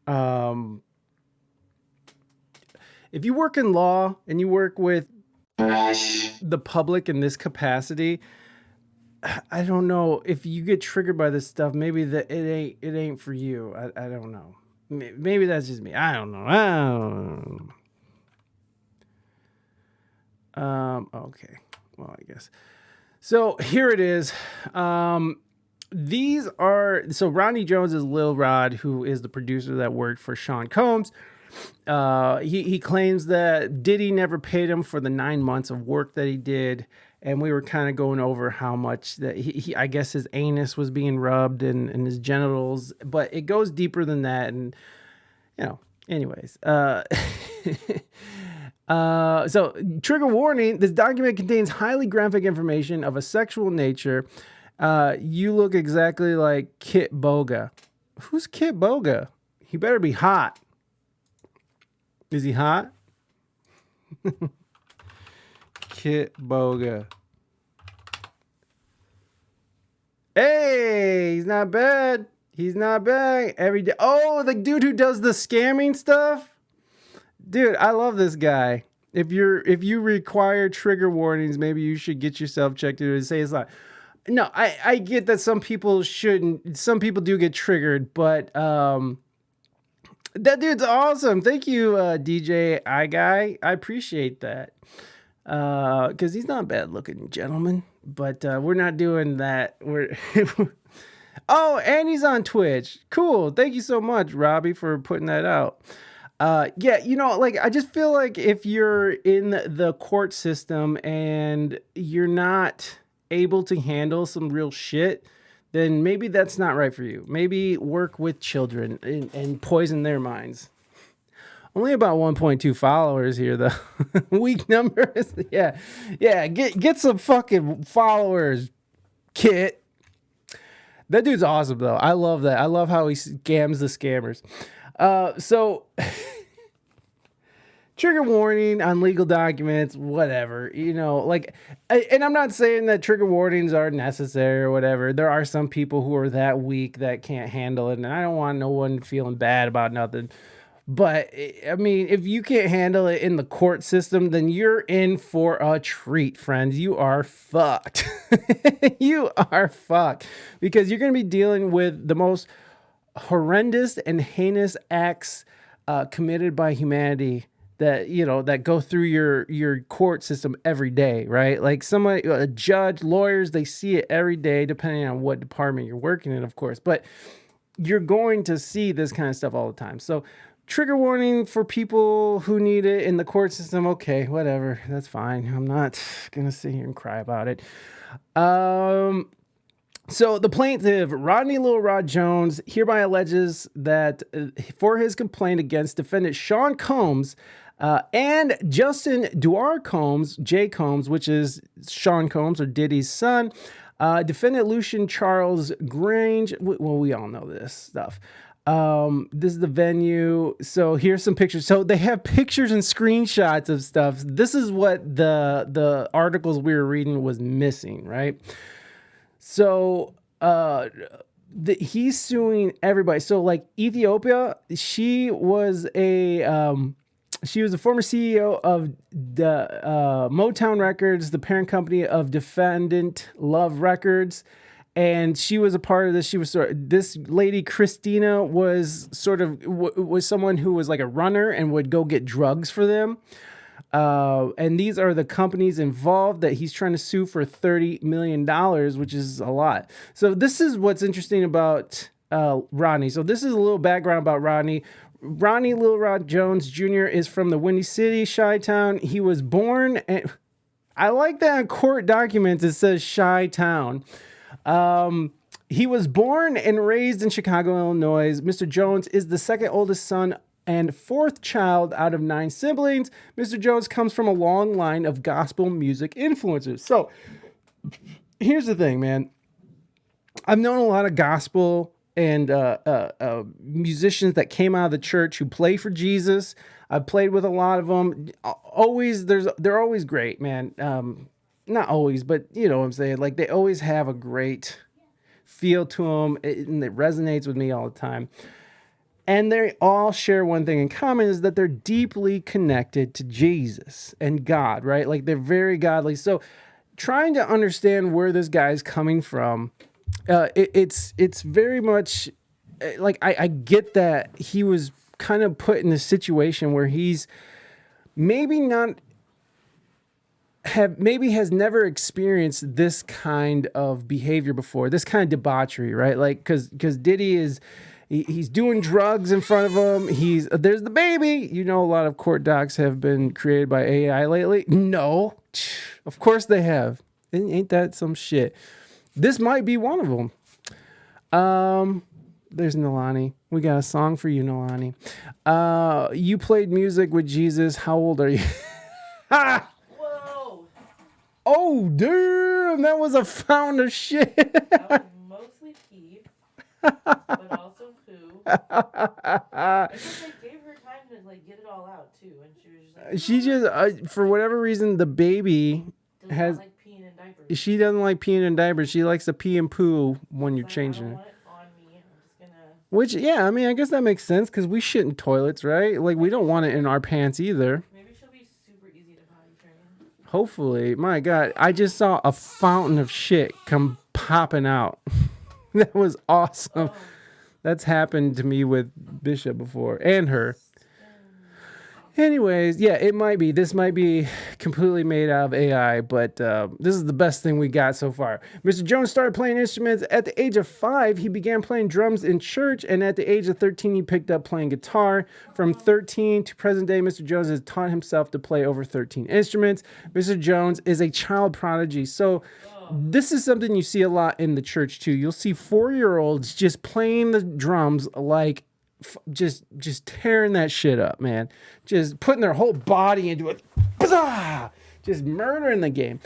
Um, if you work in law and you work with the public in this capacity, I don't know if you get triggered by this stuff. Maybe that it ain't for you. I don't know. Maybe that's just me. I don't know. Okay. Well, I guess. So here it is. These are so Rodney Jones is Lil Rod, who is the producer that worked for Sean Combs. He claims that Diddy never paid him for the 9 months of work that he did, and we were kind of going over how much that he I guess his anus was being rubbed and his genitals, but it goes deeper than that, and anyways. So trigger warning, this document contains highly graphic information of a sexual nature. You look exactly like Kit Boga. Who's Kit Boga? He better be hot. Is he hot? Kit Boga. Hey, he's not bad. He's not bad. Every day. Oh, the dude who does the scamming stuff. Dude, I love this guy. If you require trigger warnings, maybe you should get yourself checked and say it's like. No, I get that some people shouldn't. Some people do get triggered, but that dude's awesome. Thank you, DJ iGuy. I appreciate that. Because he's not a bad looking gentleman, but we're not doing that. We're oh, and he's on Twitch. Cool. Thank you so much, Robbie, for putting that out. Yeah, I just feel like if you're in the court system and you're not able to handle some real shit, then maybe that's not right for you. Maybe work with children and poison their minds. Only about 1.2 followers here, though. Weak numbers. Yeah. Get some fucking followers, Kit. That dude's awesome, though. I love that. I love how he scams the scammers. So trigger warning on legal documents, whatever, and I'm not saying that trigger warnings are necessary or whatever. There are some people who are that weak that can't handle it, and I don't want no one feeling bad about nothing. But I mean, if you can't handle it in the court system, then you're in for a treat, friends. You are fucked. You are fucked because you're going to be dealing with the most horrendous and heinous acts committed by humanity that that go through your court system every day, right? Like somebody, a judge, lawyers, they see it every day, depending on what department you're working in, of course. But you're going to see this kind of stuff all the time. So trigger warning for people who need it in the court system. Okay, whatever, that's fine. I'm not gonna sit here and cry about it. So the plaintiff, Rodney Lil Rod Jones, hereby alleges that for his complaint against defendant Sean Combs and Justin Duar Combs, J. Combs, which is Sean Combs or Diddy's son, defendant Lucian Charles Grange. Well, we all know this stuff. This is the venue. So here's some pictures. So they have pictures and screenshots of stuff. This is what the articles we were reading was missing, right? So he's suing everybody. So like Ethiopia, she was a former CEO of the Motown Records, the parent company of Defendant Love Records. And she was a part of this. This lady, Christina, was was someone who was like a runner and would go get drugs for them. And these are the companies involved that he's trying to sue for $30 million, which is a lot. So this is what's interesting about Rodney. So this is a little background about Rodney. Rodney Lil Rod Jones Jr. is from the Windy City, Chi-Town. He was born, and I like that on court documents it says Chi-Town. He was born and raised in Chicago, Illinois. Mr. Jones is the second oldest son and fourth child out of 9 siblings. Mr. Jones comes from a long line of gospel music influencers. So here's the thing, man. I've known a lot of gospel and musicians that came out of the church who play for Jesus. I've played with a lot of them. They're always great, man. Not always, but you know what I'm saying? Like they always have a great feel to them, and it resonates with me all the time. And they all share one thing in common, is that they're deeply connected to Jesus and God, right? Like they're very godly. So trying to understand where this guy's coming from, it's very much like I get that he was kind of put in a situation where he's maybe not maybe has never experienced this kind of behavior before, this kind of debauchery, right? Like because Diddy is he's doing drugs in front of him. There's the baby. You know, a lot of court docs have been created by AI lately. No, of course they have. Ain't that some shit? This might be one of them. There's Nalani. We got a song for you, Nalani. You played music with Jesus. How old are you? Ha! Whoa! Oh, damn! That was a fountain of shit. That was mostly pee, but also poo. I just gave her time to get it all out too, and she was just like. She just, for whatever reason, the baby has. Not like peeing in diapers. She doesn't like peeing in diapers. She likes to pee and poo when you're changing it. Which, yeah, I mean, I guess that makes sense because we shit in toilets, right? Like, we don't want it in our pants either. Maybe she'll be super easy to potty train. Hopefully. My God, I just saw a fountain of shit come popping out. That was awesome. Oh. That's happened to me with Bishop before, and her. Anyways, yeah, it might be. This might be completely made out of AI, but this is the best thing we got so far. Mr. Jones started playing instruments at the age of 5. He began playing drums in church, and at the age of 13, he picked up playing guitar. From 13 to present day, Mr. Jones has taught himself to play over 13 instruments. Mr. Jones is a child prodigy, so this is something you see a lot in the church, too. You'll see 4-year-olds just playing the drums like just tearing that shit up, man. Just putting their whole body into it. Blah! Just murdering the game.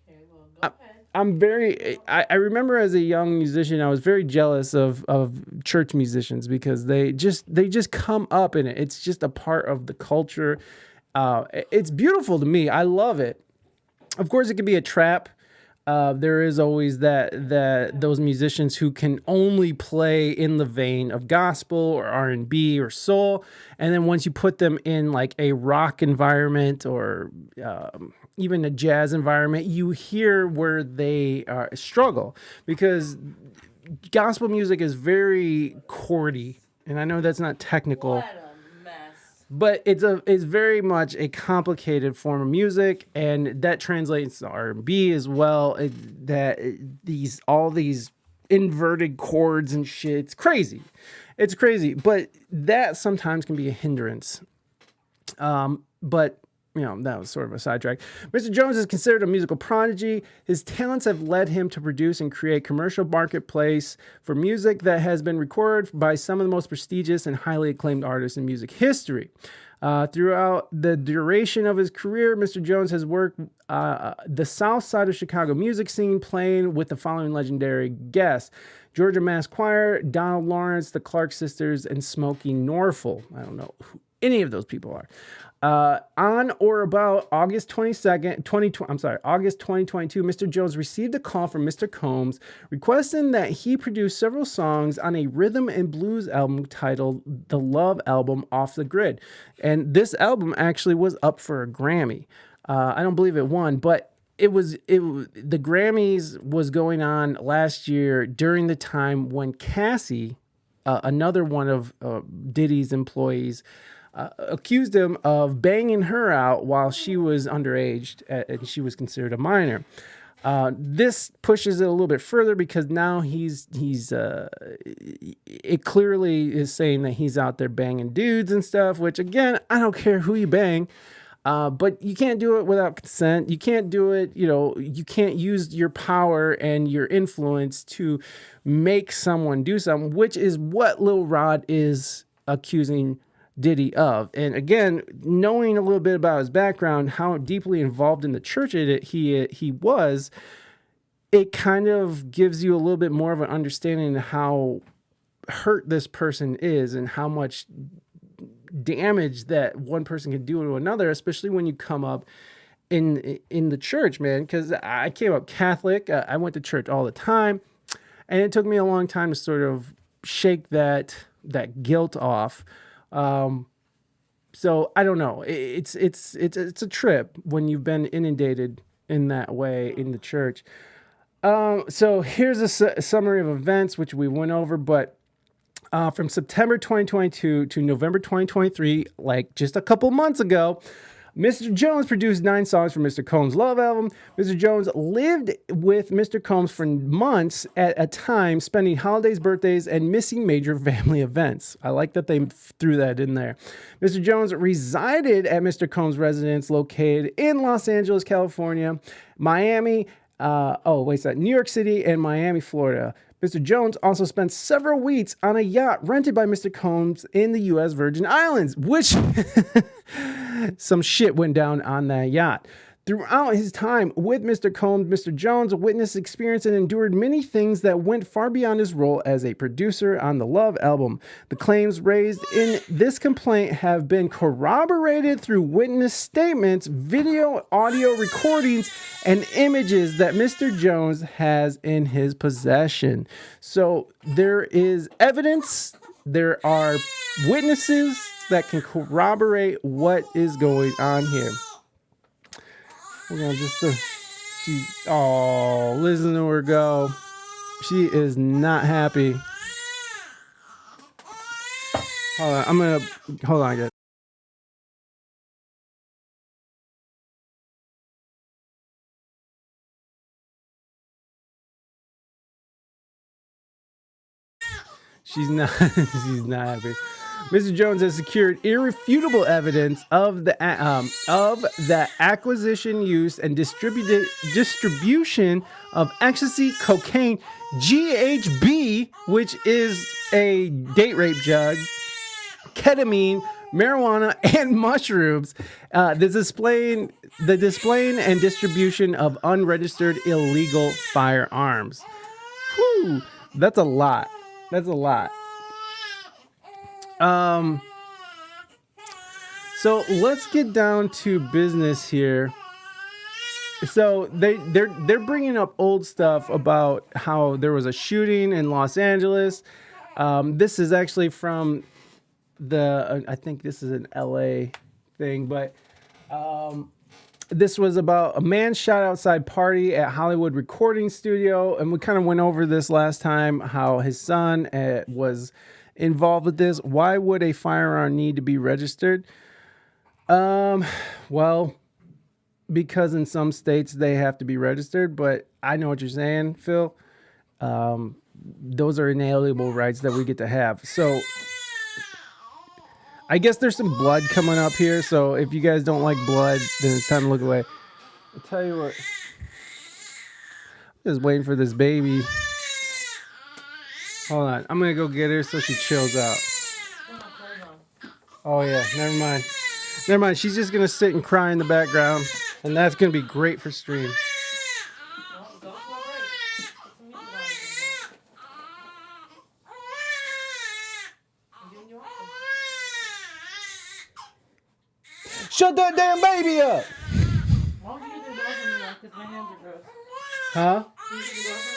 Okay, well, go ahead. I remember as a young musician, I was very jealous of church musicians because they just come up in it. It's just a part of the culture. It's beautiful to me. I love it. Of course, it can be a trap. There is always those musicians who can only play in the vein of gospel or R&B or soul, and then once you put them in like a rock environment or even a jazz environment, you hear where they struggle because gospel music is very chordy, and I know that's not technical. What a mess. But it's very much a complicated form of music, and that translates to R&B as well. All these inverted chords and shit. It's crazy. It's crazy. But that sometimes can be a hindrance. But that was sort of a sidetrack. Mr. Jones is considered a musical prodigy. His talents have led him to produce and create commercial marketplace for music that has been recorded by some of the most prestigious and highly acclaimed artists in music history. Throughout the duration of his career, Mr. Jones has worked the south side of Chicago music scene, playing with the following legendary guests: Georgia Mass Choir, Donald Lawrence, the Clark Sisters, and Smokey Norfolk. I don't know who any of those people are. On or about August 2022, Mr. Jones received a call from Mr. Combs requesting that he produce several songs on a rhythm and blues album titled The Love Album Off the Grid. And this album actually was up for a Grammy. I don't believe it won, but the Grammys was going on last year during the time when Cassie, another one of Diddy's employees, accused him of banging her out while she was underage and she was considered a minor. This pushes it a little bit further because now it clearly is saying that he's out there banging dudes and stuff, which again, I don't care who you bang. But you can't do it without consent. You can't do it, you can't use your power and your influence to make someone do something, which is what Lil Rod is accusing Diddy of. And again, knowing a little bit about his background, how deeply involved in the church he was, it kind of gives you a little bit more of an understanding of how hurt this person is and how much damage that one person can do to another, especially when you come up in the church, man. Because I came up Catholic. I went to church all the time, and it took me a long time to sort of shake that that guilt off. So I don't know. It's a trip when you've been inundated in that way in the church. So here's a summary of events which we went over, but from September 2022 to November 2023, like just a couple months ago, Mr. Jones produced 9 songs for Mr. Combs' Love album. Mr. Jones lived with Mr. Combs for months at a time, spending holidays, birthdays, and missing major family events. I like that they threw that in there. Mr. Jones resided at Mr. Combs' residence located in Los Angeles, California, Miami, New York City, and Miami, Florida. Mr. Jones also spent several weeks on a yacht rented by Mr. Combs in the U.S. Virgin Islands, which some shit went down on that yacht. Throughout his time with Mr. Combs, Mr. Jones witnessed, experienced, and endured many things that went far beyond his role as a producer on the Love album. The claims raised in this complaint have been corroborated through witness statements, video, audio recordings, and images that Mr. Jones has in his possession. So there is evidence, there are witnesses that can corroborate what is going on here. We're gonna just listen to her go. She is not happy. Hold on, guys. She's not happy. Mr. Jones has secured irrefutable evidence of the acquisition, use, and distribution of ecstasy, cocaine, GHB, which is a date rape drug, ketamine, marijuana, and mushrooms. The displaying and distribution of unregistered illegal firearms. Whew, that's a lot. So let's get down to business here. So they're bringing up old stuff about how there was a shooting in Los Angeles. This is actually from I think this is an LA thing, but this was about a man shot outside party at Hollywood recording studio. And we kind of went over this last time, how his son was involved with this. Why would a firearm need to be registered? Well, because in some states they have to be registered, but I know what you're saying, Phil. Those are inalienable rights that we get to have. So I guess there's some blood coming up here, so if you guys don't like blood, then it's time to look away. I'll tell you what. I'm just waiting for this baby. Hold on. I'm going to go get her so she chills out. Oh, yeah. Never mind. She's just going to sit and cry in the background, and that's going to be great for stream. Shut that damn baby up! Why don't you get the door for me, because my hands are gross. Huh? Can you get the door for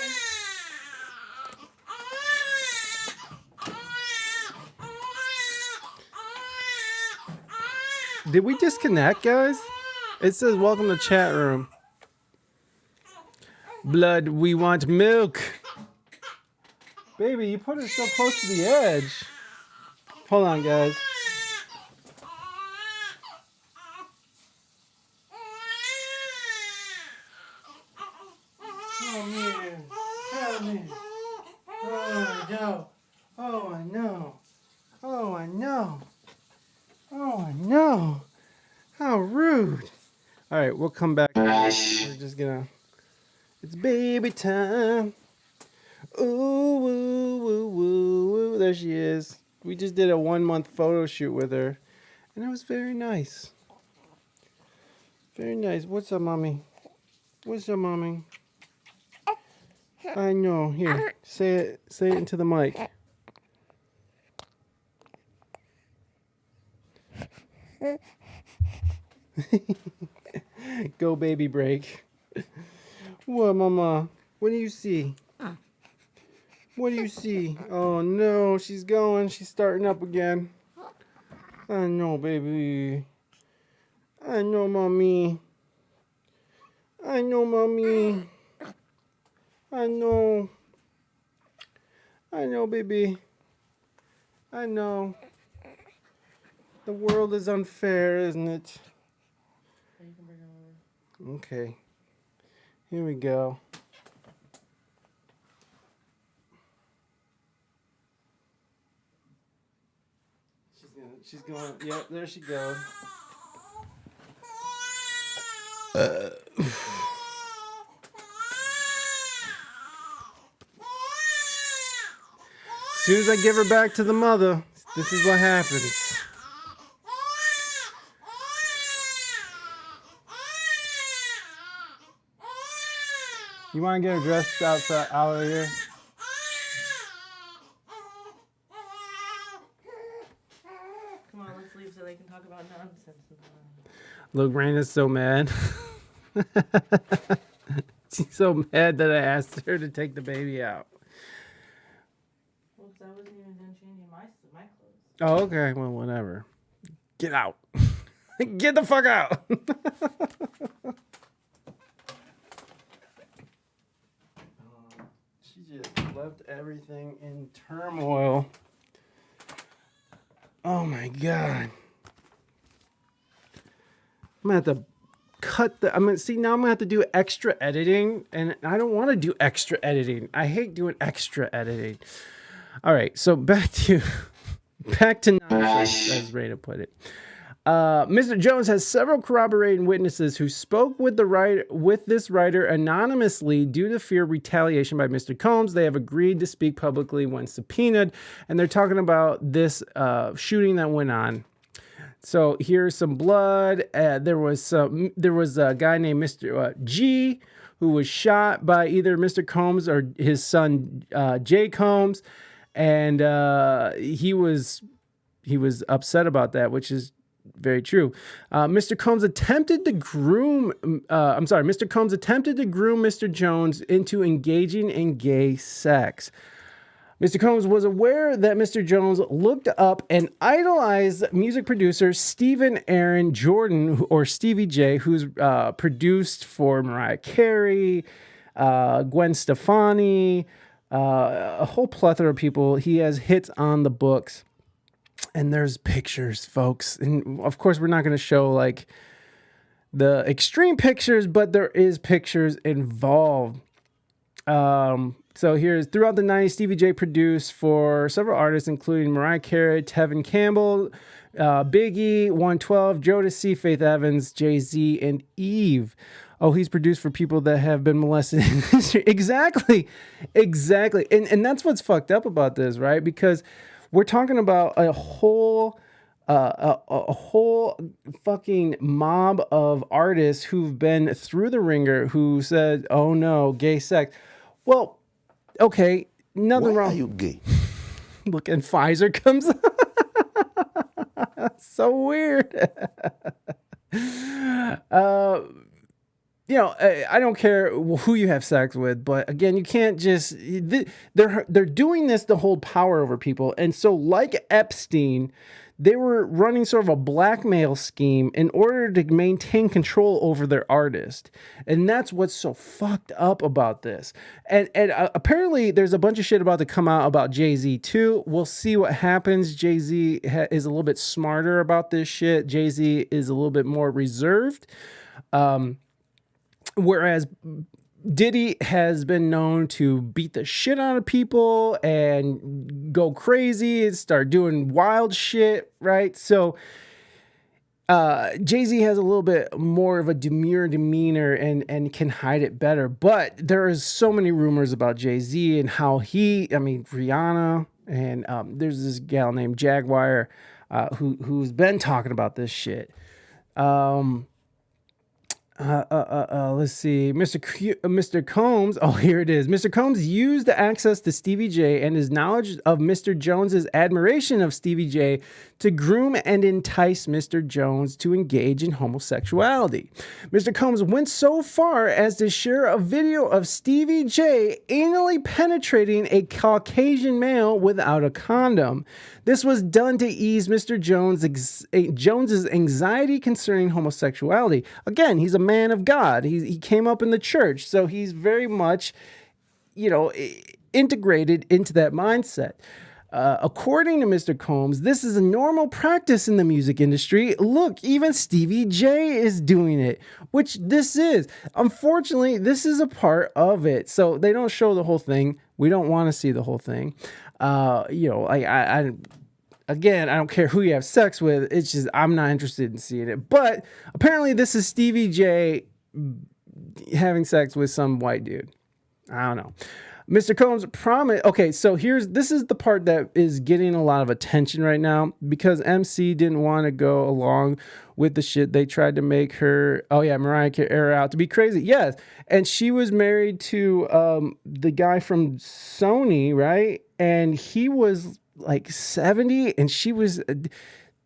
me? Did we disconnect, guys? It says welcome to chat room. Blood, we want milk. Baby, you put it so close to the edge. Hold on, guys. Oh, man. Oh, man. Oh, no. Oh, I know. Oh, I know. Oh, I know. How rude. All right, we'll come back. We're just gonna... It's baby time. Ooh, woo, woo, woo, woo. There she is. We just did a 1-month photo shoot with her. And it was very nice. Very nice. What's up, mommy? What's up, mommy? I know. Here, say it into the mic. Go baby break. What, mama? What do you see? What What do you see? Oh no, she's going. She's starting up again. I know, baby. I know, mommy. I know, mommy. I know. I know, baby. I know. The world is unfair, isn't it? You can bring her over. Okay. Here we go. She's going. Yep, there she goes. As soon as I give her back to the mother, this is what happens. You want to get her dressed outside, out of here? Come on, let's leave so they can talk about nonsense. Look, Raina's so mad. She's so mad that I asked her to take the baby out. Well, because I wasn't even done changing my clothes. Oh, okay. Well, whatever. Get out. Get the fuck out. She just left everything in turmoil. Oh my God. I'm gonna have to cut the. Now I'm gonna have to do extra editing, and I don't want to do extra editing. I hate doing extra editing. All right, so back to nonsense, as Raina put it. Mr. Jones has several corroborating witnesses who spoke with this writer anonymously due to fear of retaliation by Mr. Combs. They have agreed to speak publicly when subpoenaed, and they're talking about this shooting that went on. So here's some blood. There was a guy named Mr. G who was shot by either Mr. Combs or his son Jay Combs, and he was upset about that, which is very true. Mr. Combs attempted to groom Mr. Jones into engaging in gay sex. Mr. Combs was aware that Mr. Jones looked up and idolized music producer Stephen Aaron Jordan, or Stevie J, who's produced for Mariah Carey, Gwen Stefani, a whole plethora of people. He has hits on the books. And there's pictures, folks. And of course, we're not going to show like the extreme pictures, but there is pictures involved. So here's throughout the 90s, Stevie J produced for several artists, including Mariah Carey, Tevin Campbell, Biggie, 112, Jodeci, Faith Evans, Jay-Z, and Eve. Oh, he's produced for people that have been molested in history. Exactly. And that's what's fucked up about this, right? Because we're talking about a whole fucking mob of artists who've been through the ringer who said, "Oh no, gay sex." Well, okay, nothing wrong. Why are you gay? Look, and Pfizer comes. That's so weird. I don't care who you have sex with, but again, you can't just. They're doing this to hold power over people, and so like Epstein, they were running sort of a blackmail scheme in order to maintain control over their artist, and that's what's so fucked up about this. And apparently, there's a bunch of shit about to come out about Jay-Z too. We'll see what happens. Jay-Z is a little bit smarter about this shit. Jay-Z is a little bit more reserved. Whereas Diddy has been known to beat the shit out of people and go crazy and start doing wild shit, right? So Jay-Z has a little bit more of a demure demeanor and can hide it better. But there is so many rumors about Jay-Z and how Rihanna, and there's this gal named Jaguar who's been talking about this shit. Let's see. Mr. Combs. Oh, here it is. Mr. Combs used the access to Stevie J and his knowledge of Mr. Jones's admiration of Stevie J to groom and entice Mr. Jones to engage in homosexuality. Mr. Combs went so far as to share a video of Stevie J anally penetrating a Caucasian male without a condom. This was done to ease Mr. Jones's anxiety concerning homosexuality. Again, he's a man of God. He came up in the church, so he's very much, integrated into that mindset. According to Mr. Combs, this is a normal practice in the music industry. Look, even Stevie J is doing it, which this is. Unfortunately, this is a part of it. So they don't show the whole thing. We don't want to see the whole thing. Again, I don't care who you have sex with. It's just, I'm not interested in seeing it. But apparently this is Stevie J having sex with some white dude. I don't know. Mr. Combs promised. Okay, so this is the part that is getting a lot of attention right now because MC didn't want to go along with the shit. They tried to make her, Mariah Carey out to be crazy. Yes, and she was married to the guy from Sony, right? And he was like 70, and she was.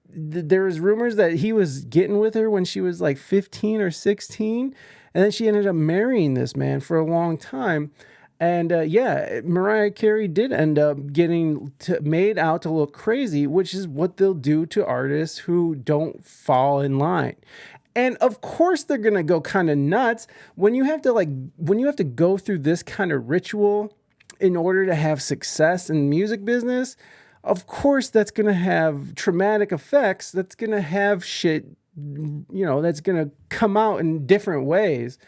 There was rumors that he was getting with her when she was like 15 or 16, and then she ended up marrying this man for a long time. And Mariah Carey did end up getting made out to look crazy, which is what they'll do to artists who don't fall in line. And of course they're going to go kind of nuts when you have to go through this kind of ritual in order to have success in the music business. Of course that's going to have traumatic effects. That's going to have shit, that's going to come out in different ways.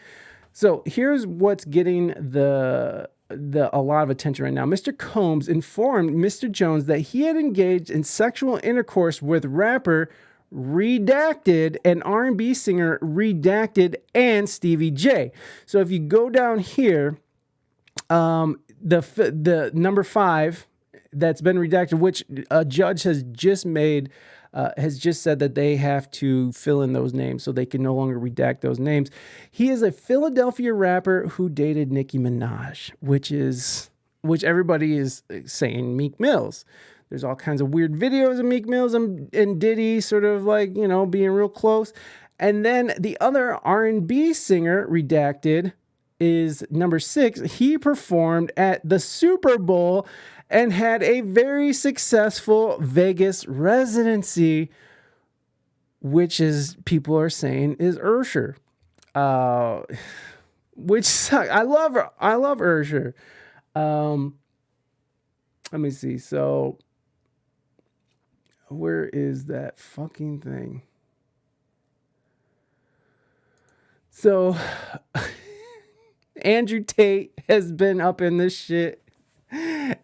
So here's what's getting a lot of attention right now. Mr. Combs informed Mr. Jones that he had engaged in sexual intercourse with rapper Redacted and R&B singer Redacted and Stevie J. So if you go down here, the number 5 that's been redacted, which a judge has just said that they have to fill in those names so they can no longer redact those names. He is a Philadelphia rapper who dated Nicki Minaj, which everybody is saying Meek Mills. There's all kinds of weird videos of Meek Mills and Diddy sort of being real close. And then the other R&B singer, Redacted, is number 6. He performed at the Super Bowl and had a very successful Vegas residency, which is people are saying is Usher, which sucks. I love Usher. Let me see. So where is that fucking thing? So Andrew Tate has been up in this shit.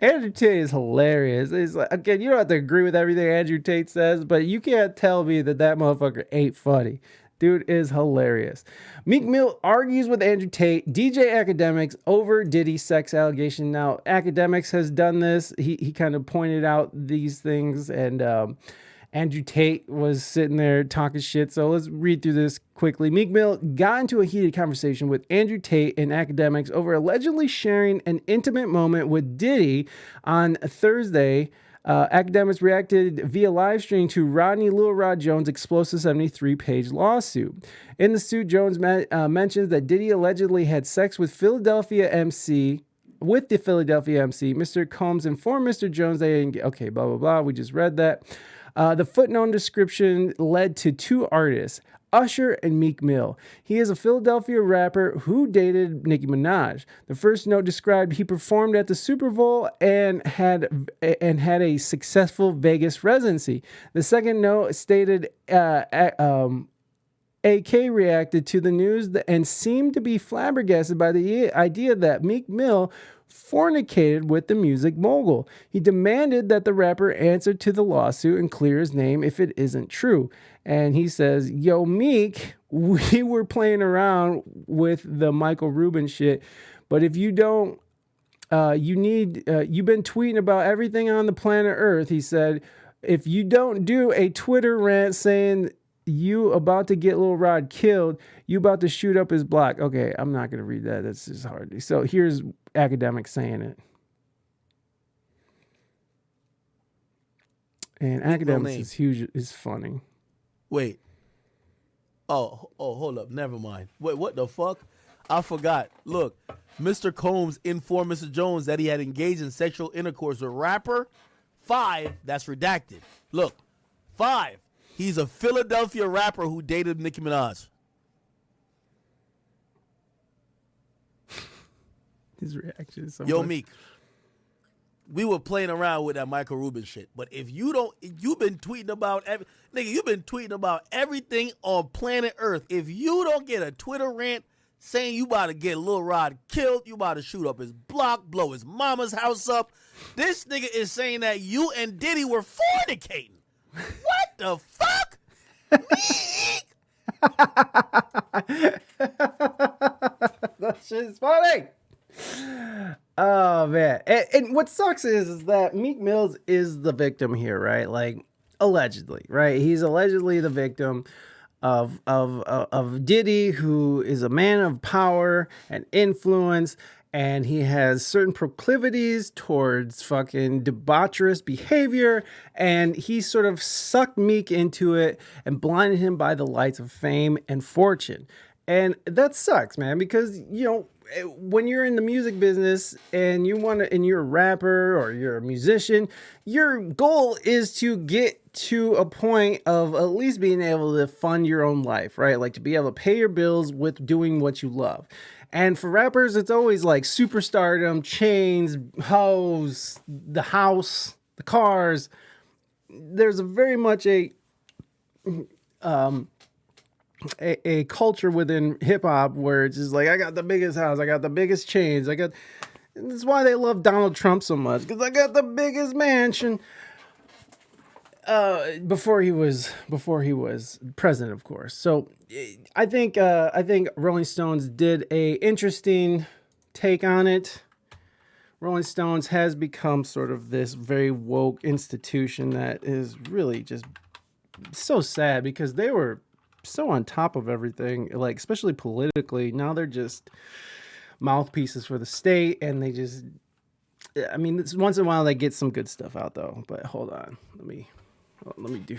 Andrew Tate is hilarious. It's like, again, you don't have to agree with everything Andrew Tate says, but you can't tell me that motherfucker ain't funny. Dude is hilarious. Meek Mill argues with Andrew Tate, DJ Academics over Diddy sex allegation. Now, Academics has done this. He kind of pointed out these things, and Andrew Tate was sitting there talking shit. So let's read through this quickly. Meek Mill got into a heated conversation with Andrew Tate and Academics over allegedly sharing an intimate moment with Diddy on Thursday. Academics reacted via live stream to Rodney Lil Rod Jones' explosive 73-page lawsuit. In the suit, Jones mentions that Diddy allegedly had sex with the Philadelphia MC, Mr. Combs informed Mr. Jones okay, blah, blah, blah. We just read that. The footnote description led to 2 artists, Usher and Meek Mill. He is a Philadelphia rapper who dated Nicki Minaj. The first note described he performed at the Super Bowl and had a successful Vegas residency. The second note stated AK reacted to the news and seemed to be flabbergasted by the idea that Meek Mill fornicated with the music mogul. He demanded that the rapper answer to the lawsuit and clear his name if it isn't true. And he says, yo, Meek, we were playing around with the Michael Rubin shit, but if you don't, you've been tweeting about everything on the planet Earth. He said, if you don't do a Twitter rant saying You about to get Lil Rod killed. You about to shoot up his block. Okay, I'm not going to read that. That's just hard. So here's academics saying it. And academics is huge. Is funny. Wait. Oh, hold up. Never mind. Wait, what the fuck? I forgot. Look, Mr. Combs informed Mr. Jones that he had engaged in sexual intercourse with rapper. 5, that's redacted. Look, 5, he's a Philadelphia rapper who dated Nicki Minaj. His reaction is so Yo, funny. Meek, we were playing around with that Michael Rubin shit, but if you don't, you've been tweeting about you've been tweeting about everything on planet Earth. If you don't get a Twitter rant saying you about to get Lil Rod killed, you about to shoot up his block, blow his mama's house up, this nigga is saying that you and Diddy were fornicating. What the fuck? That shit's funny. Oh man, and what sucks is that Meek Mills is the victim here, right? Like allegedly, right? He's allegedly the victim of Diddy, who is a man of power and influence, and he has certain proclivities towards fucking debaucherous behavior, and he sort of sucked Meek into it and blinded him by the lights of fame and fortune. And that sucks, man, because, you know, when you're in the music business and you're a rapper or you're a musician, your goal is to get to a point of at least being able to fund your own life, right? Like to be able to pay your bills with doing what you love. And for rappers, it's always like superstardom, chains, hoes, the house, the cars. There's a very much a culture within hip hop where it's just like, I got the biggest house, I got the biggest chains, that's why they love Donald Trump so much, because I got the biggest mansion. Before he was president, of course. So I think Rolling Stones did a interesting take on it. Rolling Stones has become sort of this very woke institution that is really just so sad, because they were so on top of everything, like especially politically. Now they're just mouthpieces for the state, and they just, I mean, once in a while they get some good stuff out though. But hold on, let me do.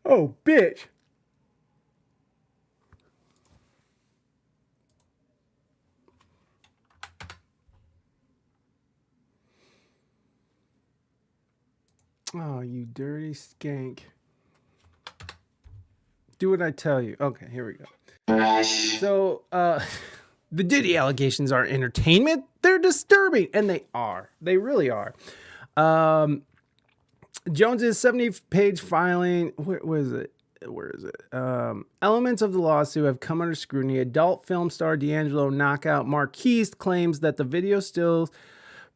Oh, bitch. Oh, you dirty skank. Do what I tell you. Okay, here we go. So, the Diddy allegations are entertainment. They're disturbing, and they are. They really are. Jones's 70-page filing. Where is it? Elements of the lawsuit have come under scrutiny. Adult film star D'Angelo Knockout Marquise claims that the video stills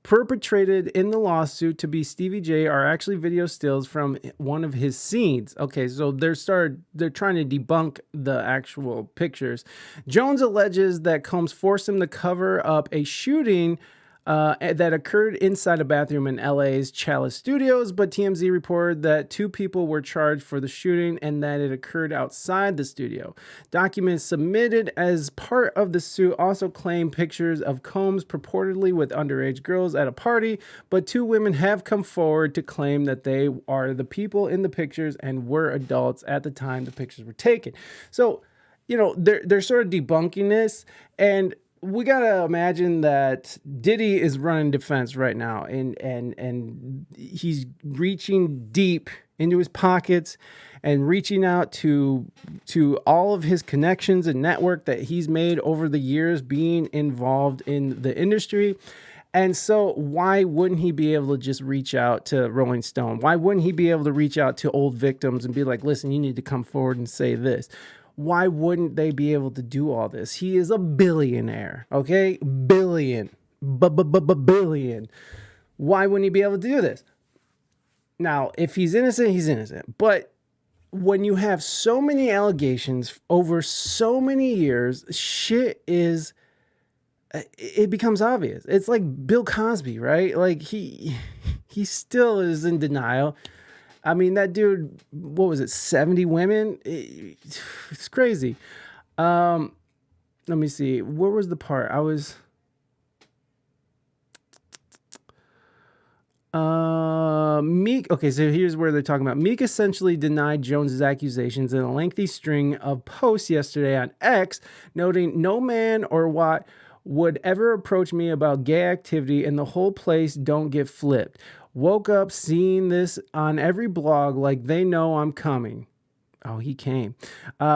perpetrated in the lawsuit to be Stevie J are actually video stills from one of his scenes. Okay, so they're trying to debunk the actual pictures. Jones alleges that Combs forced him to cover up a shooting that occurred inside a bathroom in LA's Chalice Studios, but TMZ reported that 2 people were charged for the shooting and that it occurred outside the studio. Documents submitted as part of the suit also claim pictures of Combs purportedly with underage girls at a party, but 2 women have come forward to claim that they are the people in the pictures and were adults at the time the pictures were taken. So, you know, they're sort of debunking this, and we gotta imagine that Diddy is running defense right now, and he's reaching deep into his pockets and reaching out to all of his connections and network that he's made over the years being involved in the industry. And so why wouldn't he be able to just reach out to Rolling Stone? Why wouldn't he be able to reach out to old victims and be like, listen, you need to come forward and say this? Why wouldn't they be able to do all this? He is a billionaire, okay? Billion. Why wouldn't he be able to do this? Now, if he's innocent, he's innocent. But when you have so many allegations over so many years, shit is it becomes obvious. It's like Bill Cosby, right? Like he still is in denial. I mean, that dude, what was it, 70 women? It's crazy. Let me see. Where was the part? I was... Meek. Okay, so here's where they're talking about. Meek essentially denied Jones's accusations in a lengthy string of posts yesterday on X, noting no man or what would ever approach me about gay activity and the whole place don't get flipped. Woke up seeing this on every blog like they know I'm coming. Oh, he came.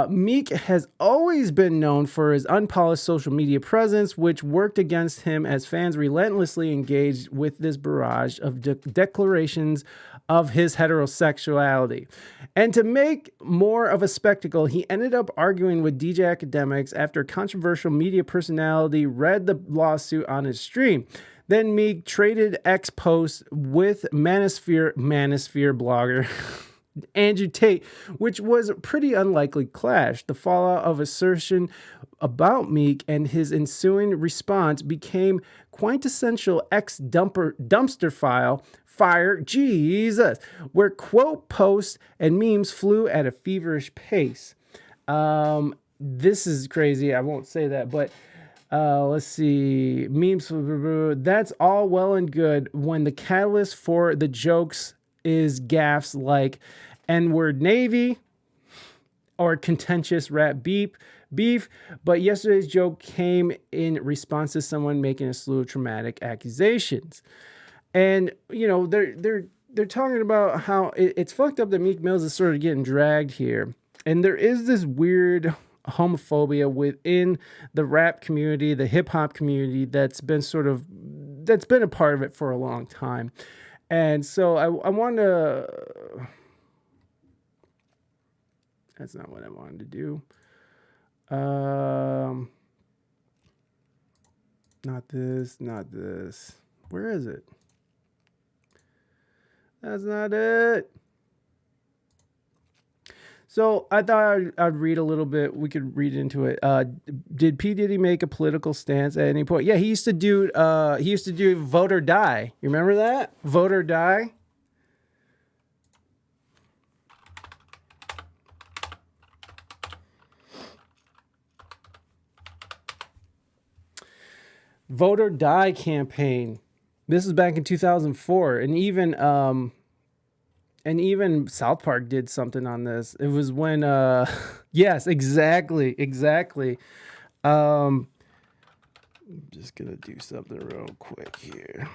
Meek has always been known for his unpolished social media presence, which worked against him as fans relentlessly engaged with this barrage of declarations of his heterosexuality. And to make more of a spectacle, he ended up arguing with DJ Academics after a controversial media personality read the lawsuit on his stream. Then Meek traded X posts with Manosphere blogger Andrew Tate, which was a pretty unlikely clash. The fallout of assertion about Meek and his ensuing response became quintessential X dumpster fire, Jesus, where quote posts and memes flew at a feverish pace. This is crazy. I won't say that, but let's see. Memes, that's all well and good when the catalyst for the jokes is gaffes like N-word Navy or contentious rap beef. But yesterday's joke came in response to someone making a slew of traumatic accusations. And, you know, they're talking about how it's fucked up that Meek Mills is sort of getting dragged here. And there is this weird homophobia within the rap community, the hip hop community that's been a part of it for a long time. And so I want to... That's not what I wanted to do. Not this. Where is it? That's not it. So I thought I'd read a little bit. We could read into it. Did P. Diddy make a political stance at any point? Yeah, he used to do Vote or Die. You remember that? Vote or Die? Vote or Die campaign. This is back in 2004, and even South Park did something on this. It was when, yes, exactly. I'm just gonna do something real quick here.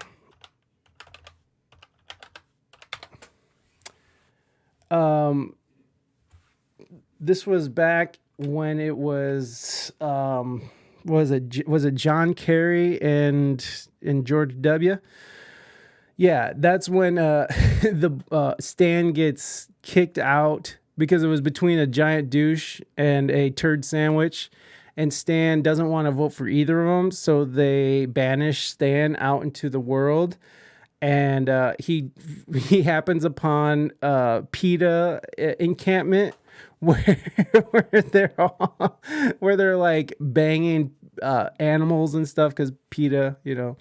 This was back when it was, was it John Kerry and George W? Yeah, that's when the Stan gets kicked out because it was between a giant douche and a turd sandwich, and Stan doesn't want to vote for either of them, so they banish Stan out into the world, and he happens upon PETA encampment where they're like banging animals and stuff because PETA, you know.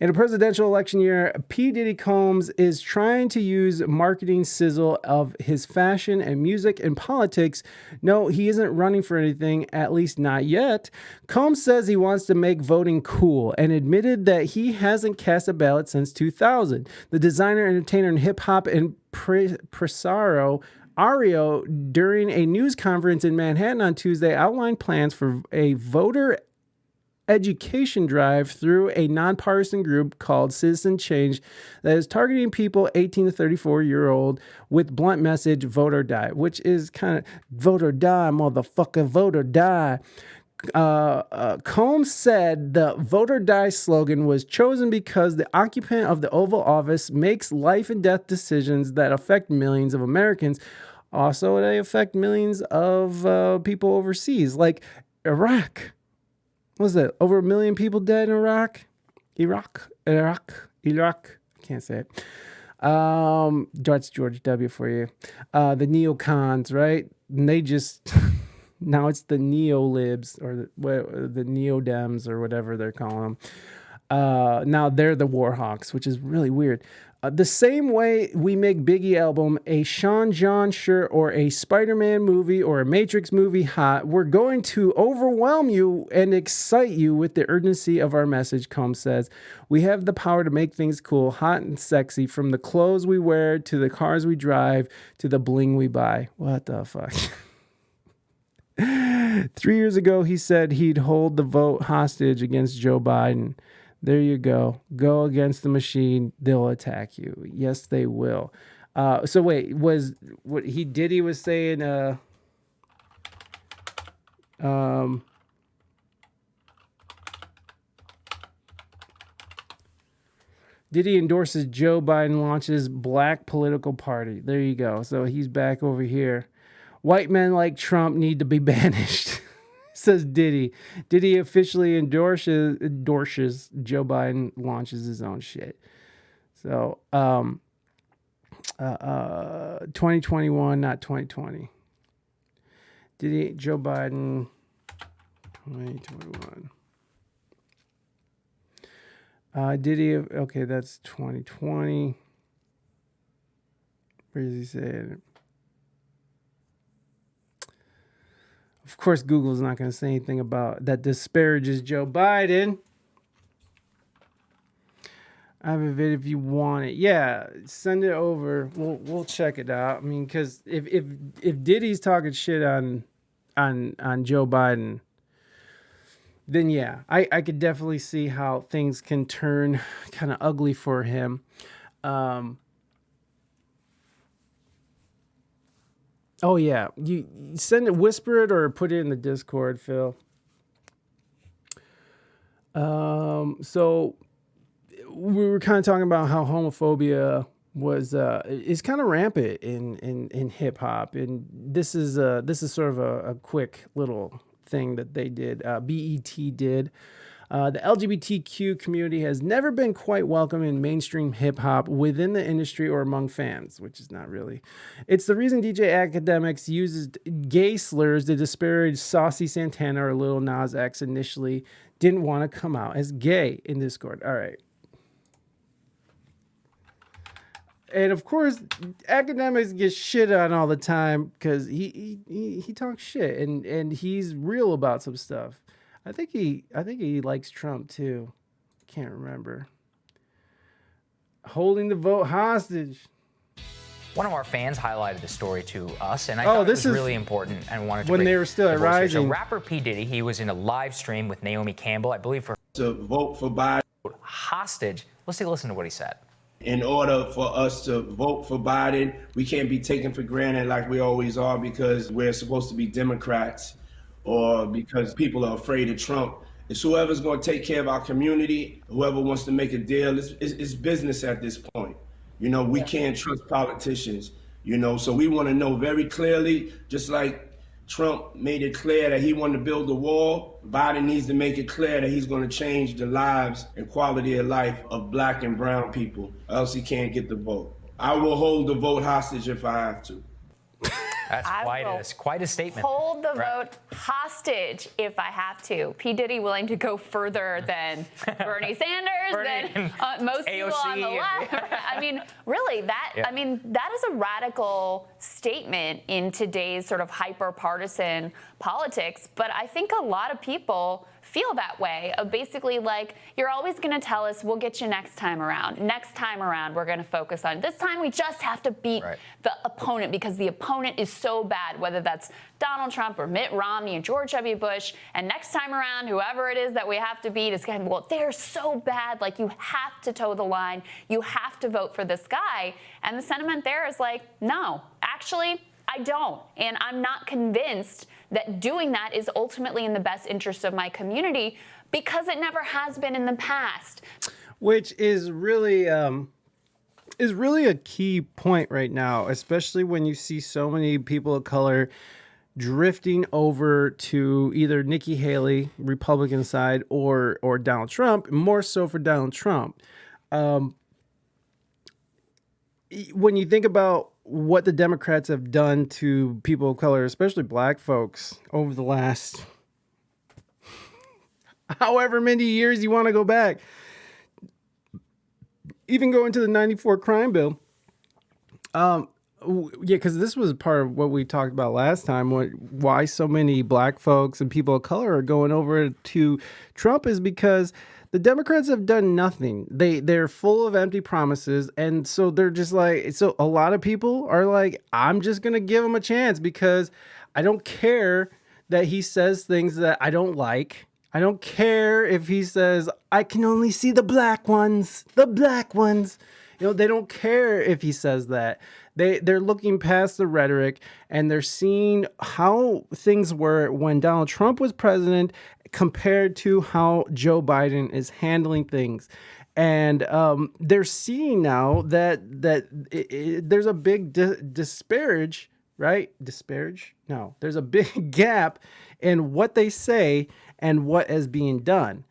In a presidential election year, P. Diddy Combs is trying to use marketing sizzle of his fashion and music and politics. No, he isn't running for anything, at least not yet. Combs says he wants to make voting cool and admitted that he hasn't cast a ballot since 2000. The designer, entertainer, and hip-hop impresario Ario, during a news conference in Manhattan on Tuesday, outlined plans for a voter education drive through a nonpartisan group called Citizen Change that is targeting people 18 to 34-year-old with blunt message, vote or die, which is kind of vote or die, motherfucker, vote or die. Combs said the vote or die slogan was chosen because the occupant of the Oval Office makes life and death decisions that affect millions of Americans. Also, they affect millions of people overseas, like Iraq. What was it? Over 1 million people dead in Iraq? Iraq. Can't say it. That's George W. for you. The neocons, right? And they just Now it's the neo-libs or the neo-dems or whatever they're calling them. Now they're the Warhawks, which is really weird. The same way we make Biggie album, a Sean John shirt, or a Spider-Man movie or a Matrix movie hot, we're going to overwhelm you and excite you with the urgency of our message, Combs says. We have the power to make things cool, hot and sexy, from the clothes we wear to the cars we drive to the bling we buy. What the fuck? 3 years ago, he said he'd hold the vote hostage against Joe Biden. There you go. Go against the machine. They'll attack you. Yes, they will. So wait, was what Diddy was saying? Diddy endorses Joe Biden launches black political party. There you go. So he's back over here. White men like Trump need to be banished. Says Diddy. Diddy officially endorses Joe Biden launches his own shit. So 2021, not 2020. Diddy, Joe Biden, 2021. Diddy, okay, that's 2020. Where does he say it? Of course, Google's not going to say anything about that disparages Joe Biden. I have a vid if you want it. Yeah, send it over. We'll check it out. I mean, because if Diddy's talking shit on Joe Biden, then yeah, I could definitely see how things can turn kind of ugly for him. Oh yeah, you send it, whisper it, or put it in the Discord, Phil. So we were kind of talking about how homophobia is kind of rampant in hip hop, and this is sort of a quick little thing that they did. BET did. The LGBTQ community has never been quite welcome in mainstream hip-hop within the industry or among fans, which is not really. It's the reason DJ Academics uses gay slurs to disparage Saucy Santana or Lil Nas X initially didn't want to come out as gay in Discord. All right. And of course, Academics get shit on all the time because he talks shit and he's real about some stuff. I think he likes Trump too. Can't remember. Holding the vote hostage. One of our fans highlighted the story to us, and I thought this was really important and wanted to when they were still at Rising. So rapper P. Diddy, he was in a live stream with Naomi Campbell, I believe, for to vote for Biden. Hostage. Let's listen to what he said. In order for us to vote for Biden, we can't be taken for granted like we always are because we're supposed to be Democrats or because people are afraid of Trump. It's whoever's going to take care of our community, whoever wants to make a deal. It's business at this point. You know, we can't trust politicians, you know, so we want to know very clearly, just like Trump made it clear that he wanted to build a wall, Biden needs to make it clear that he's going to change the lives and quality of life of black and brown people, or else he can't get the vote. I will hold the vote hostage if I have to. That's quite a statement. Hold the vote hostage if I have to. P. Diddy willing to go further than Bernie Sanders, than most AOC, people on the left. I mean, really, that is a radical statement in today's sort of hyper-partisan politics. But I think a lot of people feel that way of basically like, you're always going to tell us we'll get you next time around. Next time around, we're going to focus on this time. We just have to beat the opponent because the opponent is so bad, whether that's Donald Trump or Mitt Romney and George W. Bush. And next time around, whoever it is that we have to beat is going, well, they're so bad. Like, you have to toe the line. You have to vote for this guy. And the sentiment there is like, no, actually, I don't. And I'm not convinced that doing that is ultimately in the best interest of my community because it never has been in the past. Which is really a key point right now, especially when you see so many people of color drifting over to either Nikki Haley, Republican side, or Donald Trump, more so for Donald Trump. When you think about what the Democrats have done to people of color, especially black folks, over the last however many years you want to go back, even go into the 94 crime bill. Because this was part of what we talked about last time. Why so many black folks and people of color are going over to Trump is because the Democrats have done nothing. They're full of empty promises, and so they're just like. So a lot of people are like, I'm just gonna give him a chance because I don't care that he says things that I don't like. I don't care if he says I can only see the black ones. The black ones. They don't care if he says that. They're looking past the rhetoric and they're seeing how things were when Donald Trump was president compared to how Joe Biden is handling things. And they're seeing now that there's a big disparage, right? Disparage? No, there's a big gap in what they say and what is being done.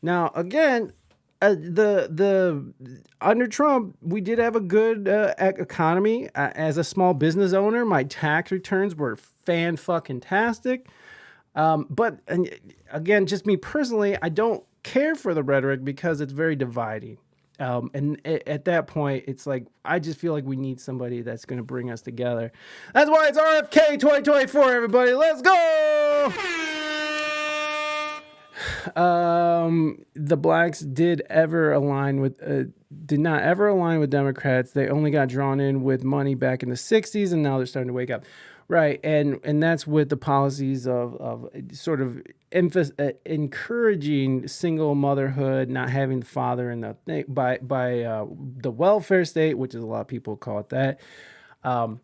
Now, again, the under Trump, we did have a good economy. As a small business owner, my tax returns were fan-fucking-tastic. But again, just me personally, I don't care for the rhetoric because it's very dividing. And at that point, it's like, I just feel like we need somebody that's going to bring us together. That's why it's RFK 2024, everybody. Let's go! The blacks did not ever align with Democrats. They only got drawn in with money back in the 60s, and now they're starting to wake up. Right, and that's with the policies of sort of encouraging single motherhood, not having the father in the by the welfare state, which is a lot of people call it that. I'm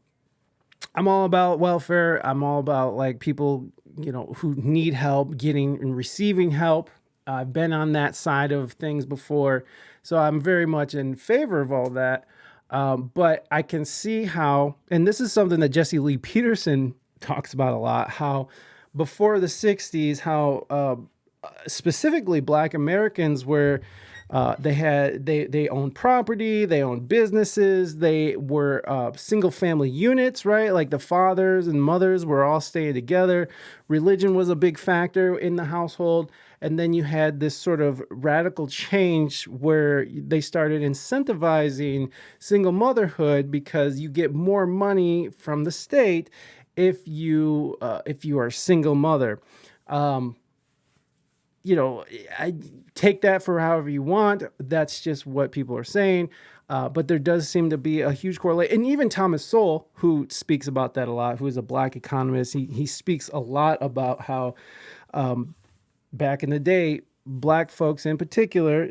all about welfare. I'm all about like people, who need help getting and receiving help. I've been on that side of things before, so I'm very much in favor of all that. But I can see how, and this is something that Jesse Lee Peterson talks about a lot, how before the 60s, how specifically Black Americans were, they owned property, they owned businesses, they were single family units, right? Like the fathers and mothers were all staying together. Religion was a big factor in the household. And then you had this sort of radical change where they started incentivizing single motherhood because you get more money from the state if you are a single mother. I take that for however you want. That's just what people are saying. But there does seem to be a huge correlation. And even Thomas Sowell, who speaks about that a lot, who is a Black economist, he speaks a lot about how back in the day, Black folks in particular,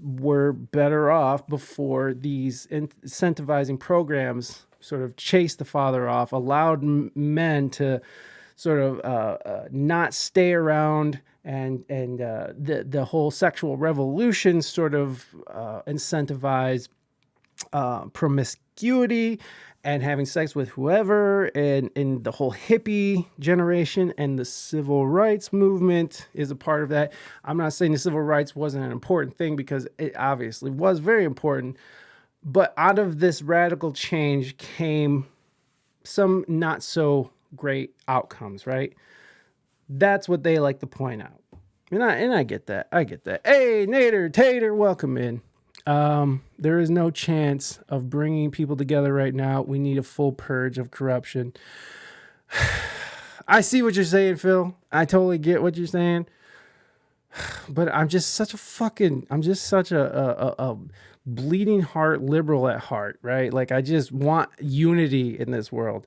were better off before these incentivizing programs sort of chased the father off, allowed men to sort of not stay around, and the whole sexual revolution sort of incentivized promiscuity and having sex with whoever, and the whole hippie generation and the civil rights movement is a part of that. I'm not saying the civil rights wasn't an important thing, because it obviously was very important, but out of this radical change came some not so great outcomes, right? That's what they like to point out. And I get that. Hey, Nader, Tater, welcome in. There is no chance of bringing people together right now. We need a full purge of corruption. I see what you're saying, Phil. I totally get what you're saying. But I'm just such a bleeding heart liberal at heart, right? Like, I just want unity in this world.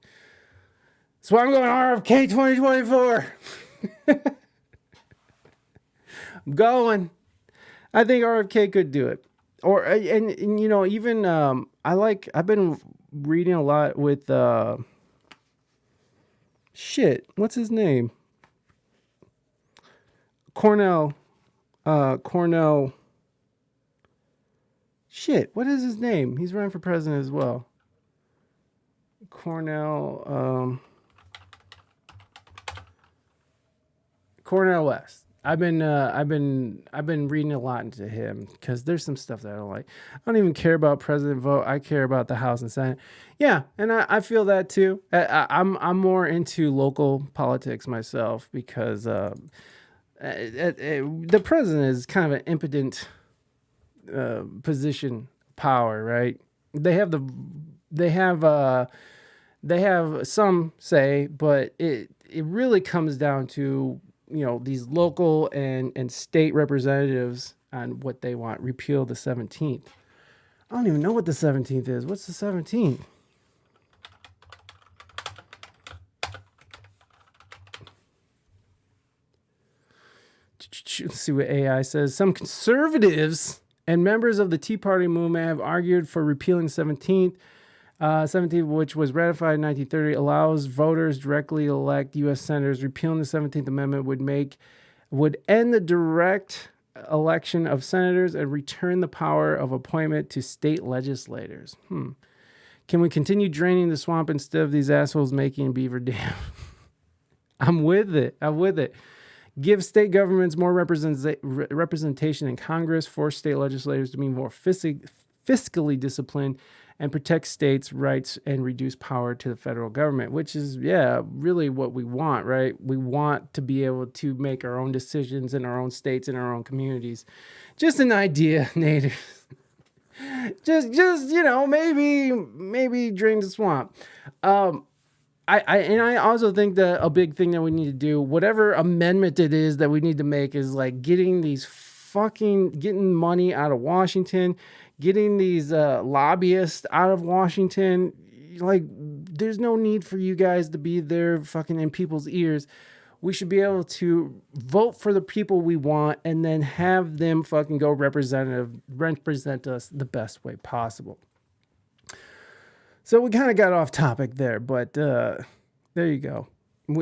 So I'm going RFK 2024. I'm going. I think RFK could do it. Or and even I've been reading a lot with what's his name? Cornell. What is his name? He's running for president as well. Cornell West. I've been reading a lot into him because there's some stuff that I don't like. I don't even care about president vote. I care about the House and Senate. Yeah, and I feel that too. I'm more into local politics myself because the president is kind of an impotent position of power, right? They have some say, but it really comes down to, these local and state representatives on what they want. Repeal the 17th. I don't even know what the 17th is. What's the 17th? Let's see what AI says. Some conservatives and members of the Tea Party movement have argued for repealing the 17th. 17th, which was ratified in 1930, allows voters directly elect U.S. senators. Repealing the 17th Amendment would end the direct election of senators and return the power of appointment to state legislators. Can we continue draining the swamp instead of these assholes making beaver dam? I'm with it. Give state governments more representation in Congress, force state legislators to be more fiscally disciplined, and protect states' rights and reduce power to the federal government, which is, really what we want, right? We want to be able to make our own decisions in our own states and our own communities. Just an idea, natives. just maybe drain the swamp. I also think that a big thing that we need to do, whatever amendment it is that we need to make, is like getting money out of Washington, getting these lobbyists out of Washington. Like, there's no need for you guys to be there fucking in people's ears. We should be able to vote for the people we want and then have them fucking go represent us the best way possible. So we kind of got off topic there, but there you go.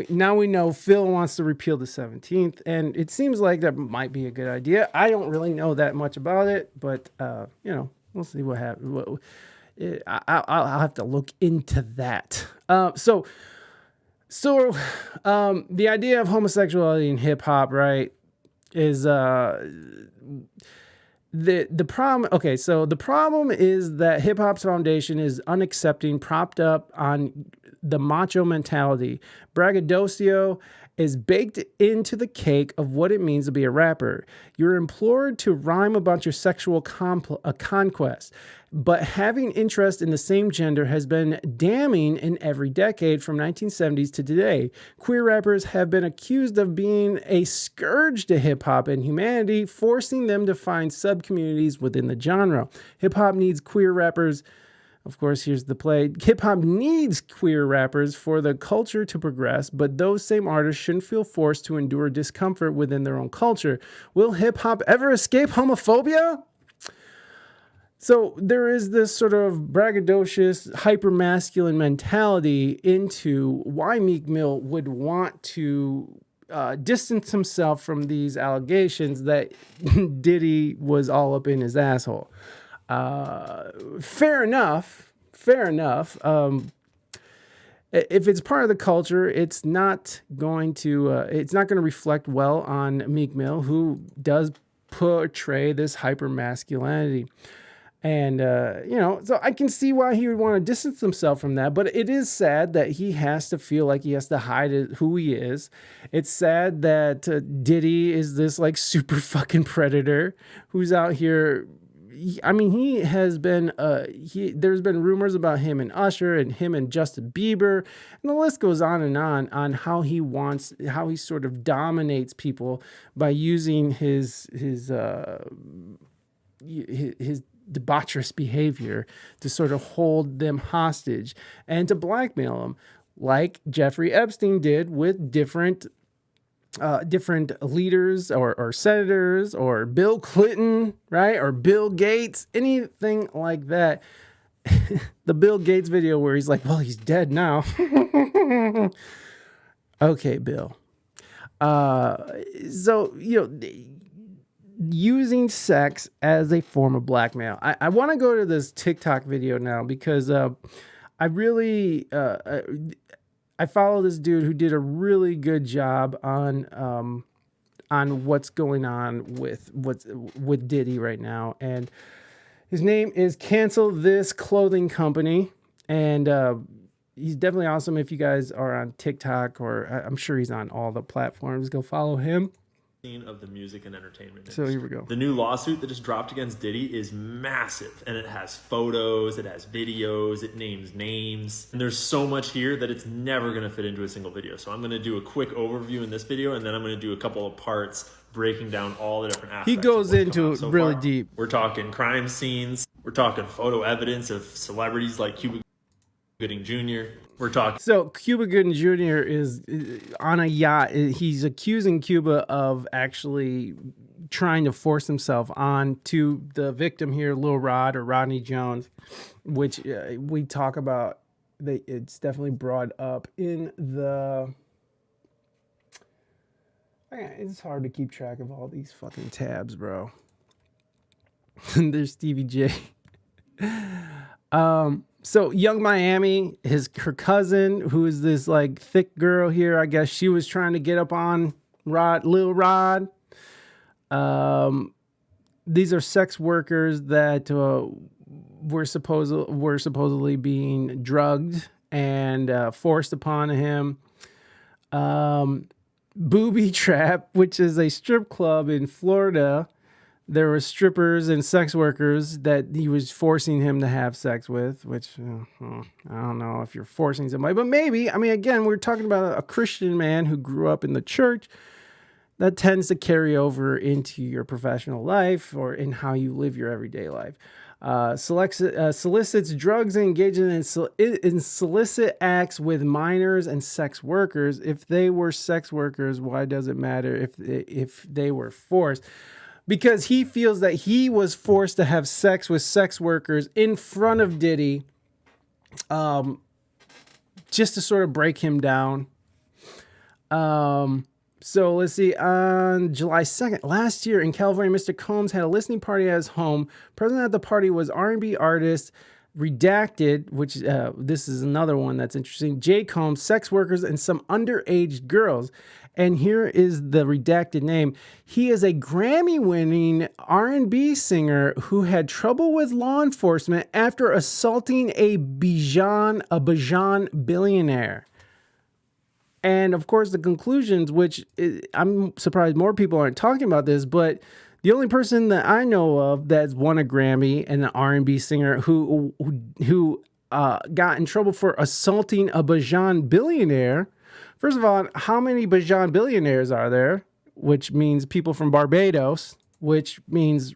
Now we know Phil wants to repeal the 17th, and it seems like that might be a good idea. I don't really know that much about it, but, we'll see what happens. I'll have to look into that. So the idea of homosexuality in hip hop, right, is the problem. Okay, so the problem is that hip hop's foundation is unaccepting, propped up on the macho mentality. Braggadocio is baked into the cake of what it means to be a rapper. You're implored to rhyme a bunch of sexual conquest, but having interest in the same gender has been damning in every decade from 1970s to today. Queer rappers have been accused of being a scourge to hip-hop and humanity, forcing them to find sub-communities within the genre. Hip-hop needs queer rappers. Of course, here's the play. Hip-hop needs queer rappers for the culture to progress, but those same artists shouldn't feel forced to endure discomfort within their own culture. Will hip-hop ever escape homophobia? So there is this sort of braggadocious, hyper-masculine mentality into why Meek Mill would want to distance himself from these allegations that Diddy was all up in his asshole. Fair enough. If it's part of the culture, it's not going to reflect well on Meek Mill, who does portray this hyper masculinity. And, so I can see why he would want to distance himself from that. But it is sad that he has to feel like he has to hide who he is. It's sad that Diddy is this like super fucking predator who's out here. He has been, there's been rumors about him and Usher and him and Justin Bieber, and the list goes on how he sort of dominates people by using his debaucherous behavior to sort of hold them hostage and to blackmail them, like Jeffrey Epstein did with different leaders or senators, or Bill Clinton, right? Or Bill Gates, anything like that. The Bill Gates video where he's like, well, he's dead now. Okay, Bill. So, using sex as a form of blackmail. I want to go to this TikTok video now because I follow this dude who did a really good job on on what's going on with Diddy right now. And his name is Cancel This Clothing Company. And he's definitely awesome. If you guys are on TikTok, or I'm sure he's on all the platforms, go follow him. Of the music and entertainment industry. So here we go. The new lawsuit that just dropped against Diddy is massive, and it has photos, it has videos, it names names, and there's so much here that it's never going to fit into a single video. So I'm going to do a quick overview in this video, and then I'm going to do a couple of parts breaking down all the different aspects. He goes into it really deep. We're talking crime scenes, we're talking photo evidence of celebrities like Cuba Gooding Jr. We're talking. So Cuba Gooding Jr. is on a yacht. He's accusing Cuba of actually trying to force himself on to the victim here, Lil Rod or Rodney Jones, which we talk about. It's definitely brought up in the. It's hard to keep track of all these fucking tabs, bro. There's Stevie J. So Young Miami, her cousin, who is this like thick girl here, I guess she was trying to get up on Lil Rod. These are sex workers that were supposedly being drugged and forced upon him. Booby Trap, which is a strip club in Florida. There were strippers and sex workers that he was forcing him to have sex with, which I don't know if you're forcing somebody, but maybe. I mean, again, we're talking about a Christian man who grew up in the church. That tends to carry over into your professional life or in how you live your everyday life. Solicits drugs and engages in solicit acts with minors and sex workers. If they were sex workers, why does it matter if they were forced? Because he feels that he was forced to have sex with sex workers in front of Diddy, just to sort of break him down. So let's see. On July 2nd, last year in California, Mr. Combs had a listening party at his home. Present at the party was R&B artist Redacted, which this is another one that's interesting. J. Combs, sex workers, and some underage girls. And here is the redacted name. He is a Grammy-winning R&B singer who had trouble with law enforcement after assaulting a Bijan billionaire. And of course, the conclusions, which I'm surprised more people aren't talking about this, but the only person that I know of that's won a Grammy and an R&B singer who got in trouble for assaulting a Bijan billionaire. First of all, how many Bijan billionaires are there? Which means people from Barbados, which means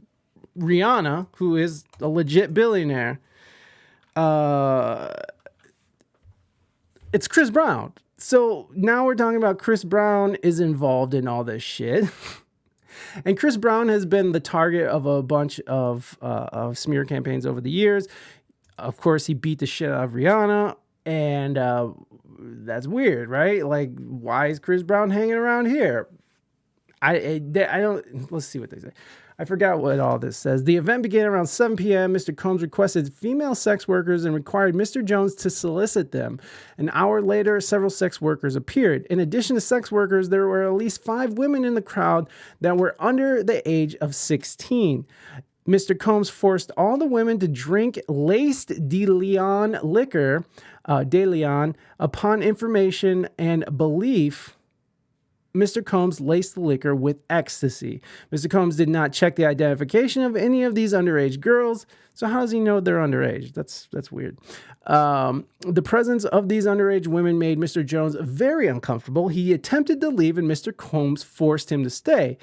Rihanna, who is a legit billionaire. It's Chris Brown. So now we're talking about Chris Brown is involved in all this shit. And Chris Brown has been the target of a bunch of smear campaigns over the years. Of course, he beat the shit out of Rihanna. And that's weird, right? Like, why is Chris Brown hanging around here? I don't. Let's see what they say. I forgot what all this says. The event began around 7 p.m. Mr. Combs requested female sex workers and required Mr. Jones to solicit them. An hour later, several sex workers appeared. In addition to sex workers, there were at least 5 women in the crowd that were under the age of 16. Mr. Combs forced all the women to drink laced De Leon liquor, De Leon, upon information and belief. Mr. Combs laced the liquor with ecstasy. Mr. Combs did not check the identification of any of these underage girls. So how does he know they're underage? That's weird. The presence of these underage women made Mr. Jones very uncomfortable. He attempted to leave and Mr. Combs forced him to stay.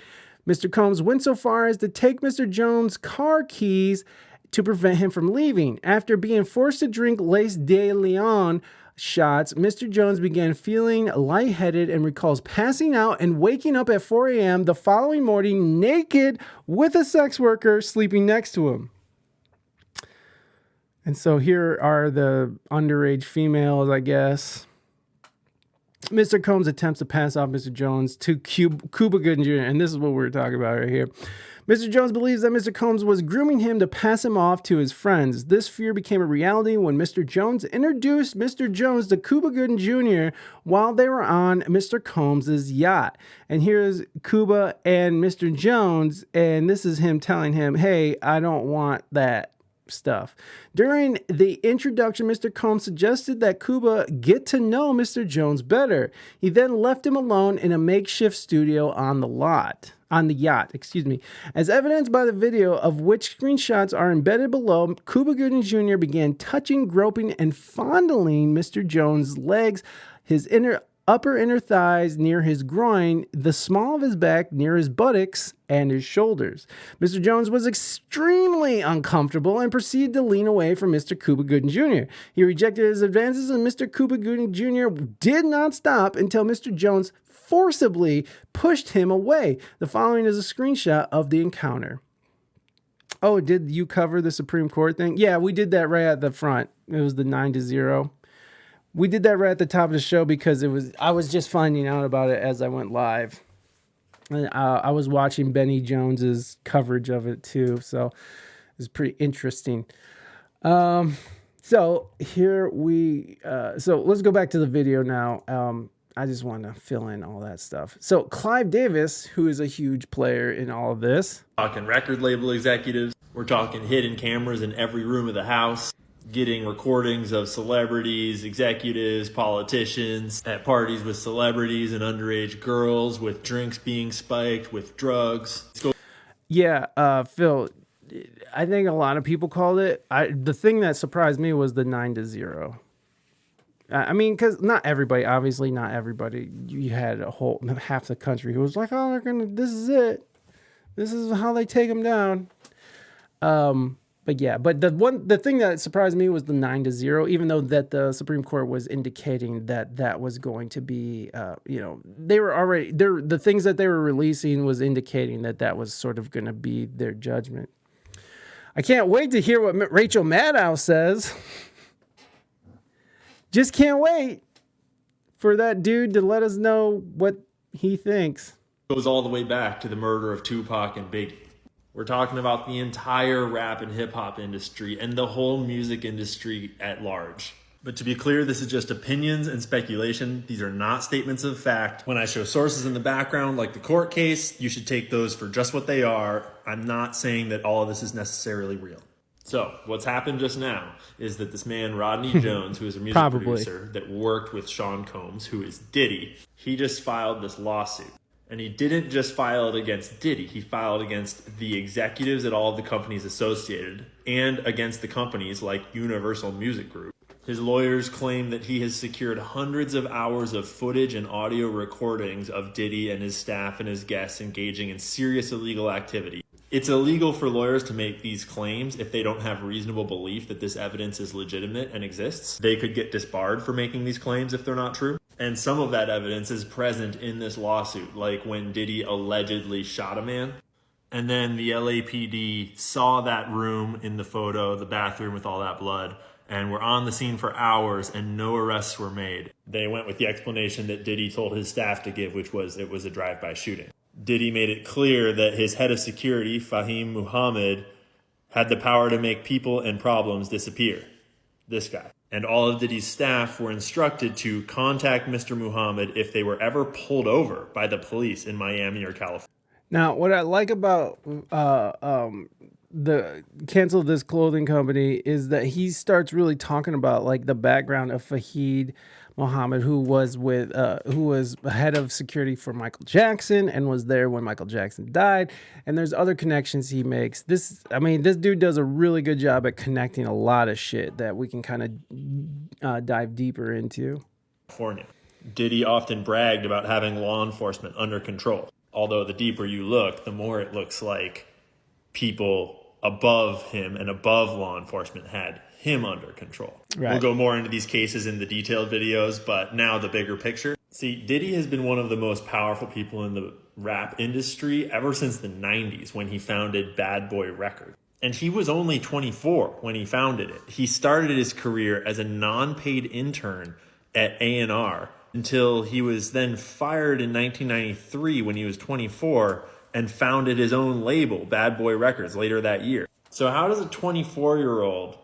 Mr. Combs went so far as to take Mr. Jones' car keys to prevent him from leaving. After being forced to drink laced De Leon shots, Mr. Jones began feeling lightheaded and recalls passing out and waking up at 4 a.m. the following morning naked with a sex worker sleeping next to him. And so here are the underage females, I guess. Mr. Combs attempts to pass off Mr. Jones to Cuba Gooding Jr., and this is what we're talking about right here. Mr. Jones believes that Mr. Combs was grooming him to pass him off to his friends. This fear became a reality when Mr. Jones introduced Mr. Jones to Cuba Gooding Jr. while they were on Mr. Combs' yacht. And here's Cuba and Mr. Jones, and this is him telling him, hey, I don't want that stuff. During the introduction, Mr. Combs suggested that Cuba get to know Mr. Jones better. He then left him alone in a makeshift studio on the yacht. As evidenced by the video, of which screenshots are embedded below, Cuba Gooding Jr. began touching, groping, and fondling Mr. Jones' legs, his upper inner thighs near his groin, the small of his back near his buttocks, and his shoulders. Mr. Jones was extremely uncomfortable and proceeded to lean away from Mr. Cuba Gooding Jr. He rejected his advances, and Mr. Cuba Gooding Jr. did not stop until Mr. Jones forcibly pushed him away. The following is a screenshot of the encounter. Oh, did you cover the Supreme Court thing? Yeah, we did that right at the front. It was the 9-0. We did that right at the top of the show because I was just finding out about it as I went live. And I was watching Benny Jones's coverage of it too, so it was pretty interesting. So let's go back to the video now. I just want to fill in all that stuff. So Clive Davis, who is a huge player in all of this. Talking record label executives. We're talking hidden cameras in every room of the house. Getting recordings of celebrities, executives, politicians at parties with celebrities and underage girls, with drinks being spiked, with drugs. Yeah, Phil, I think a lot of people called it. The thing that surprised me was the 9-0. I mean, because not everybody, obviously not everybody. You had half the country who was like, oh, this is it. This is how they take them down. But yeah, the thing that surprised me was the 9-0, even though that the Supreme Court was indicating that was going to be, they were already there. The things that they were releasing was indicating that was sort of going to be their judgment. I can't wait to hear what Rachel Maddow says. Just can't wait for that dude to let us know what he thinks. Goes all the way back to the murder of Tupac and Biggie. We're talking about the entire rap and hip hop industry and the whole music industry at large. But to be clear, this is just opinions and speculation. These are not statements of fact. When I show sources in the background, like the court case, you should take those for just what they are. I'm not saying that all of this is necessarily real. So what's happened just now is that this man, Rodney Jones, who is a music producer that worked with Sean Combs, who is Diddy, he just filed this lawsuit. And he didn't just file it against Diddy. He filed against the executives at all of the companies associated and against the companies like Universal Music Group. His lawyers claim that he has secured hundreds of hours of footage and audio recordings of Diddy and his staff and his guests engaging in serious illegal activity. It's illegal for lawyers to make these claims if they don't have reasonable belief that this evidence is legitimate and exists. They could get disbarred for making these claims if they're not true. And some of that evidence is present in this lawsuit, like when Diddy allegedly shot a man. And then the LAPD saw that room in the photo, the bathroom with all that blood, and were on the scene for hours and no arrests were made. They went with the explanation that Diddy told his staff to give, which was it was a drive-by shooting. Diddy made it clear that his head of security, Fahim Muhammad, had the power to make people and problems disappear. This guy. And all of Diddy's staff were instructed to contact Mr. Muhammad if they were ever pulled over by the police in Miami or California. Now, what I like about the Cancel This Clothing Company is that he starts really talking about like the background of Fahid Muhammad, who was head of security for Michael Jackson and was there when Michael Jackson died. And there's other connections he makes. This dude does a really good job at connecting a lot of shit that we can kind of dive deeper into. California. Diddy often bragged about having law enforcement under control. Although the deeper you look, the more it looks like people above him and above law enforcement had him under control. Right. We'll go more into these cases in the detailed videos, but now the bigger picture. See, Diddy has been one of the most powerful people in the rap industry ever since the 90s when he founded Bad Boy Records. And he was only 24 when he founded it. He started his career as a non-paid intern at A&R until he was then fired in 1993 when he was 24 and founded his own label, Bad Boy Records, later that year. So how does a 24-year-old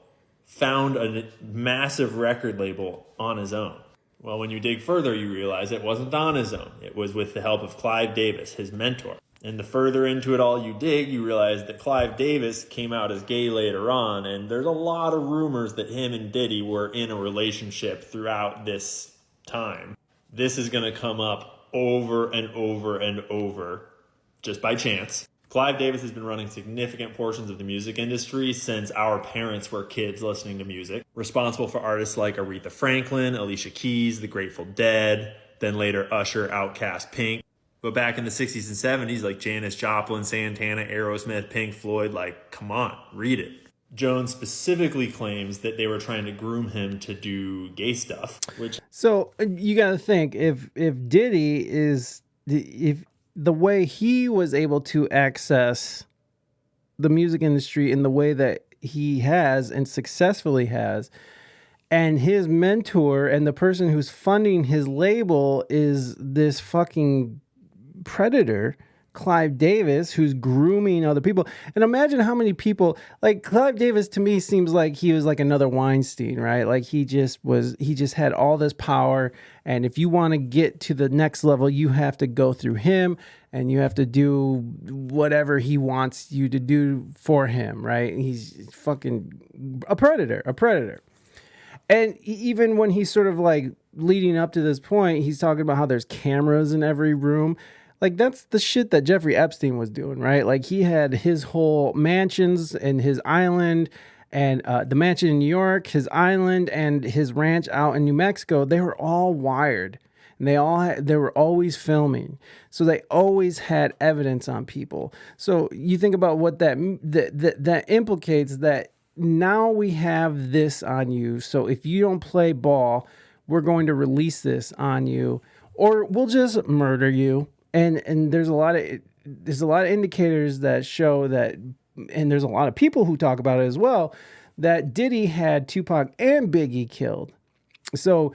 found a massive record label on his own? Well, when you dig further, you realize it wasn't on his own. It was with the help of Clive Davis, his mentor. And the further into it all you dig, you realize that Clive Davis came out as gay later on, and there's a lot of rumors that him and Diddy were in a relationship throughout this time. This is going to come up over and over and over, just by chance. Clive Davis has been running significant portions of the music industry since our parents were kids listening to music. Responsible for artists like Aretha Franklin, Alicia Keys, The Grateful Dead, then later Usher, Outkast, Pink. But back in the 60s and 70s, like Janis Joplin, Santana, Aerosmith, Pink Floyd, like, come on, read it. Jones specifically claims that they were trying to groom him to do gay stuff, which... So you got to think, if Diddy is... if the way he was able to access the music industry in the way that he has and successfully has, and his mentor and the person who's funding his label is this fucking predator, Clive Davis, who's grooming other people. And imagine how many people, like Clive Davis to me seems like he was like another Weinstein, right? Like he just had all this power. And if you want to get to the next level, you have to go through him and you have to do whatever he wants you to do for him, right? He's fucking a predator. And even when he's sort of like leading up to this point, he's talking about how there's cameras in every room. Like, that's the shit that Jeffrey Epstein was doing, right? Like, he had his whole mansions and his island and the mansion in New York, his island and his ranch out in New Mexico. They were all wired. And they were always filming. So they always had evidence on people. So you think about what that implicates, that now we have this on you. So if you don't play ball, we're going to release this on you, or we'll just murder you. And there's a lot of indicators that show that, and there's a lot of people who talk about it as well, that Diddy had Tupac and Biggie killed. So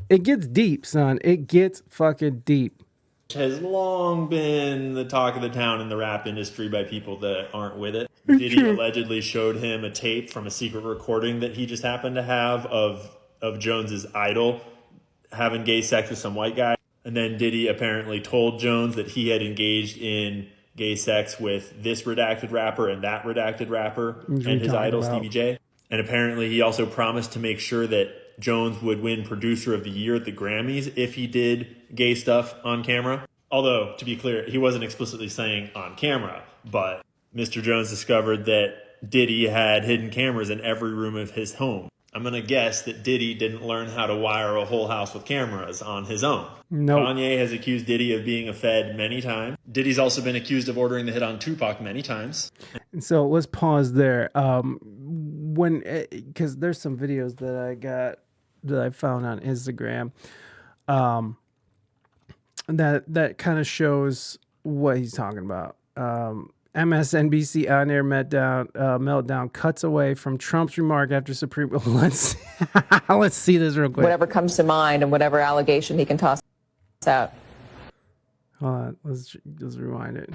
it gets deep, son. It gets fucking deep. Has long been the talk of the town in the rap industry by people that aren't with it. Diddy allegedly showed him a tape from a secret recording that he just happened to have of Jones's idol having gay sex with some white guy. And then Diddy apparently told Jones that he had engaged in gay sex with this redacted rapper and that redacted rapper and his idol, Stevie J. And apparently he also promised to make sure that Jones would win Producer of the Year at the Grammys if he did gay stuff on camera. Although, to be clear, he wasn't explicitly saying on camera, but Mr. Jones discovered that Diddy had hidden cameras in every room of his home. I'm going to guess that Diddy didn't learn how to wire a whole house with cameras on his own. Nope. Kanye has accused Diddy of being a Fed many times. Diddy's also been accused of ordering the hit on Tupac many times. And so let's pause there. Because there's some videos that I found on Instagram that kind of shows what he's talking about. MSNBC on-air meltdown cuts away from Trump's remark after Supreme. Let's see this real quick. Whatever comes to mind and whatever allegation he can toss out. Hold on, let's rewind it.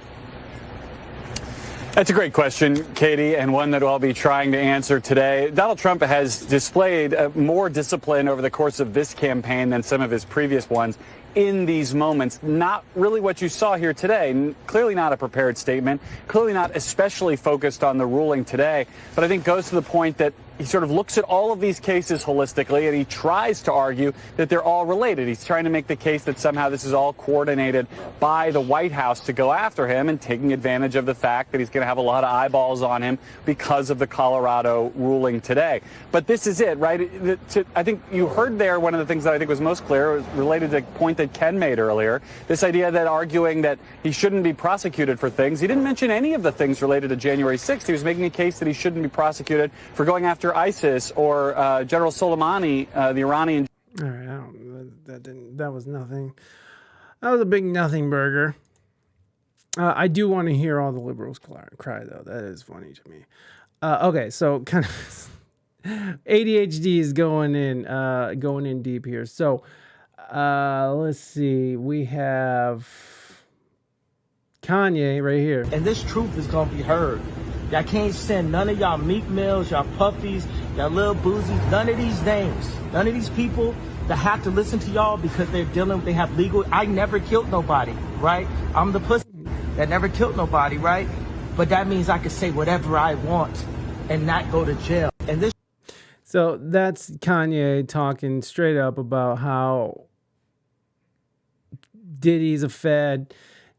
That's a great question, Katie, and one that I'll be trying to answer today. Donald Trump has displayed more discipline over the course of this campaign than some of his previous ones in these moments. Not really what you saw here today. Clearly not a prepared statement, clearly not especially focused on the ruling today, but I think goes to the point that he sort of looks at all of these cases holistically, and he tries to argue that they're all related. He's trying to make the case that somehow this is all coordinated by the White House to go after him, and taking advantage of the fact that he's going to have a lot of eyeballs on him because of the Colorado ruling today. But this is it, right? I think you heard there one of the things that I think was most clear was related to the point that Ken made earlier, this idea that arguing that he shouldn't be prosecuted for things. He didn't mention any of the things related to January 6th. He was making a case that he shouldn't be prosecuted for going after ISIS or General Soleimani, the Iranian. All right, that was nothing. That was a big nothing burger. I do want to hear all the liberals cry though. That is funny to me. Okay, so kind of ADHD is going in deep here. So let's see. We have Kanye right here. And this truth is gonna be heard. Y'all can't send none of y'all Meek Mills, y'all Puffies, y'all Lil Boozy, none of these names, none of these people that have to listen to y'all because they have legal. I never killed nobody, right? I'm the pussy that never killed nobody, right? But that means I can say whatever I want and not go to jail. And this. So that's Kanye talking straight up about how Diddy's a fed.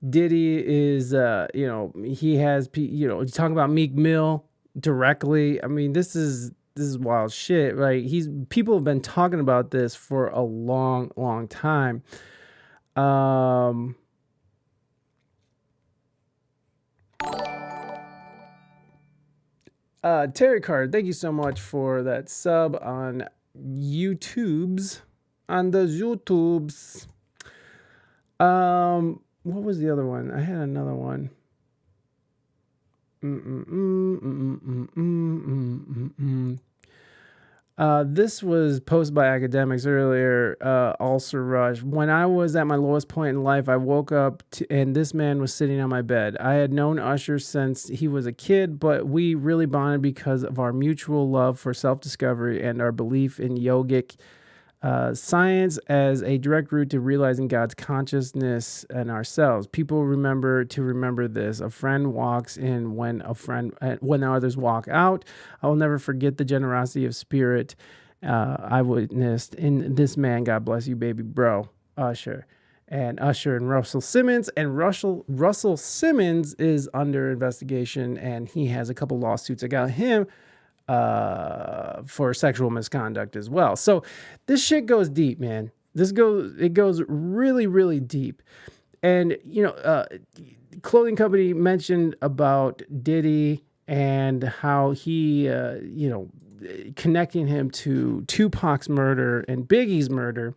Diddy is, he has, talking about Meek Mill directly. I mean, this is wild shit, right? People have been talking about this for a long, long time. Terry Card, thank you so much for that sub on the YouTubes. What was the other one? I had another one. This was posted by academics earlier. Also, Rush. When I was at my lowest point in life, I woke up and this man was sitting on my bed. I had known Usher since he was a kid, but we really bonded because of our mutual love for self-discovery and our belief in yogic science as a direct route to realizing God's consciousness and ourselves. People remember this. A friend walks in when others walk out. I will never forget the generosity of spirit I witnessed in this man. God bless you, baby bro, Usher. And Russell Simmons. And Russell Simmons is under investigation, and he has a couple lawsuits against him for sexual misconduct as well. So this shit goes deep, man. It goes really, really deep. And, clothing company mentioned about Diddy and how he, connecting him to Tupac's murder and Biggie's murder.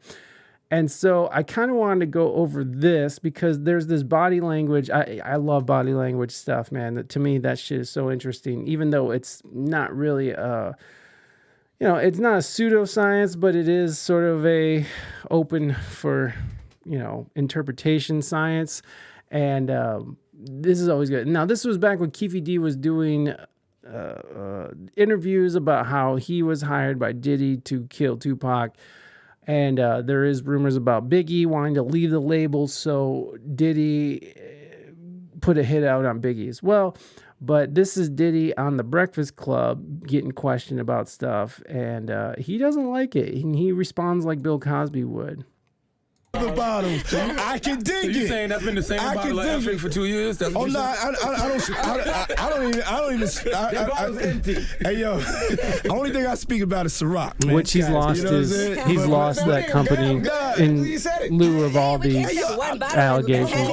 And so I kind of wanted to go over this because there's this body language. I love body language stuff, man. To me, that shit is so interesting, even though it's not really it's not a pseudoscience, but it is sort of a open for, interpretation science. And this is always good. Now, this was back when Keefe D was doing interviews about how he was hired by Diddy to kill Tupac. And there is rumors about Biggie wanting to leave the label, so Diddy put a hit out on Biggie as well. But this is Diddy on The Breakfast Club getting questioned about stuff, and he doesn't like it. And he responds like Bill Cosby would. The bottles. I can dig it. So you saying that's been the same bottle of Epstein for 2 years? That's oh no, I don't even. That bottle's empty. Hey yo, the only thing I speak about is Ciroc, man. Which he's lost he's lost that company in lieu of all these allegations.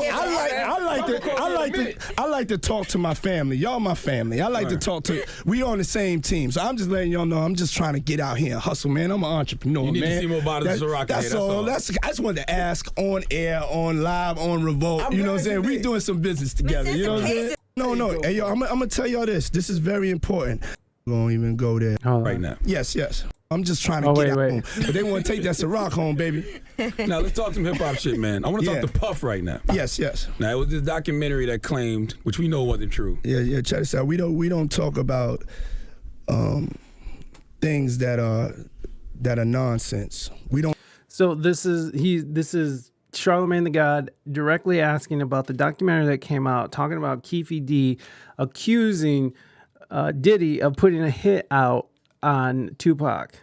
I like to talk to my family. Y'all my family. I like to talk to. We on the same team, so I'm just letting y'all know. I'm just trying to get out here and hustle, man. I'm an entrepreneur, man. You need to see more bottles of Ciroc. That's all. I just wanted to ask on air, on live, on Revolt. You know what I'm saying? We doing some business together. You know what I'm saying? No. Hey, yo, I'm gonna tell y'all this. This is very important. We won't even go there right now. Yes. I'm just trying to get out home. But they want to take that Ciroc home, baby. Now, let's talk some hip-hop shit, man. I want to talk to Puff right now. Yes. Now, it was this documentary that claimed, which we know wasn't true. Yeah, check this out. We don't talk about things that are nonsense. We don't. So this is Charlamagne the God directly asking about the documentary that came out, talking about Keefe D accusing Diddy of putting a hit out on Tupac.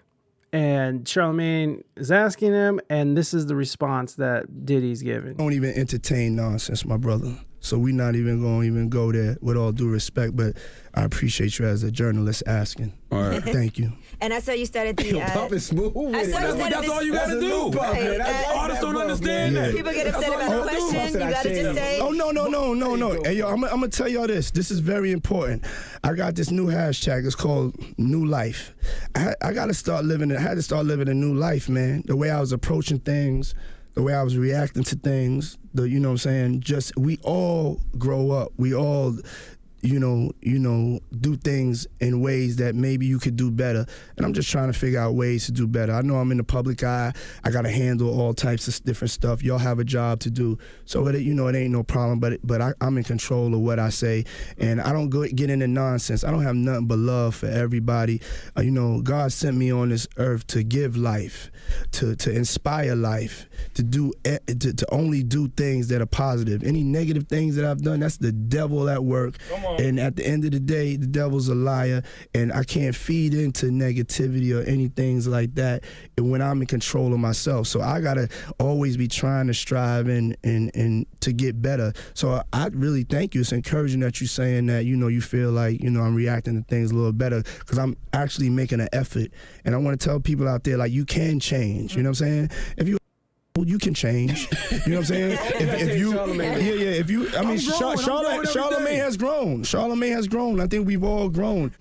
And Charlamagne is asking him, and this is the response that Diddy's giving. Don't even entertain nonsense, my brother. So we're not even going to go there with all due respect, but I appreciate you as a journalist asking. All right. Thank you. And I saw you started the... Puff is smooth with it. That's all you got to do. Artists don't understand that. People get upset about the question. You got to just say... Oh, no. Hey, yo, I'm going to tell y'all this. This is very important. I got this new hashtag. It's called New Life. I got to start living... I had to start living a new life, man. The way I was approaching things, the way I was reacting to things, you know what I'm saying? Just, we all grow up. We all do things in ways that maybe you could do better. And I'm just trying to figure out ways to do better. I know I'm in the public eye. I got to handle all types of different stuff. Y'all have a job to do. So, it ain't no problem, but I'm in control of what I say. And I don't get into nonsense. I don't have nothing but love for everybody. God sent me on this earth to give life, to inspire life, to only do things that are positive. Any negative things that I've done, that's the devil at work. And at the end of the day, the devil's a liar, and I can't feed into negativity or anything like that when I'm in control of myself. So I gotta always be trying to strive and to get better. So I really thank you. It's encouraging that you're saying that, you feel like, I'm reacting to things a little better, because I'm actually making an effort. And I want to tell people out there, like, you can change. You know what I'm saying? If you can change. You know what I'm saying? Charlamagne has grown. Charlamagne has grown. I think we've all grown.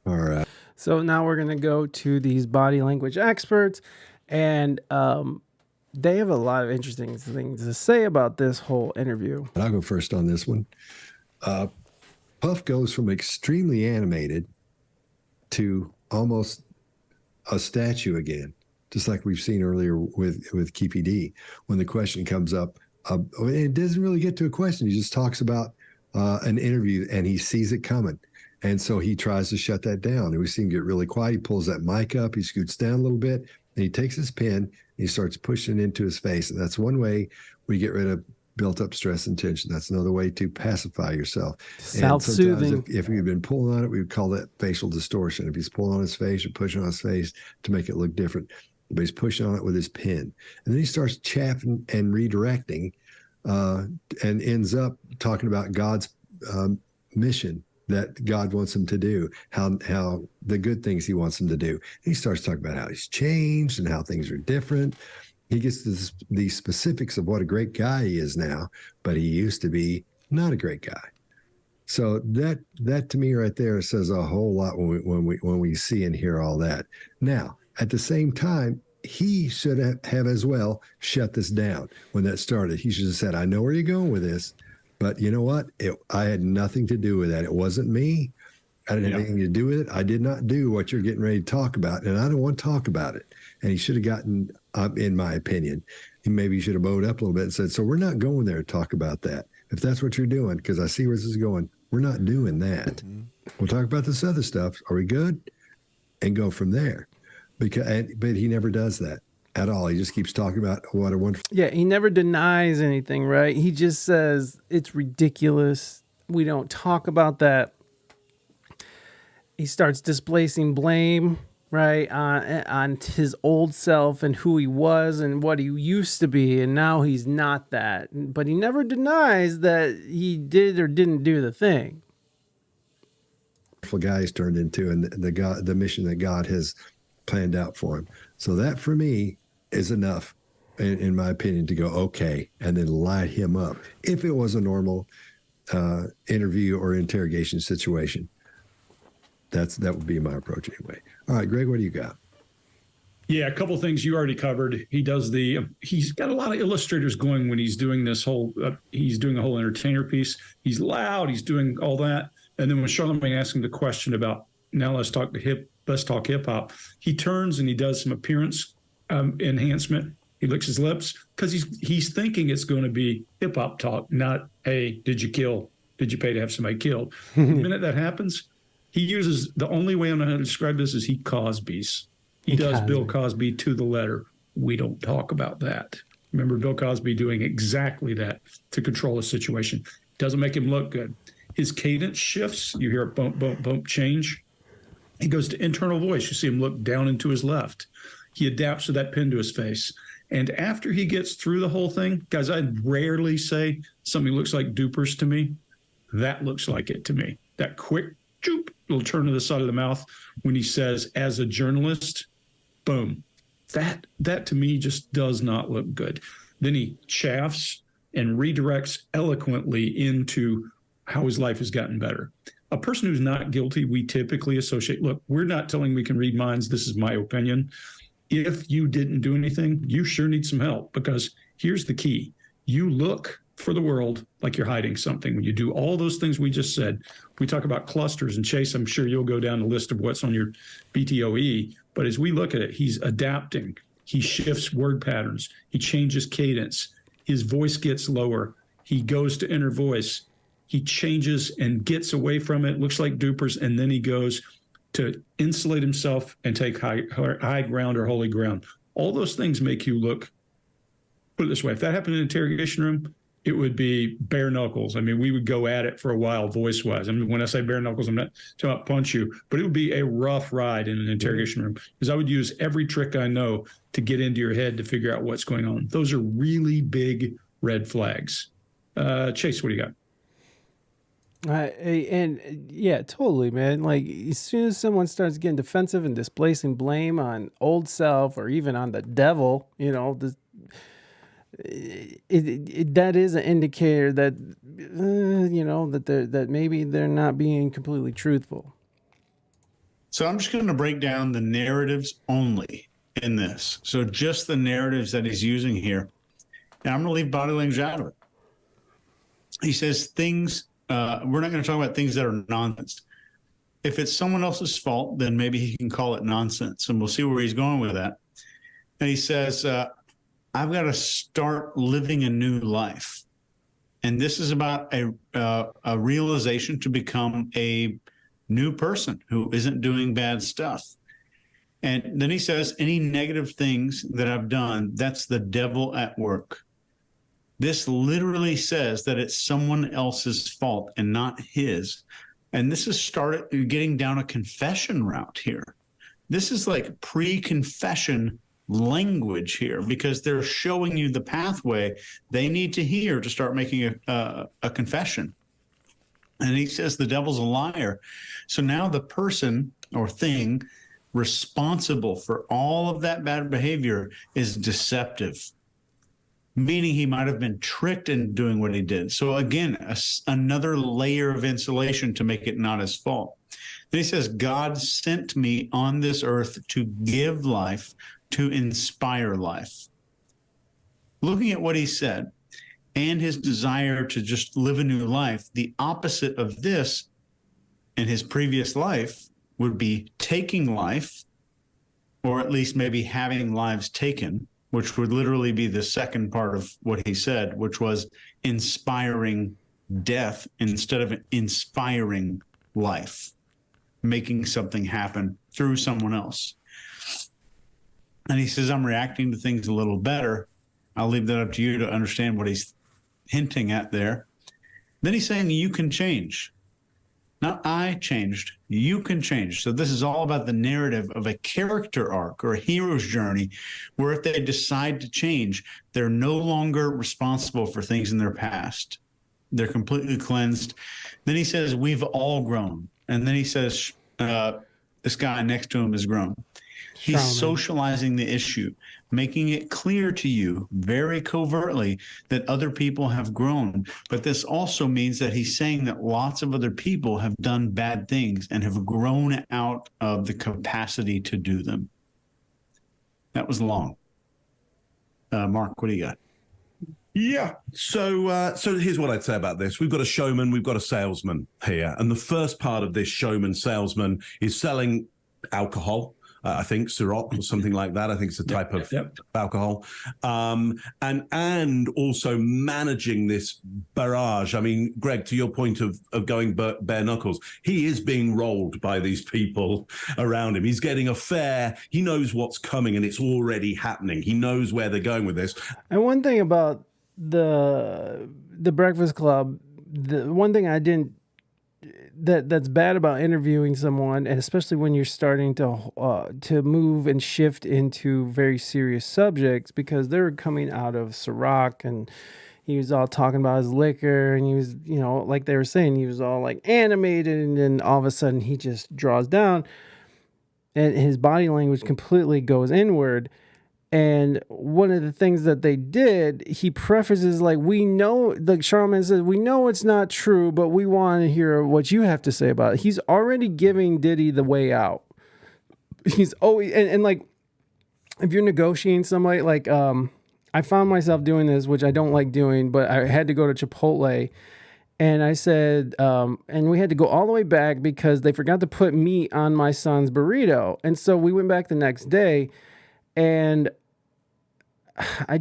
All right. So now we're going to go to these body language experts, and they have a lot of interesting things to say about this whole interview. And I'll go first on this one. Puff goes from extremely animated to almost a statue again, just like we've seen earlier with Keefe D. When the question comes up, it doesn't really get to a question. He just talks about an interview, and he sees it coming. And so he tries to shut that down. And we see him get really quiet. He pulls that mic up. He scoots down a little bit. And he takes his pen, and he starts pushing it into his face. And that's one way we get rid of built up stress and tension. That's another way to pacify yourself. Self-soothing. And if we've been pulling on it, we would call that facial distortion. If he's pulling on his face or pushing on his face to make it look different, but he's pushing on it with his pen. And then he starts chaffing and redirecting and ends up talking about God's mission that God wants him to do, how the good things he wants him to do. He starts talking about how he's changed and how things are different. He gets to the specifics of what a great guy he is now, but he used to be not a great guy. So that to me right there says a whole lot when we see and hear all that. Now, at the same time, he should have as well shut this down when that started. He should have said, I know where you're going with this, but you know what? I had nothing to do with that. It wasn't me. I didn't have anything to do with it. I did not do what you're getting ready to talk about, and I don't want to talk about it. And he should have gotten up, in my opinion. He should have bowed up a little bit and said, so we're not going there to talk about that. If that's what you're doing, because I see where this is going, we're not doing that. Mm-hmm. We'll talk about this other stuff. Are we good? And go from there. But he never does that at all. He just keeps talking about what a wonderful. Yeah, he never denies anything, right? He just says it's ridiculous. We don't talk about that. He starts displacing blame, right, on his old self and who he was and what he used to be, and now he's not that. But he never denies that he did or didn't do the thing. Guy he's turned into, and the mission that God has planned out for him. So that for me is enough, in my opinion, to go okay, and then light him up. If it was a normal interview or interrogation situation, that would be my approach anyway. All right, Greg, what do you got? Yeah, a couple of things you already covered. He's got a lot of illustrators going when he's doing this whole, he's doing a whole entertainer piece. He's loud, he's doing all that. And then when Charlamagne asks him the question about, now let's talk hip hop, he turns and he does some appearance enhancement. He licks his lips because he's thinking it's going to be hip hop talk, not, hey, did you pay to have somebody killed? The minute that happens, he uses, the only way I know how to describe this is he Cosby's. He does Bill Cosby to the letter. We don't talk about that. Remember Bill Cosby doing exactly that to control a situation. Doesn't make him look good. His cadence shifts. You hear a bump, bump, bump change. He goes to internal voice. You see him look down and to his left. He adapts to that pen to his face. And after he gets through the whole thing, guys, I rarely say something looks like Dupers to me. That looks like it to me. That quick, little turn to the side of the mouth when he says, as a journalist, boom. That to me just does not look good. Then he chaffs and redirects eloquently into how his life has gotten better. A person who's not guilty, we typically associate, look, we're not telling we can read minds. This is my opinion. If you didn't do anything, you sure need some help, because here's the key. You look for the world like you're hiding something. When you do all those things we just said, we talk about clusters, and Chase, I'm sure you'll go down the list of what's on your BTOE. But as we look at it, he's adapting. He shifts word patterns. He changes cadence. His voice gets lower. He goes to inner voice. He changes and gets away from it. Looks like dupers. And then he goes to insulate himself and take high ground or holy ground. All those things make you look, put it this way, if that happened in an interrogation room, it would be bare knuckles. I mean, we would go at it for a while voice-wise. I mean, when I say bare knuckles, I'm not talking about punch you, but it would be a rough ride in an interrogation room because I would use every trick I know to get into your head to figure out what's going on. Those are really big red flags. Chase, what do you got? And yeah, totally, man. Like as soon as someone starts getting defensive and displacing blame on old self or even on the devil, you know, that is an indicator that you know that maybe they're not being completely truthful. So I'm just going to break down the narratives only in this. So just the narratives that he's using here, and I'm going to leave body language out of it. He says things. We're not going to talk about things that are nonsense. If it's someone else's fault, then maybe he can call it nonsense, and we'll see where he's going with that. And he says, I've got to start living a new life. And this is about a realization to become a new person who isn't doing bad stuff. And then he says, any negative things that I've done, that's the devil at work. This literally says that it's someone else's fault and not his. And this has started getting down a confession route here. This is like pre-confession language here because they're showing you the pathway they need to hear to start making a confession. And he says the devil's a liar. So now the person or thing responsible for all of that bad behavior is deceptive, meaning he might have been tricked into doing what he did. So again, another layer of insulation to make it not his fault. Then he says, God sent me on this earth to give life, to inspire life. Looking at what he said and his desire to just live a new life, the opposite of this in his previous life would be taking life, or at least maybe having lives taken, which would literally be the second part of what he said, which was inspiring death instead of inspiring life, making something happen through someone else. And he says, I'm reacting to things a little better. I'll leave that up to you to understand what he's hinting at there. Then he's saying you can change. Not I changed, you can change. So this is all about the narrative of a character arc or a hero's journey where if they decide to change, they're no longer responsible for things in their past. They're completely cleansed. Then he says, we've all grown. And then he says, this guy next to him has grown. He's socializing the issue, making it clear to you very covertly that other people have grown. But this also means that he's saying that lots of other people have done bad things and have grown out of the capacity to do them. That was long. Mark, what do you got? Yeah. So here's what I'd say about this. We've got a showman, we've got a salesman here. And the first part of this showman salesman is selling alcohol. I think Ciroc or something like that. I think it's a type of alcohol. And also managing this barrage. I mean, Greg, to your point of going bare knuckles, he is being rolled by these people around him. He's getting a fare. He knows what's coming and it's already happening. He knows where they're going with this. And one thing about the Breakfast Club, the one thing I didn't that's bad about interviewing someone, and especially when you're starting to move and shift into very serious subjects, because they're coming out of Ciroc and he was all talking about his liquor, and he was, you know, like they were saying, he was all like animated, and then all of a sudden he just draws down and his body language completely goes inward. And one of the things that they did, he prefaces like, we know, like Charlamagne says, we know it's not true, but we want to hear what you have to say about it. He's already giving Diddy the way out. He's always, and like, if you're negotiating somebody, like, I found myself doing this, which I don't like doing, but I had to go to Chipotle. And I said, and we had to go all the way back because they forgot to put meat on my son's burrito. And so we went back the next day, and I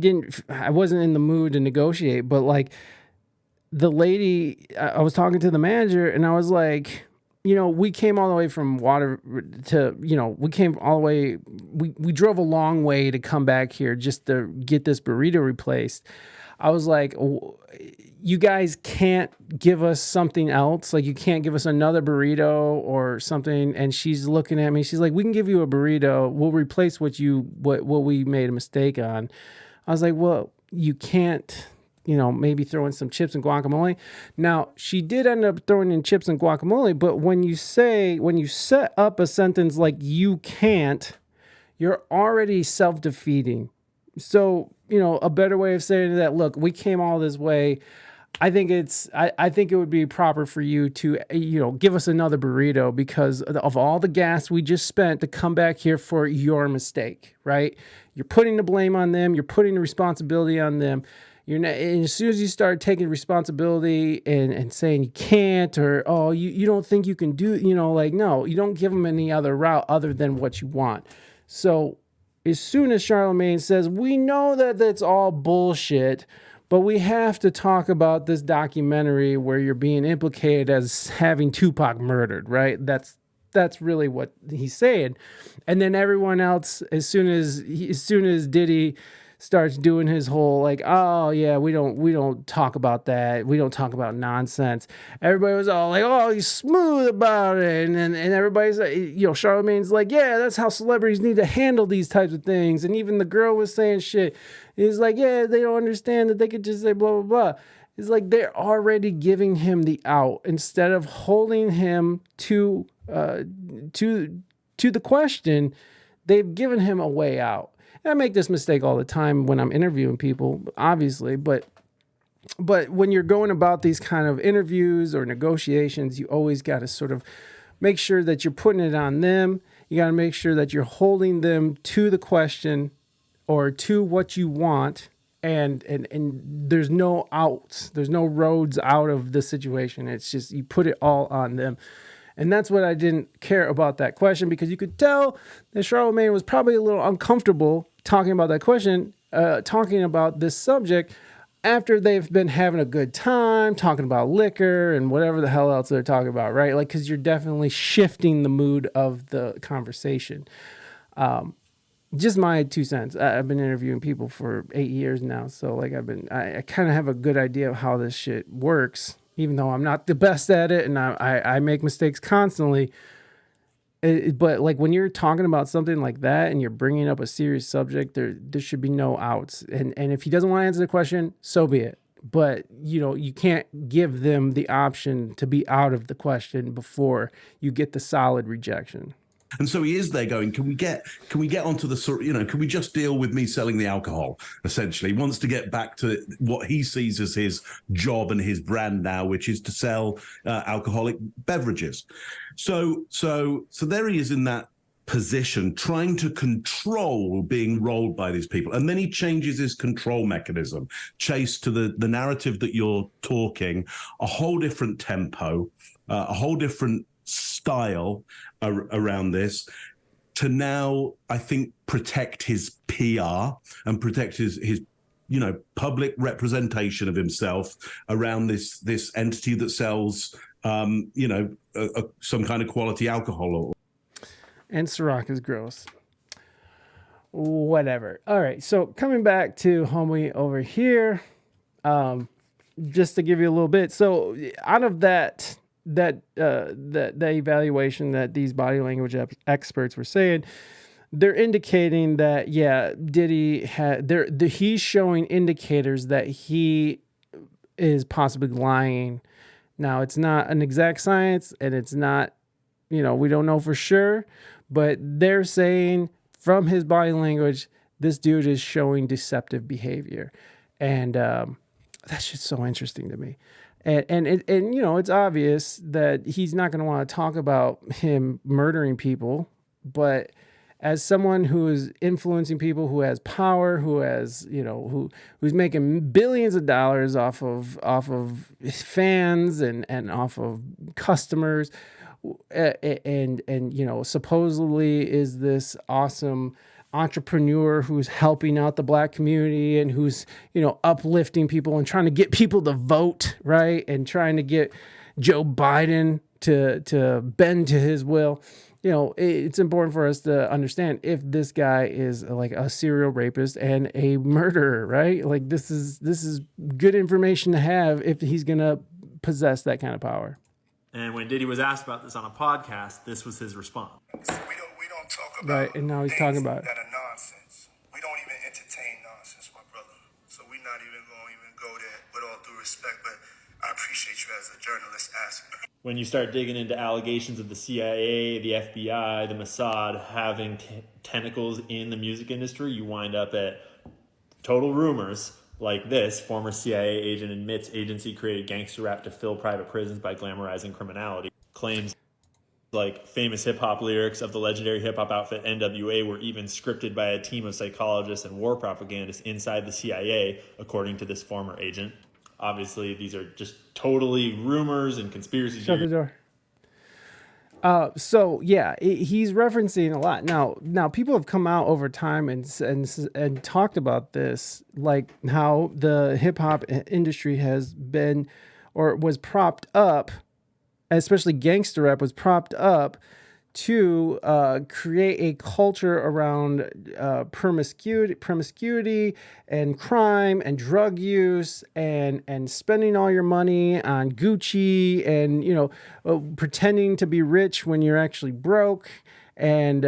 wasn't in the mood to negotiate, but like the lady, I was talking to the manager, and I was like, we came all the way from water to, we came all the way, we drove a long way to come back here just to get this burrito replaced. I was like, you guys can't give us something else. Like, you can't give us another burrito or something. And she's looking at me. She's like, we can give you a burrito. We'll replace what we made a mistake on. I was like, well, you can't, maybe throw in some chips and guacamole. Now, she did end up throwing in chips and guacamole. But when you set up a sentence like you can't, you're already self-defeating. So, a better way of saying that, look, we came all this way. I think it would be proper for you to, give us another burrito because of all the gas we just spent to come back here for your mistake, right? You're putting the blame on them. You're putting the responsibility on them. And as soon as you start taking responsibility and saying you can't, or, oh, you don't think you can do, no, you don't give them any other route other than what you want. So as soon as Charlemagne says, we know that that's all bullshit, but we have to talk about this documentary where you're being implicated as having Tupac murdered, right? That's really what he's saying. And then everyone else, as soon as Diddy starts doing his whole like, oh yeah, we don't talk about that. We don't talk about nonsense. Everybody was all like, oh, he's smooth about it. And everybody's like, Charlemagne's like, yeah, that's how celebrities need to handle these types of things. And even the girl was saying shit. He's like, yeah, they don't understand that they could just say blah, blah, blah. It's like they're already giving him the out instead of holding him to the question. They've given him a way out. I make this mistake all the time when I'm interviewing people, obviously, but when you're going about these kind of interviews or negotiations, you always got to sort of make sure that you're putting it on them. You got to make sure that you're holding them to the question or to what you want, and there's no outs. There's no roads out of the situation. It's just you put it all on them. And that's what I didn't care about that question, because you could tell that Charlemagne was probably a little uncomfortable talking about that question, talking about this subject after they've been having a good time, talking about liquor and whatever the hell else they're talking about, right? Like, because you're definitely shifting the mood of the conversation. Just my 2 cents. I've been interviewing people for 8 years now. So like I kind of have a good idea of how this shit works, even though I'm not the best at it and I make mistakes constantly. But like when you're talking about something like that and you're bringing up a serious subject, there should be no outs. And if he doesn't want to answer the question, so be it. But you can't give them the option to be out of the question before you get the solid rejection. And so he is there going, can we get onto the sort, can we just deal with me selling the alcohol? Essentially, he wants to get back to what he sees as his job and his brand now, which is to sell alcoholic beverages. So there he is in that position, trying to control being rolled by these people. And then he changes his control mechanism, Chase, to the narrative that you're talking, a whole different tempo, a whole different style around this, to now, I think, protect his PR and protect his public representation of himself around this entity that sells, some kind of quality alcohol. And Ciroc is gross. Whatever. All right. So coming back to homie over here, just to give you a little bit. So out of that evaluation that these body language experts were saying, they're indicating that, yeah, Diddy he's showing indicators that he is possibly lying. Now, it's not an exact science, and it's not, we don't know for sure, but they're saying from his body language, this dude is showing deceptive behavior. And that's just so interesting to me. And it's obvious that he's not going to want to talk about him murdering people, but as someone who is influencing people, who has power, who has, who's making billions of dollars off of fans and off of customers, and supposedly is this awesome entrepreneur who's helping out the black community and who's, uplifting people and trying to get people to vote, right? And trying to get Joe Biden to bend to his will. It's important for us to understand if this guy is like a serial rapist and a murderer, right? Like this is good information to have if he's gonna possess that kind of power. And when Diddy was asked about this on a podcast, this was his response. We don't talk about right, and now he's talking about it. That are nonsense. We don't even entertain nonsense, my brother. So we're not even going to even go there with all due respect, but I appreciate you as a journalist asking. When you start digging into allegations of the CIA, the FBI, the Mossad having tentacles in the music industry, you wind up at total rumors like this. Former CIA agent admits agency created gangster rap to fill private prisons by glamorizing criminality. Claims like famous hip-hop lyrics of the legendary hip-hop outfit NWA were even scripted by a team of psychologists and war propagandists inside the CIA, according to this former agent. Obviously, these are just totally rumors and conspiracy Shut the theories. door. So yeah, he's referencing a lot. Now people have come out over time and talked about this, like how the hip hop industry has been or was propped up, especially gangster rap was propped up to create a culture around promiscuity and crime and drug use and spending all your money on Gucci and pretending to be rich when you're actually broke and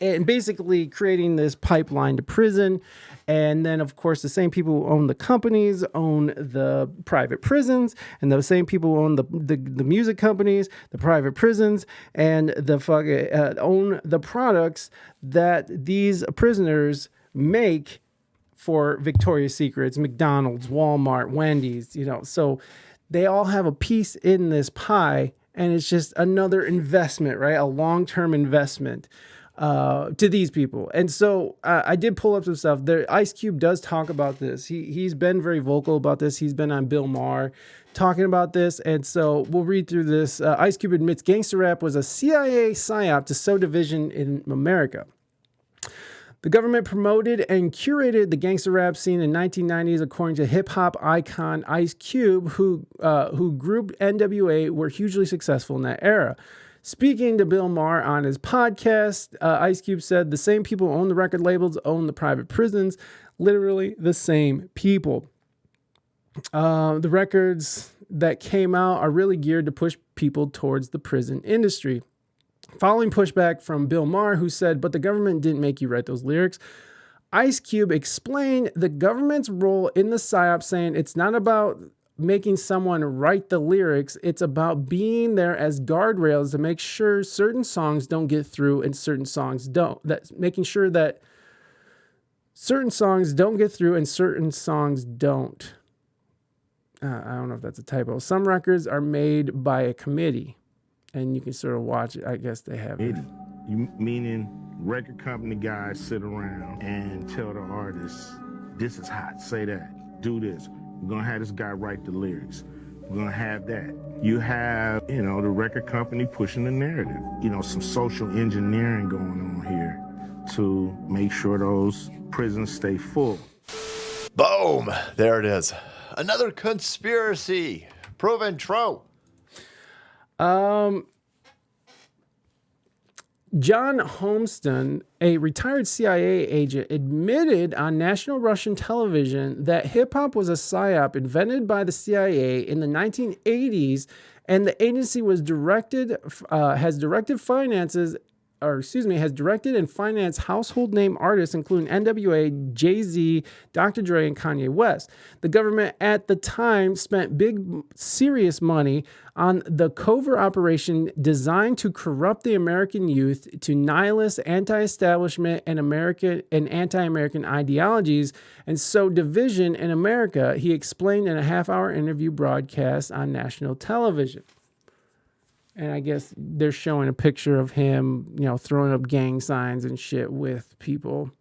and basically creating this pipeline to prison. And then, of course, the same people who own the companies own the private prisons, and the same people who own the music companies, the private prisons, and own the products that these prisoners make for Victoria's Secrets, McDonald's, Walmart, Wendy's. So they all have a piece in this pie, and it's just another investment, right? A long-term investment to these people. And so I did pull up some stuff. Ice Cube does talk about this. He's been very vocal about this. He's been on Bill Maher talking about this. And so we'll read through this. Ice Cube admits gangster rap was a CIA psyop to sow division in America. The government promoted and curated the gangster rap scene in 1990s, according to hip-hop icon Ice Cube, who group NWA were hugely successful in that era. Speaking to Bill Maher on his podcast, Ice Cube said, the same people who own the record labels own the private prisons, literally the same people. The records that came out are really geared to push people towards the prison industry. Following pushback from Bill Maher, who said, but the government didn't make you write those lyrics, Ice Cube explained the government's role in the psyop, saying it's not about making someone write the lyrics, it's about being there as guardrails to make sure certain songs don't get through and certain songs don't. That's making sure that certain songs don't get through and certain songs don't. I don't know if that's a typo. Some records are made by a committee, and you can sort of watch it. I guess they have it. You meaning record company guys sit around and tell the artists, this is hot, say that, do this. We're going to have this guy write the lyrics. We're going to have that. You have, the record company pushing the narrative. Some social engineering going on here to make sure those prisons stay full. Boom! There it is. Another conspiracy. Proven true. John Homston, a retired CIA agent, admitted on national Russian television that hip-hop was a psyop invented by the CIA in the 1980s, and the agency has directed and financed household name artists, including NWA, Jay-Z, Dr. Dre, and Kanye West. The government at the time spent big, serious money on the covert operation designed to corrupt the American youth to nihilist, anti-establishment, and anti-American ideologies, and sow division in America, he explained in a half-hour interview broadcast on national television. And I guess they're showing a picture of him, throwing up gang signs and shit with people.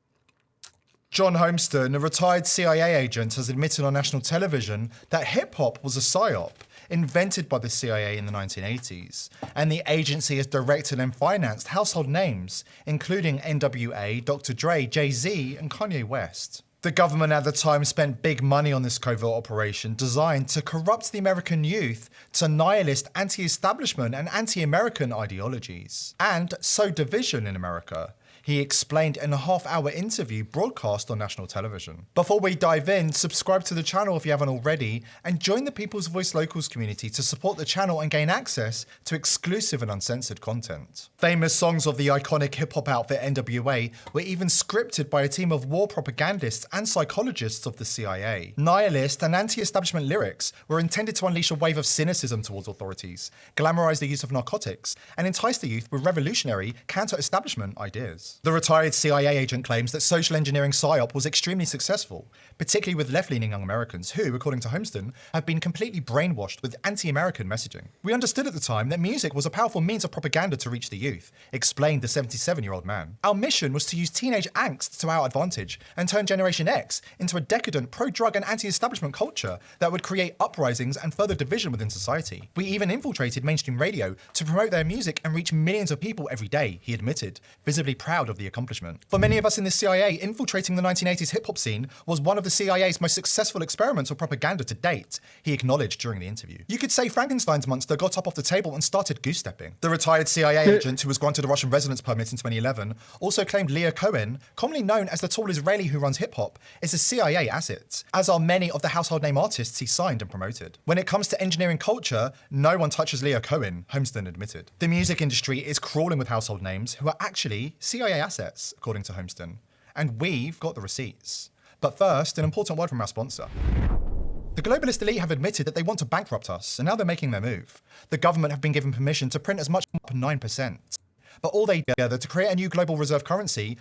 John Homeston, a retired CIA agent, has admitted on national television that hip-hop was a psyop invented by the CIA in the 1980s, and the agency has directed and financed household names, including NWA, Dr. Dre, Jay-Z, and Kanye West. The government at the time spent big money on this covert operation designed to corrupt the American youth to nihilist anti-establishment and anti-American ideologies, and sow division in America. He explained in a half-hour interview broadcast on national television. Before we dive in, subscribe to the channel if you haven't already, and join the People's Voice Locals community to support the channel and gain access to exclusive and uncensored content. Famous songs of the iconic hip-hop outfit NWA were even scripted by a team of war propagandists and psychologists of the CIA. Nihilist and anti-establishment lyrics were intended to unleash a wave of cynicism towards authorities, glamorize the use of narcotics, and entice the youth with revolutionary, counter-establishment ideas. The retired CIA agent claims that social engineering PSYOP was extremely successful, particularly with left-leaning young Americans who, according to Homeston, have been completely brainwashed with anti-American messaging. We understood at the time that music was a powerful means of propaganda to reach the youth, explained the 77-year-old man. Our mission was to use teenage angst to our advantage and turn Generation X into a decadent, pro-drug and anti-establishment culture that would create uprisings and further division within society. We even infiltrated mainstream radio to promote their music and reach millions of people every day, he admitted, visibly proud of the accomplishment. For many of us in the CIA, infiltrating the 1980s hip-hop scene was one of the CIA's most successful experiments of propaganda to date, he acknowledged during the interview. You could say Frankenstein's monster got up off the table and started goose-stepping. The retired CIA agent, who was granted a Russian residence permit in 2011, also claimed Leah Cohen, commonly known as the tall Israeli who runs hip-hop, is a CIA asset, as are many of the household name artists he signed and promoted. When it comes to engineering culture, no one touches Leah Cohen, Homeston admitted. The music industry is crawling with household names who are actually CIA assets, according to Homeston. And we've got the receipts. But first, an important word from our sponsor. The globalist elite have admitted that they want to bankrupt us, and now they're making their move. The government have been given permission to print as much as 9%. But all they together to create a new global reserve currency,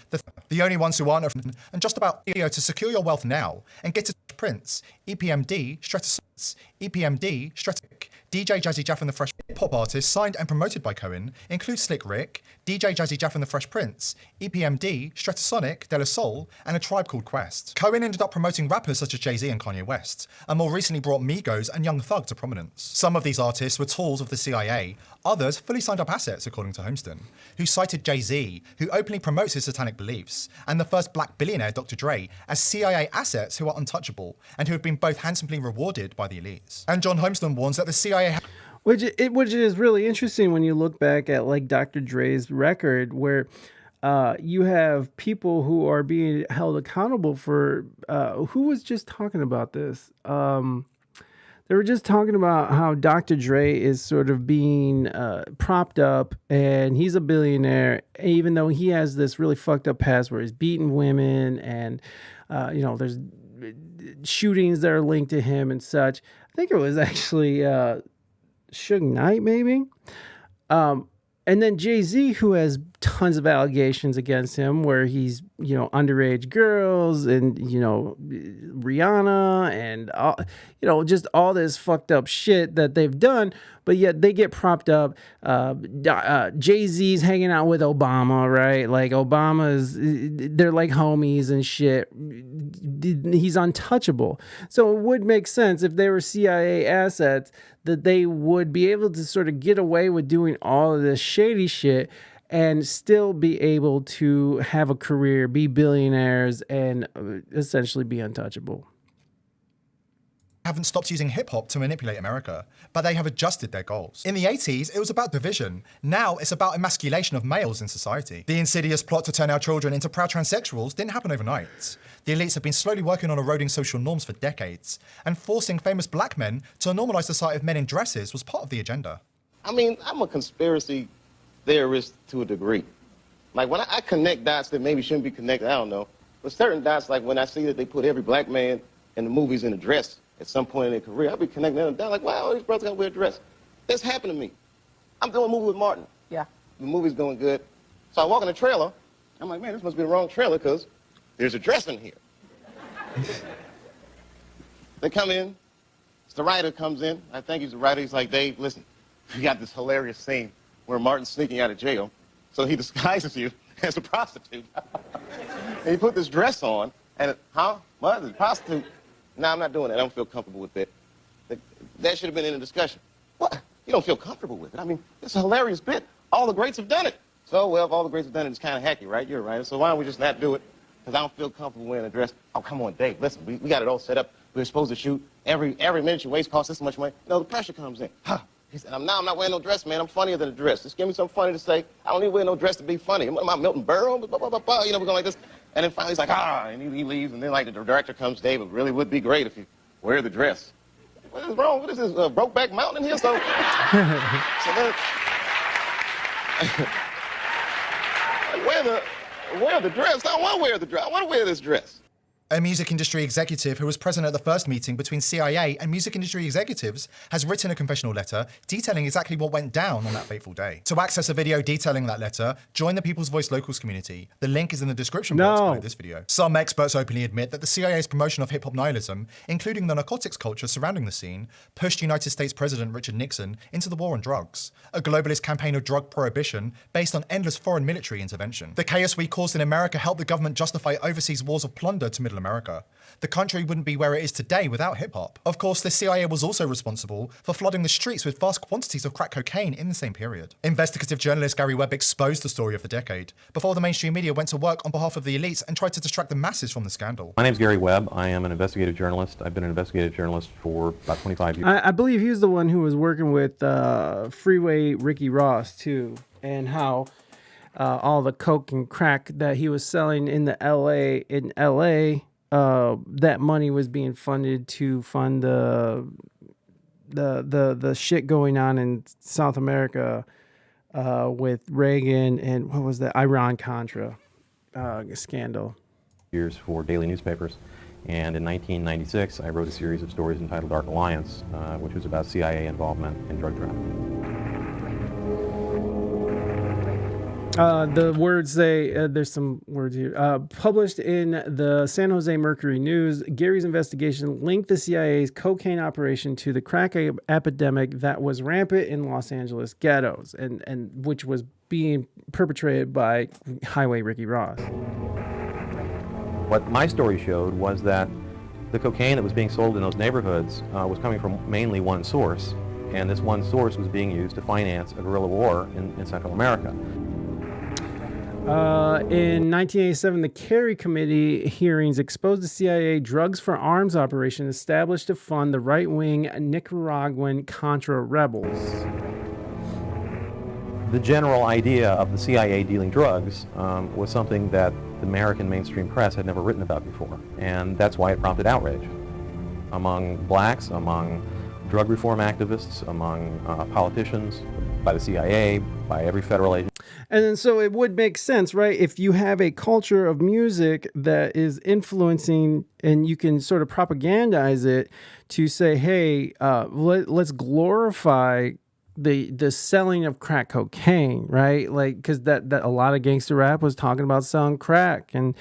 the only ones who aren't, and just about to secure your wealth now and get to prints, EPMD, Stratos, EPMD, Stratic, DJ Jazzy Jeff and the Fresh Pop artists signed and promoted by Cohen include Slick Rick, DJ Jazzy Jeff and the Fresh Prince, EPMD, Stratosonic, De La Soul, and A Tribe Called Quest. Cohen ended up promoting rappers such as Jay-Z and Kanye West, and more recently brought Migos and Young Thug to prominence. Some of these artists were tools of the CIA, others fully signed up assets, according to Homeston, who cited Jay-Z, who openly promotes his satanic beliefs, and the first black billionaire, Dr. Dre, as CIA assets who are untouchable, and who have been both handsomely rewarded by the elites. And John Homeston warns that the CIA which is really interesting when you look back at like Dr. Dre's record, where you have people who are being held accountable for who was just talking about this. They were just talking about how Dr. Dre is sort of being propped up, and he's a billionaire, even though he has this really fucked up past where he's beating women, and there's shootings that are linked to him and such. I think it was actually Suge Knight, maybe. And then Jay-Z, who has tons of allegations against him, where he's, underage girls and, Rihanna and, just all this fucked up shit that they've done, but yet they get propped up. Jay-Z's hanging out with Obama, right? Like they're like homies and shit. He's untouchable. So it would make sense if they were CIA assets that they would be able to sort of get away with doing all of this shady shit and still be able to have a career, be billionaires, and essentially be untouchable. Haven't stopped using hip-hop to manipulate America, but they have adjusted their goals. In the 80s, it was about division. Now it's about emasculation of males in society. The insidious plot to turn our children into proud transsexuals didn't happen overnight. The elites have been slowly working on eroding social norms for decades, and forcing famous black men to normalize the sight of men in dresses was part of the agenda. I mean, I'm a conspiracy theorist to a degree. Like, when I connect dots that maybe shouldn't be connected, I don't know. But certain dots, like when I see that they put every black man in the movies in a dress at some point in their career, I'll be connecting them down like, wow, these brothers gotta wear a dress. That's happened to me. I'm doing a movie with Martin. Yeah. The movie's going good. So I walk in the trailer. I'm like, man, this must be the wrong trailer because there's a dress in here. They come in. The writer comes in. I think he's the writer. He's like, Dave, listen, you got this hilarious scene where Martin's sneaking out of jail, so he disguises you as a prostitute. And he put this dress on, and Mother, prostitute? No, I'm not doing that. I don't feel comfortable with that. That should have been in the discussion. What? You don't feel comfortable with it? I mean, it's a hilarious bit. All the greats have done it. So, well, if all the greats have done it, it's kind of hacky, right? You're right. So why don't we just not do it? Because I don't feel comfortable wearing a dress. Oh, come on, Dave. Listen, we got it all set up. We're supposed to shoot. Every minute you waste costs this much money. No, the pressure comes in. He said, I'm not wearing no dress, man. I'm funnier than a dress. Just give me something funny to say. I don't need to wear no dress to be funny. Am I Milton Berle? Blah, blah, blah, blah. You know, we're going like this. And then finally he's like, and he leaves. And then, like, the director comes, Dave, it really would be great if you wear the dress. What is wrong? What is this, Brokeback Mountain in here? So then, wear the dress. I don't want to wear the dress. I want to wear this dress. A music industry executive who was present at the first meeting between CIA and music industry executives has written a confessional letter detailing exactly what went down on that fateful day. To access a video detailing that letter, join the People's Voice Locals community. The link is in the description box below this video. Some experts openly admit that the CIA's promotion of hip-hop nihilism, including the narcotics culture surrounding the scene, pushed United States President Richard Nixon into the war on drugs, a globalist campaign of drug prohibition based on endless foreign military intervention. The chaos we caused in America helped the government justify overseas wars of plunder to Middle America. The country wouldn't be where it is today without hip-hop. Of course, the CIA was also responsible for flooding the streets with vast quantities of crack cocaine in the same period. Investigative journalist Gary Webb exposed the story of the decade before the mainstream media went to work on behalf of the elites and tried to distract the masses from the scandal. My name's Gary Webb. I am an investigative journalist. I've been an investigative journalist for about 25 years. I believe he was the one who was working with Freeway Ricky Ross, too, and how all the coke and crack that he was selling in LA, that money was being funded to fund the shit going on in South America with Reagan and what was the Iran-Contra scandal. Years for daily newspapers. And in 1996, I wrote a series of stories entitled Dark Alliance, which was about CIA involvement in drug trafficking. The words say, there's some words here. Published in the San Jose Mercury News, Gary's investigation linked the CIA's cocaine operation to the crack epidemic that was rampant in Los Angeles ghettos, and which was being perpetrated by Highway Ricky Ross. What my story showed was that the cocaine that was being sold in those neighborhoods was coming from mainly one source, and this one source was being used to finance a guerrilla war in Central America. In 1987, the Kerry Committee hearings exposed the CIA drugs for arms operation established to fund the right-wing Nicaraguan Contra rebels. The general idea of the CIA dealing drugs was something that the American mainstream press had never written about before, and that's why it prompted outrage among blacks, among drug reform activists, among politicians, by the CIA, by every federal agency. And then so it would make sense, right? If you have a culture of music that is influencing and you can sort of propagandize it to say, hey, let's glorify the selling of crack cocaine, right? Like, because that a lot of gangster rap was talking about selling crack and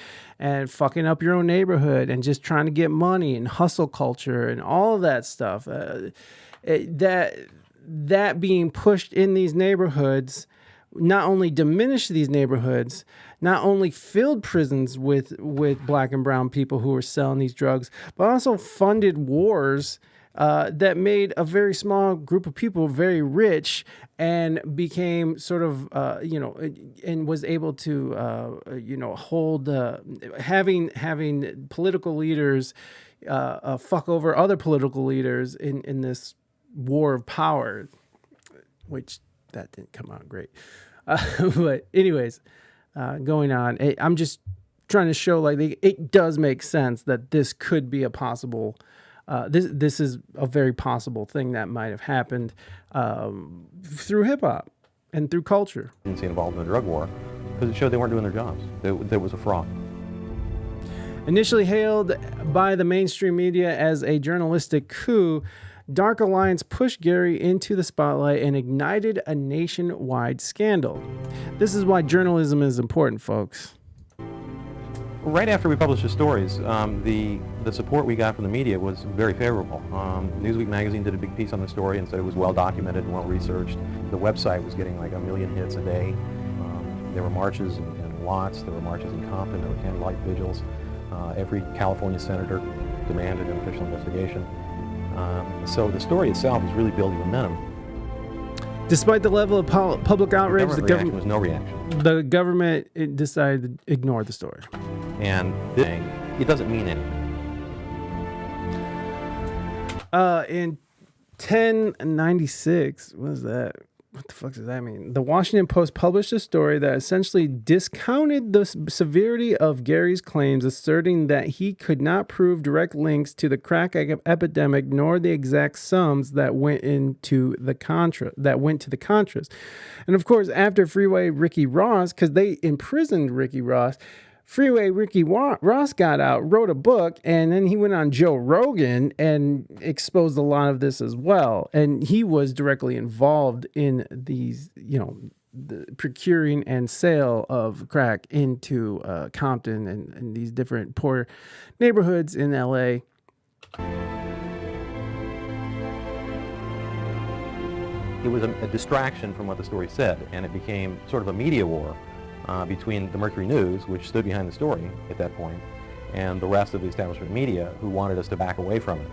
fucking up your own neighborhood and just trying to get money and hustle culture and all of that stuff. That being pushed in these neighborhoods not only diminished these neighborhoods, not only filled prisons with black and brown people who were selling these drugs, but also funded wars that made a very small group of people very rich and became sort of, and was able to, hold, having political leaders fuck over other political leaders in this war of power, which that didn't come out great. But anyways, going on, I'm just trying to show like it does make sense that this could be a possible, this is a very possible thing that might have happened through hip hop and through culture. Involved in the drug war because it showed they weren't doing their jobs. There was a fraud. Initially hailed by the mainstream media as a journalistic coup, Dark Alliance pushed Gary into the spotlight and ignited a nationwide scandal. This is why journalism is important, folks. Right after we published the stories, the support we got from the media was very favorable. Newsweek magazine did a big piece on the story and said it was well documented and well researched. The website was getting like 1 million hits a day. There were marches in Watts, there were marches in Compton, there were candlelight vigils. Every California senator demanded an official investigation. So the story itself is really building momentum. Despite the level of public outrage, the government was no reaction. The government decided to ignore the story. And this thing, it doesn't mean anything. In 1096, what is that? What the fuck does that mean? The Washington Post published a story that essentially discounted the severity of Gary's claims, asserting that he could not prove direct links to the crack epidemic nor the exact sums that went to the Contras. And of course, after Freeway Ricky Ross, because they imprisoned Ricky Ross, Freeway Ricky Ross got out, wrote a book, and then he went on Joe Rogan and exposed a lot of this as well. And he was directly involved in these, the procuring and sale of crack into Compton and these different poor neighborhoods in LA. It was a distraction from what the story said, and it became sort of a media war between the Mercury News, which stood behind the story at that point, and the rest of the establishment media who wanted us to back away from it.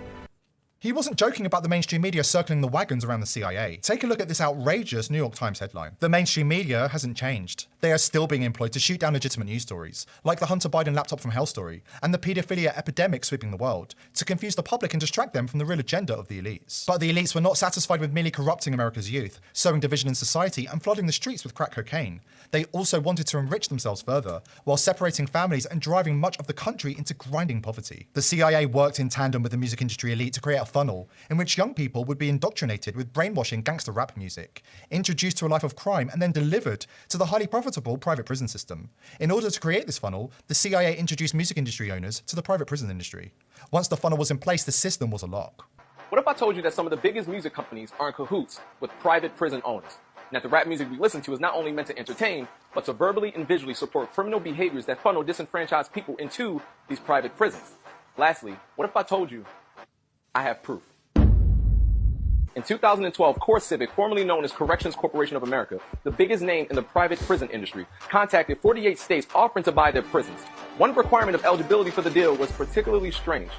He wasn't joking about the mainstream media circling the wagons around the CIA. Take a look at this outrageous New York Times headline. The mainstream media hasn't changed. They are still being employed to shoot down legitimate news stories, like the Hunter Biden laptop from hell story, and the paedophilia epidemic sweeping the world, to confuse the public and distract them from the real agenda of the elites. But the elites were not satisfied with merely corrupting America's youth, sowing division in society, and flooding the streets with crack cocaine. They also wanted to enrich themselves further, while separating families and driving much of the country into grinding poverty. The CIA worked in tandem with the music industry elite to create a funnel in which young people would be indoctrinated with brainwashing gangster rap music, introduced to a life of crime, and then delivered to the highly profitable private prison system. In order to create this funnel, the CIA introduced music industry owners to the private prison industry. Once the funnel was in place, the system was a lock. What if I told you that some of the biggest music companies are in cahoots with private prison owners? And that the rap music we listen to is not only meant to entertain, but to verbally and visually support criminal behaviors that funnel disenfranchised people into these private prisons? Lastly, what if I told you I have proof? In 2012, CoreCivic, formerly known as Corrections Corporation of America, the biggest name in the private prison industry, contacted 48 states offering to buy their prisons. One requirement of eligibility for the deal was particularly strange: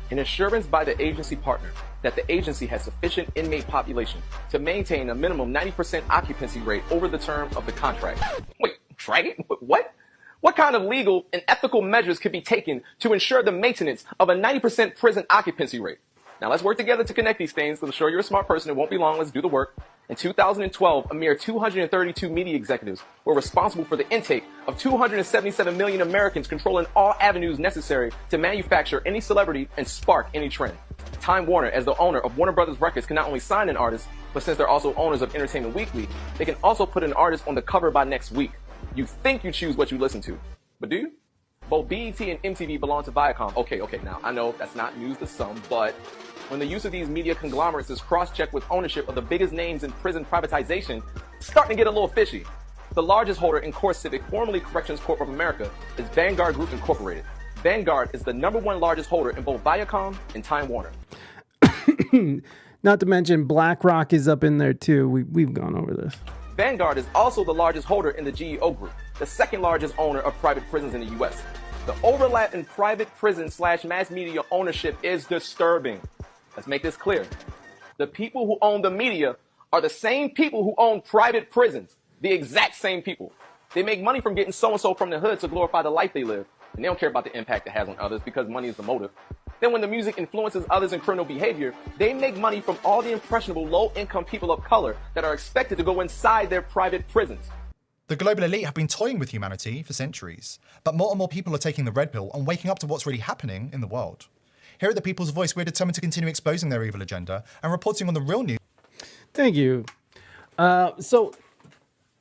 an assurance by the agency partner that the agency has sufficient inmate population to maintain a minimum 90% occupancy rate over the term of the contract. Wait, right? What? What kind of legal and ethical measures could be taken to ensure the maintenance of a 90% prison occupancy rate? Now let's work together to connect these things. I'm sure you're a smart person. It won't be long. Let's do the work. In 2012, a mere 232 media executives were responsible for the intake of 277 million Americans, controlling all avenues necessary to manufacture any celebrity and spark any trend. Time Warner, as the owner of Warner Brothers Records, can not only sign an artist, but since they're also owners of Entertainment Weekly, they can also put an artist on the cover by next week. You think you choose what you listen to, but do you? Both BET and MTV belong to Viacom. Okay, now I know that's not news to some, but when the use of these media conglomerates is cross-checked with ownership of the biggest names in prison privatization, it's starting to get a little fishy. The largest holder in CoreCivic, formerly Corrections Corp of America, is Vanguard Group Incorporated. Vanguard is the #1 largest holder in both Viacom and Time Warner. Not to mention BlackRock is up in there too. We've gone over this. Vanguard is also the largest holder in the GEO Group, the second largest owner of private prisons in the U.S. The overlap in private prison/mass media ownership is disturbing. Let's make this clear. The people who own the media are the same people who own private prisons. The exact same people. They make money from getting so-and-so from the hood to glorify the life they live. And they don't care about the impact it has on others because money is the motive. Then when the music influences others in criminal behavior, they make money from all the impressionable low-income people of color that are expected to go inside their private prisons. The global elite have been toying with humanity for centuries, but more and more people are taking the red pill and waking up to what's really happening in the world. Here at The People's Voice, we're determined to continue exposing their evil agenda and reporting on the real news. Thank you. So,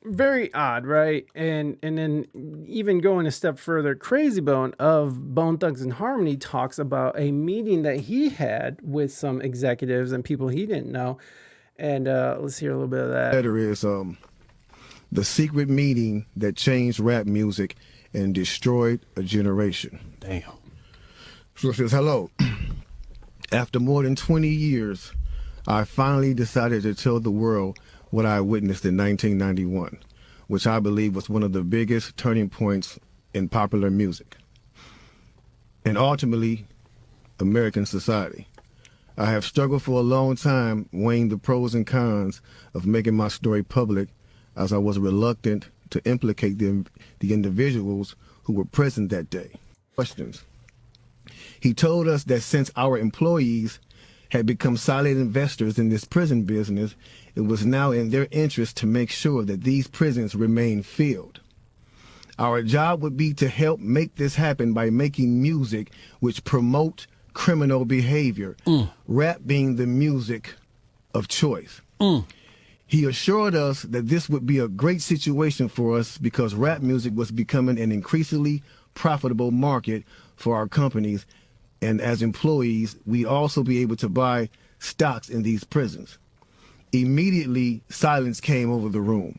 very odd, right? And then even going a step further, Crazy Bone of Bone Thugs and Harmony talks about a meeting that he had with some executives and people he didn't know. And let's hear a little bit of that. There is the secret meeting that changed rap music and destroyed a generation. Damn. So it says, hello. After more than 20 years, I finally decided to tell the world what I witnessed in 1991, which I believe was one of the biggest turning points in popular music and ultimately American society. I have struggled for a long time weighing the pros and cons of making my story public, as I was reluctant to implicate the individuals who were present that day. Questions. He told us that since our employees had become silent investors in this prison business, it was now in their interest to make sure that these prisons remain filled. Our job would be to help make this happen by making music which promote criminal behavior, rap being the music of choice. He assured us that this would be a great situation for us because rap music was becoming an increasingly profitable market for our companies, and as employees, we'd also be able to buy stocks in these prisons. Immediately, silence came over the room.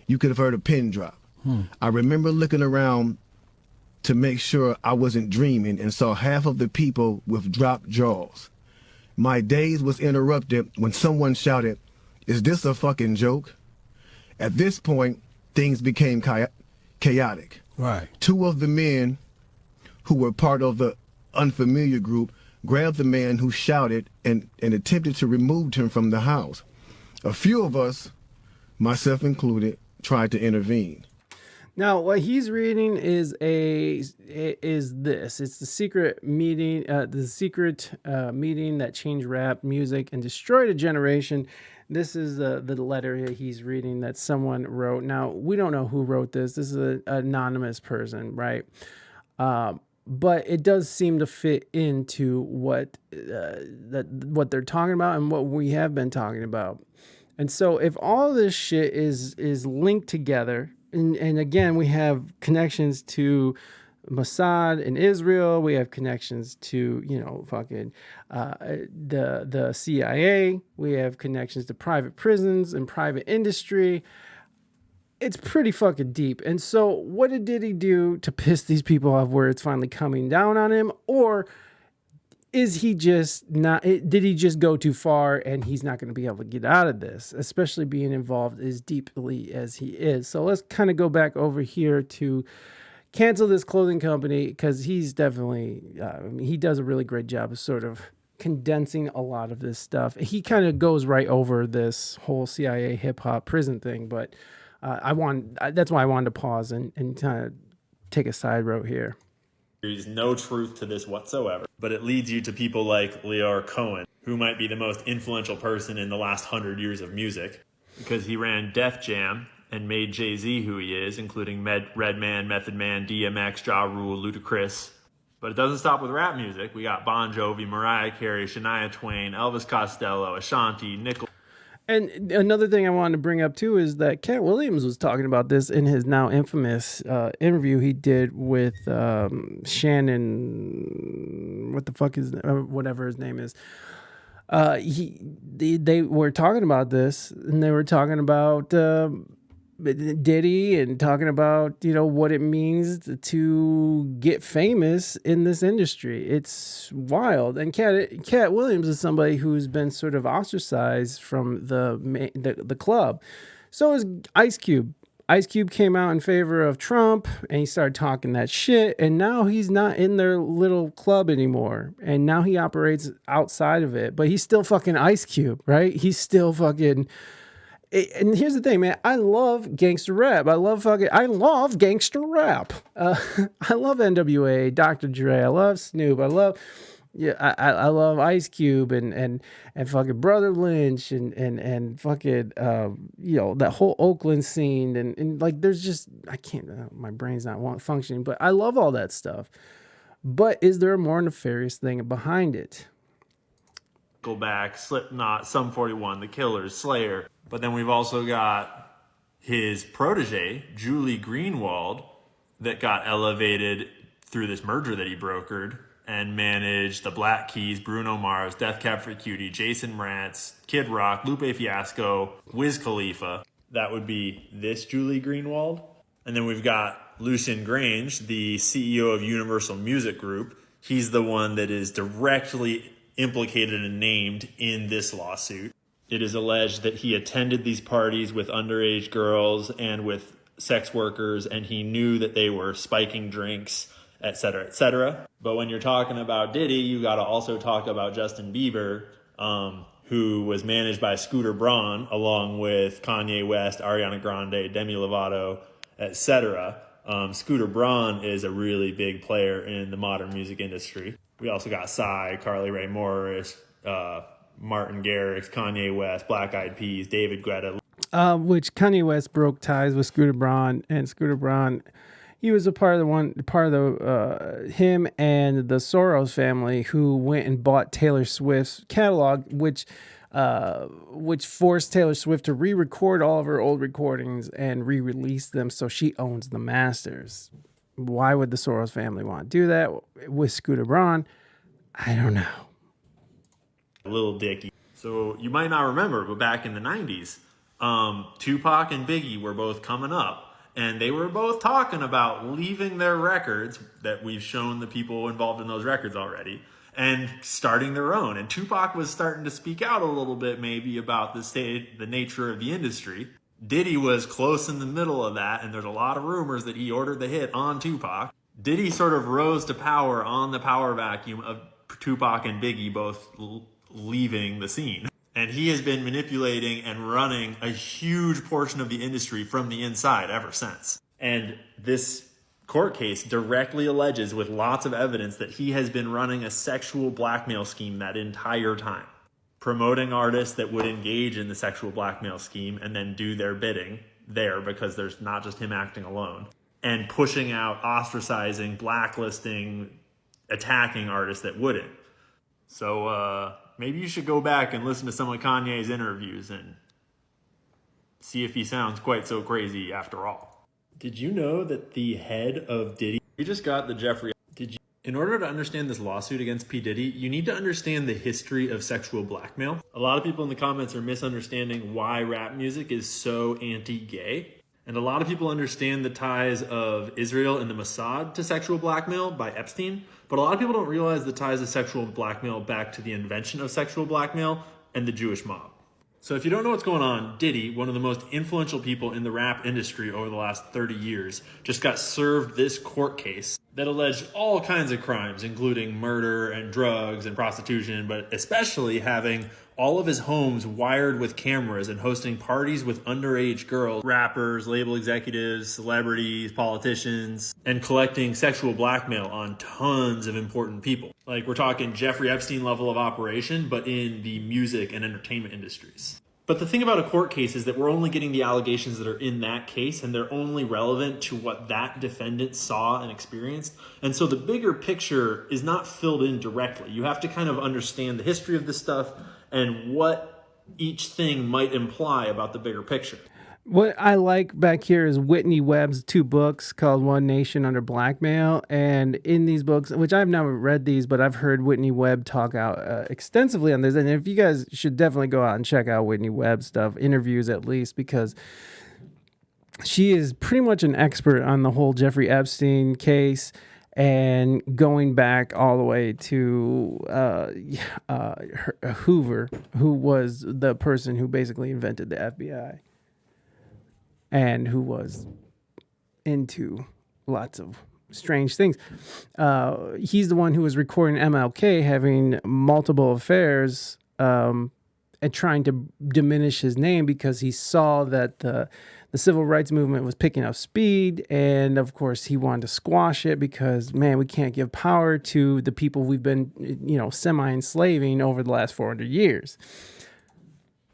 You could have heard a pin drop. I remember looking around to make sure I wasn't dreaming and saw half of the people with dropped jaws. My daze was interrupted when someone shouted, "Is this a fucking joke?" At this point, things became chaotic. Right. Two of the men who were part of the unfamiliar group grabbed the man who shouted and attempted to remove him from the house. A few of us, myself included, tried to intervene. Now, what he's reading is this. It's the secret meeting, meeting that changed rap music and destroyed a generation. This is the letter he's reading that someone wrote. Now, we don't know who wrote this. This is an anonymous person, right? But it does seem to fit into what they're talking about and what we have been talking about. And so if all this shit is linked together, and again, we have connections to Mossad in Israel. We have connections to, the CIA. We have connections to private prisons and private industry. It's pretty fucking deep. And so what did Diddy do to piss these people off where it's finally coming down on him? Or is he just not, did he just go too far and he's not going to be able to get out of this, especially being involved as deeply as he is? So let's kind of go back over here to cancel this clothing company, because he's definitely, he does a really great job of sort of condensing a lot of this stuff. He kind of goes right over this whole CIA hip hop prison thing, but that's why I wanted to pause and kind of take a side road here. There's no truth to this whatsoever, but it leads you to people like Lear Cohen, who might be the most influential person in the last 100 years of music, because he ran Def Jam and made Jay-Z who he is, including Redman, Method Man, DMX, Ja Rule, Ludacris. But it doesn't stop with rap music. We got Bon Jovi, Mariah Carey, Shania Twain, Elvis Costello, Ashanti, Nickel. And another thing I wanted to bring up too is that Cat Williams was talking about this in his now infamous interview he did with Shannon, whatever his name is. They were talking about this, and they were talking about Diddy and talking about, what it means to get famous in this industry. It's wild. And Cat Williams is somebody who's been sort of ostracized from the club. So is Ice Cube. Ice Cube came out in favor of Trump, and he started talking that shit, and now he's not in their little club anymore, and now he operates outside of it, but he's still fucking Ice Cube, right? He's still fucking... And here's the thing, man. I love gangster rap. I love gangster rap. I love NWA, Dr. Dre. I love Snoop. I love Ice Cube and fucking Brother Lynch and fucking that whole Oakland scene and like there's just my brain's not functioning, but I love all that stuff. But is there a more nefarious thing behind it? Nickelback, Slipknot, Sum 41, The Killers, Slayer. But then we've also got his protege, Julie Greenwald, that got elevated through this merger that he brokered and managed the Black Keys, Bruno Mars, Death Cab for Cutie, Jason Mraz, Kid Rock, Lupe Fiasco, Wiz Khalifa. That would be this Julie Greenwald. And then we've got Lucian Grange, the CEO of Universal Music Group. He's the one that is directly implicated and named in this lawsuit. It is alleged that he attended these parties with underage girls and with sex workers, and he knew that they were spiking drinks, et cetera, et cetera. But when you're talking about Diddy, you got to also talk about Justin Bieber, who was managed by Scooter Braun, along with Kanye West, Ariana Grande, Demi Lovato, et cetera. Scooter Braun is a really big player in the modern music industry. We also got Psy, Carly Rae Morris, Martin Garrix, Kanye West, Black Eyed Peas, David Guetta. Which Kanye West broke ties with Scooter Braun, and Scooter Braun, he was him and the Soros family who went and bought Taylor Swift's catalog, which forced Taylor Swift to re-record all of her old recordings and re-release them, so she owns the masters. Why would the Soros family want to do that with Scooter Braun? I don't know. Lil Dicky. So you might not remember, but back in the 90s, Tupac and Biggie were both coming up, and they were both talking about leaving their records that we've shown the people involved in those records already and starting their own. And Tupac was starting to speak out a little bit maybe about the nature of the industry. Diddy was close in the middle of that, and there's a lot of rumors that he ordered the hit on Tupac. Diddy sort of rose to power on the power vacuum of Tupac and Biggie both leaving the scene. And he has been manipulating and running a huge portion of the industry from the inside ever since. And this court case directly alleges with lots of evidence that he has been running a sexual blackmail scheme that entire time, promoting artists that would engage in the sexual blackmail scheme and then do their bidding there, because there's not just him acting alone, and pushing out, ostracizing, blacklisting, attacking artists that wouldn't. So maybe you should go back and listen to some of Kanye's interviews and see if he sounds quite so crazy after all. Did you know that the head of Diddy, we just got the Jeffrey, in order to understand this lawsuit against P. Diddy, you need to understand the history of sexual blackmail. A lot of people in the comments are misunderstanding why rap music is so anti-gay. And a lot of people understand the ties of Israel and the Mossad to sexual blackmail by Epstein, but a lot of people don't realize the ties of sexual blackmail back to the invention of sexual blackmail and the Jewish mob. So if you don't know what's going on, Diddy, one of the most influential people in the rap industry over the last 30 years, just got served this court case that alleged all kinds of crimes, including murder and drugs and prostitution, but especially having all of his homes wired with cameras and hosting parties with underage girls, rappers, label executives, celebrities, politicians, and collecting sexual blackmail on tons of important people. Like, we're talking Jeffrey Epstein level of operation, but in the music and entertainment industries. But the thing about a court case is that we're only getting the allegations that are in that case, and they're only relevant to what that defendant saw and experienced. And so the bigger picture is not filled in directly. You have to kind of understand the history of this stuff and what each thing might imply about the bigger picture. What I like back here is Whitney Webb's 2 books called One Nation Under Blackmail. And in these books, which I've never read these, but I've heard Whitney Webb talk out extensively on this. And if you guys should definitely go out and check out Whitney Webb's stuff, interviews at least, because she is pretty much an expert on the whole Jeffrey Epstein case and going back all the way to Hoover, who was the person who basically invented the FBI. And who was into lots of strange things. He's the one who was recording MLK having multiple affairs and trying to diminish his name because he saw that the civil rights movement was picking up speed. And of course, he wanted to squash it because, man, we can't give power to the people we've been, semi-enslaving over the last 400 years.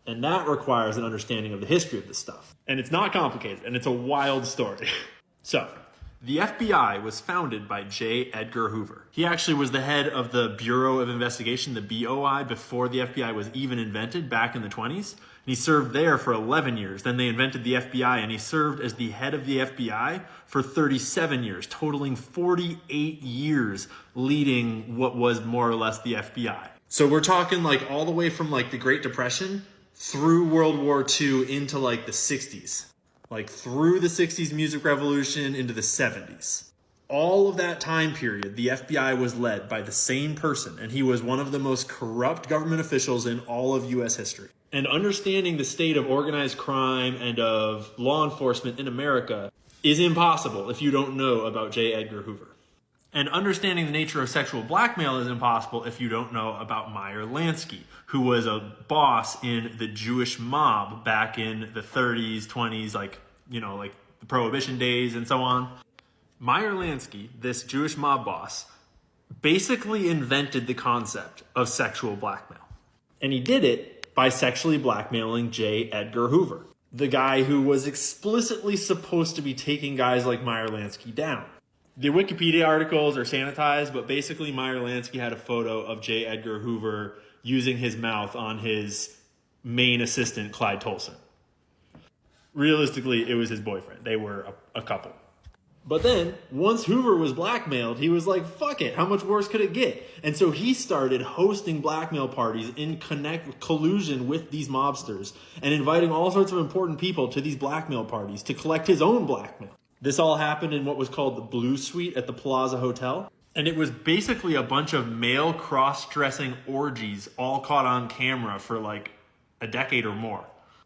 And that requires an understanding of the history of this stuff. And it's not complicated, and it's a wild story. So, the FBI was founded by J. Edgar Hoover. He actually was the head of the Bureau of Investigation, the BOI, before the FBI was even invented back in the 20s. And he served there for 11 years. Then they invented the FBI, and he served as the head of the FBI for 37 years, totaling 48 years leading what was more or less the FBI. So we're talking all the way from the Great Depression through World War II into like the 60s. Like through the 60s music revolution into the 70s. All of that time period, the FBI was led by the same person, and he was one of the most corrupt government officials in all of U.S. history. And understanding the state of organized crime and of law enforcement in America is impossible if you don't know about J. Edgar Hoover. And understanding the nature of sexual blackmail is impossible if you don't know about Meyer Lansky, who was a boss in the Jewish mob back in the 30s, 20s, like the Prohibition days and so on. Meyer Lansky, this Jewish mob boss, basically invented the concept of sexual blackmail. And he did it by sexually blackmailing J. Edgar Hoover, the guy who was explicitly supposed to be taking guys like Meyer Lansky down. The Wikipedia articles are sanitized, but basically Meyer Lansky had a photo of J. Edgar Hoover using his mouth on his main assistant, Clyde Tolson. Realistically, it was his boyfriend. They were a couple. But then, once Hoover was blackmailed, he was like, fuck it, how much worse could it get? And so he started hosting blackmail parties in collusion with these mobsters and inviting all sorts of important people to these blackmail parties to collect his own blackmail. This all happened in what was called the Blue Suite at the Plaza Hotel. And it was basically a bunch of male cross-dressing orgies all caught on camera for like a decade or more.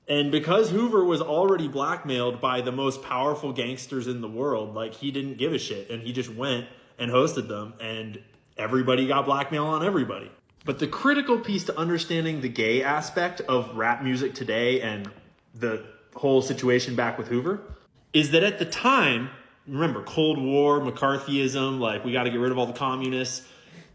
And because Hoover was already blackmailed by the most powerful gangsters in the world, like he didn't give a shit and he just went and hosted them and everybody got blackmail on everybody. But the critical piece to understanding the gay aspect of rap music today and the whole situation back with Hoover is that at the time, remember, Cold War, McCarthyism, like we got to get rid of all the communists.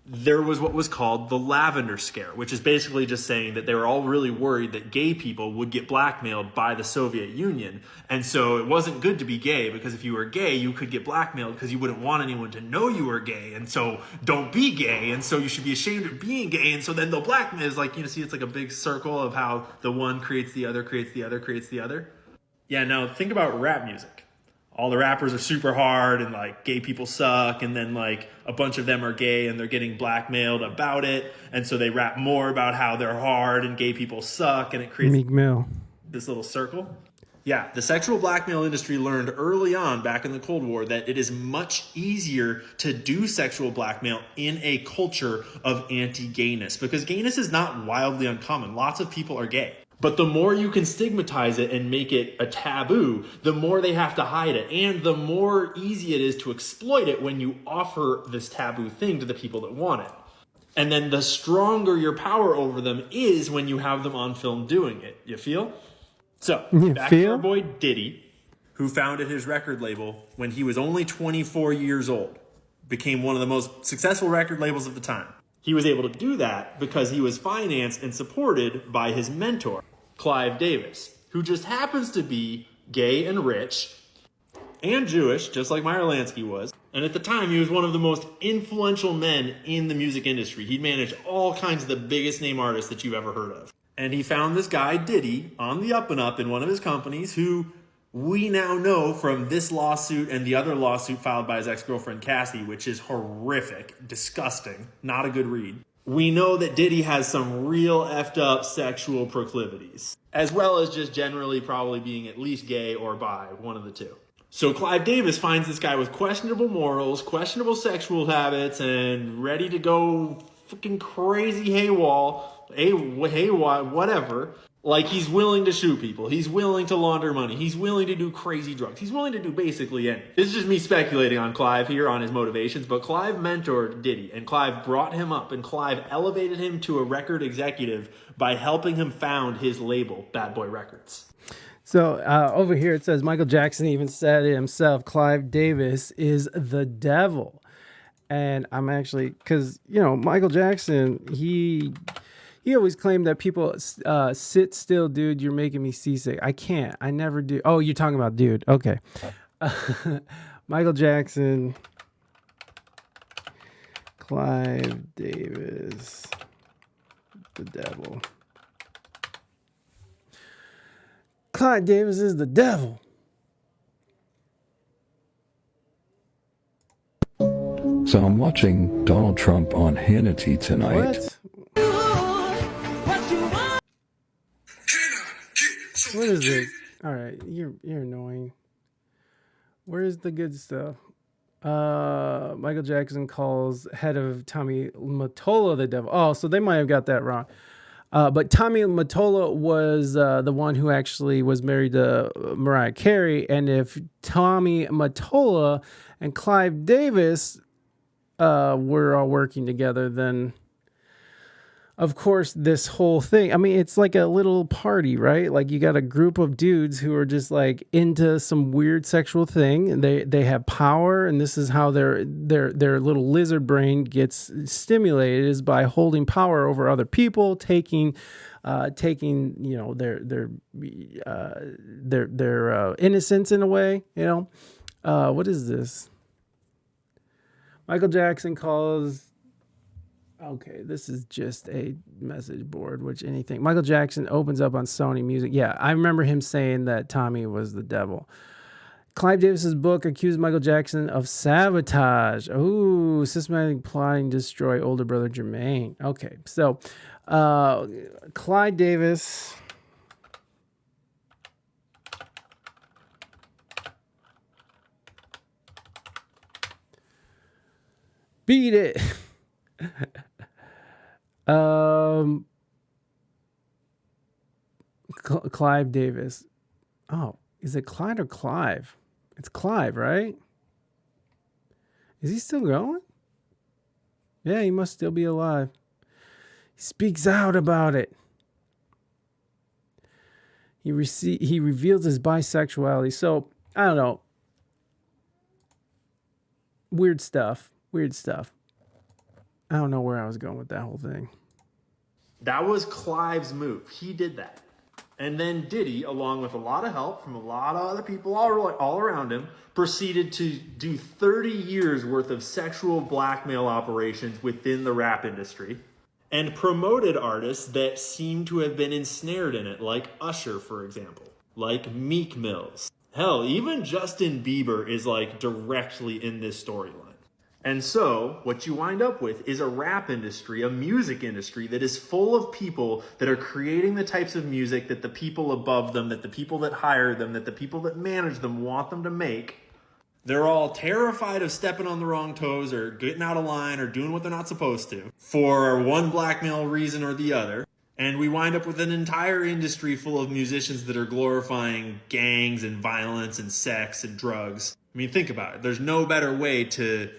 There was what was called the Lavender Scare, which is basically just saying that they were all really worried that gay people would get blackmailed by the Soviet Union. And so it wasn't good to be gay because if you were gay, you could get blackmailed because you wouldn't want anyone to know you were gay. And so don't be gay. And so you should be ashamed of being gay. And so then they'll blackmail. It's like, see, it's like a big circle of how the one creates the other, creates the other, creates the other. Yeah, now think about rap music. All the rappers are super hard and like gay people suck, and then like a bunch of them are gay and they're getting blackmailed about it, and so they rap more about how they're hard and gay people suck, and it creates Meek Mill. This little circle. Yeah, the sexual blackmail industry learned early on back in the Cold War that it is much easier to do sexual blackmail in a culture of anti-gayness because gayness is not wildly uncommon. Lots of people are gay. But the more you can stigmatize it and make it a taboo, the more they have to hide it. And the more easy it is to exploit it when you offer this taboo thing to the people that want it. And then the stronger your power over them is when you have them on film doing it. You feel? So, back to our boy Diddy, who founded his record label when he was only 24 years old. Became one of the most successful record labels of the time. He was able to do that because he was financed and supported by his mentor, Clive Davis, who just happens to be gay and rich and Jewish, just like Meyer Lansky was. And at the time, he was one of the most influential men in the music industry. He managed all kinds of the biggest name artists that you've ever heard of. And he found this guy, Diddy, on the up and up in one of his companies who we now know from this lawsuit and the other lawsuit filed by his ex-girlfriend Cassie, which is horrific, disgusting, not a good read. We know that Diddy has some real effed up sexual proclivities, as well as just generally probably being at least gay or bi, one of the two. So Clive Davis finds this guy with questionable morals, questionable sexual habits, and ready to go fucking crazy whatever. Like he's willing to shoot people. He's willing to launder money. He's willing to do crazy drugs. He's willing to do basically anything. This is just me speculating on Clive here, on his motivations, but Clive mentored Diddy, and Clive brought him up, and Clive elevated him to a record executive by helping him found his label, Bad Boy Records. So over here it says Michael Jackson even said it himself, Clive Davis is the devil. And I'm actually, because, Michael Jackson, he always claimed that people sit still, dude. You're making me seasick. I can't. I never do. Oh, you're talking about dude. Okay. Michael Jackson, Clive Davis, the devil. Clive Davis is the devil. So I'm watching Donald Trump on Hannity tonight. What? What is this? All right, you're annoying. Where's the good stuff? Michael Jackson calls head of Tommy Mottola the devil. Oh, so they might have got that wrong. But Tommy Mottola was the one who actually was married to Mariah Carey. And if Tommy Mottola and Clive Davis were all working together, then of course this whole thing, I mean, it's like a little party, right? Like you got a group of dudes who are just like into some weird sexual thing, and they have power, and this is how their little lizard brain gets stimulated, is by holding power over other people, taking you know, their innocence in a way, you know. What is this? Michael Jackson calls. Okay, this is just a message board, which anything. Michael Jackson opens up on Sony Music. Yeah, I remember him saying that Tommy was the devil. Clive Davis's book accused Michael Jackson of sabotage. Ooh, systematic plotting to destroy older brother Jermaine. Okay, so Clive Davis. Beat it. Clive Davis. Oh, is it Clyde or Clive? It's Clive, right? Is he still going? Yeah, he must still be alive. He speaks out about it. He reveals his bisexuality. So, I don't know. Weird stuff. I don't know where I was going with that whole thing. That was Clive's move. He did that. And then Diddy, along with a lot of help from a lot of other people all around him, proceeded to do 30 years worth of sexual blackmail operations within the rap industry and promoted artists that seem to have been ensnared in it, like Usher, for example, like Meek Mills. Hell, even Justin Bieber is like directly in this storyline. And so what you wind up with is a rap industry, a music industry that is full of people that are creating the types of music that the people above them, that the people that hire them, that the people that manage them want them to make. They're all terrified of stepping on the wrong toes or getting out of line or doing what they're not supposed to for one blackmail reason or the other. And we wind up with an entire industry full of musicians that are glorifying gangs and violence and sex and drugs. I mean, think about it. There's no better way to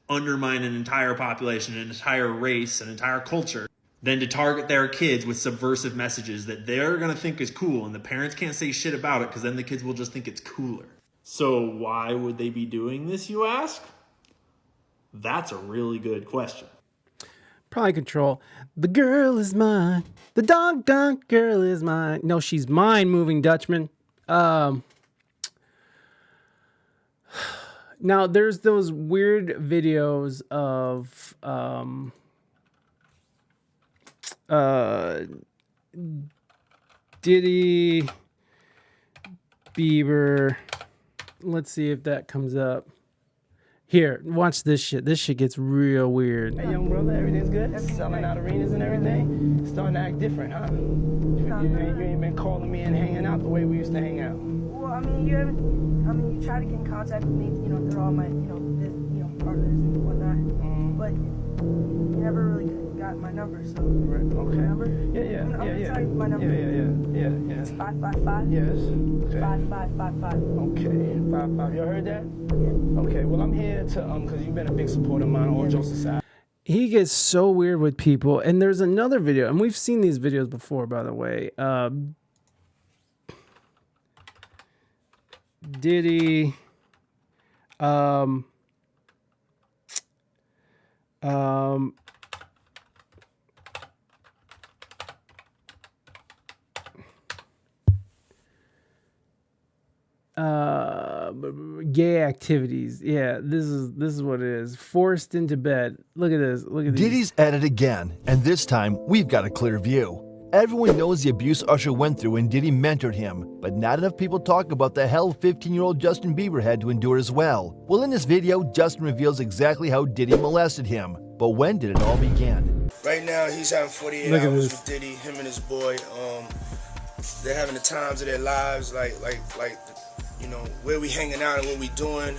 undermine an entire population, an entire race, an entire culture, than to target their kids with subversive messages that they're going to think is cool, and the parents can't say shit about it because then the kids will just think it's cooler. So why would they be doing this, you ask? That's a really good question. Probably control. The girl is mine. The dog girl is mine. No, she's mine, moving Dutchman. Now, there's those weird videos of Diddy, Bieber. Let's see if that comes up. Here, watch this shit. This shit gets real weird. Hey, young brother, everything's good? Selling out arenas and everything? Starting to act different, huh? You ain't been calling me and hanging out the way we used to hang out. Well, I mean, you try to get in contact with me, through all my, partners and whatnot. But you never really got my number, so. Right, okay. Number? Yeah. I'm gonna tell you my number. Yeah. It's 555. Yes. Okay. 5555. Okay. 55. You heard that? Yeah. Okay. Well, I'm here to because you've been a big supporter of mine, all jokes aside. He gets so weird with people, and there's another video, and we've seen these videos before, by the way. Diddy, gay activities. Yeah, this is what it is. Forced into bed. Look at this. Look at this. Diddy's at it again, and this time we've got a clear view. Everyone knows the abuse Usher went through when Diddy mentored him, but not enough people talk about the hell 15-year-old Justin Bieber had to endure as well. Well, in this video, Justin reveals exactly how Diddy molested him. But when did it all begin? Right now, he's having 48 hours with Diddy, him and his boy. they're having the times of their lives, like you know, where we hanging out and what we doing.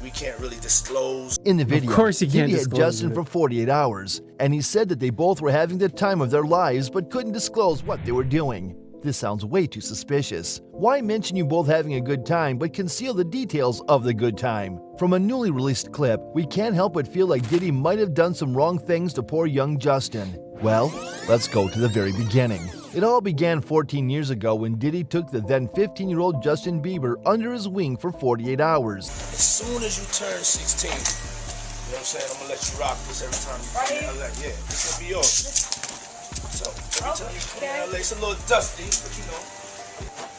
We can't really disclose. In the video, Of course you can't Diddy had disclose Justin it. for 48 hours, and he said that they both were having the time of their lives but couldn't disclose what they were doing. This sounds way too suspicious. Why mention you both having a good time but conceal the details of the good time? From a newly released clip, we can't help but feel like Diddy might have done some wrong things to poor young Justin. Well, let's go to the very beginning. It all began 14 years ago when Diddy took the then 15-year-old Justin Bieber under his wing for 48 hours. As soon as you turn 16, you know what I'm saying, I'm gonna let you rock this every time you come to LA. Yeah, this will be yours. So every time you come to LA, it's a little dusty, but you know.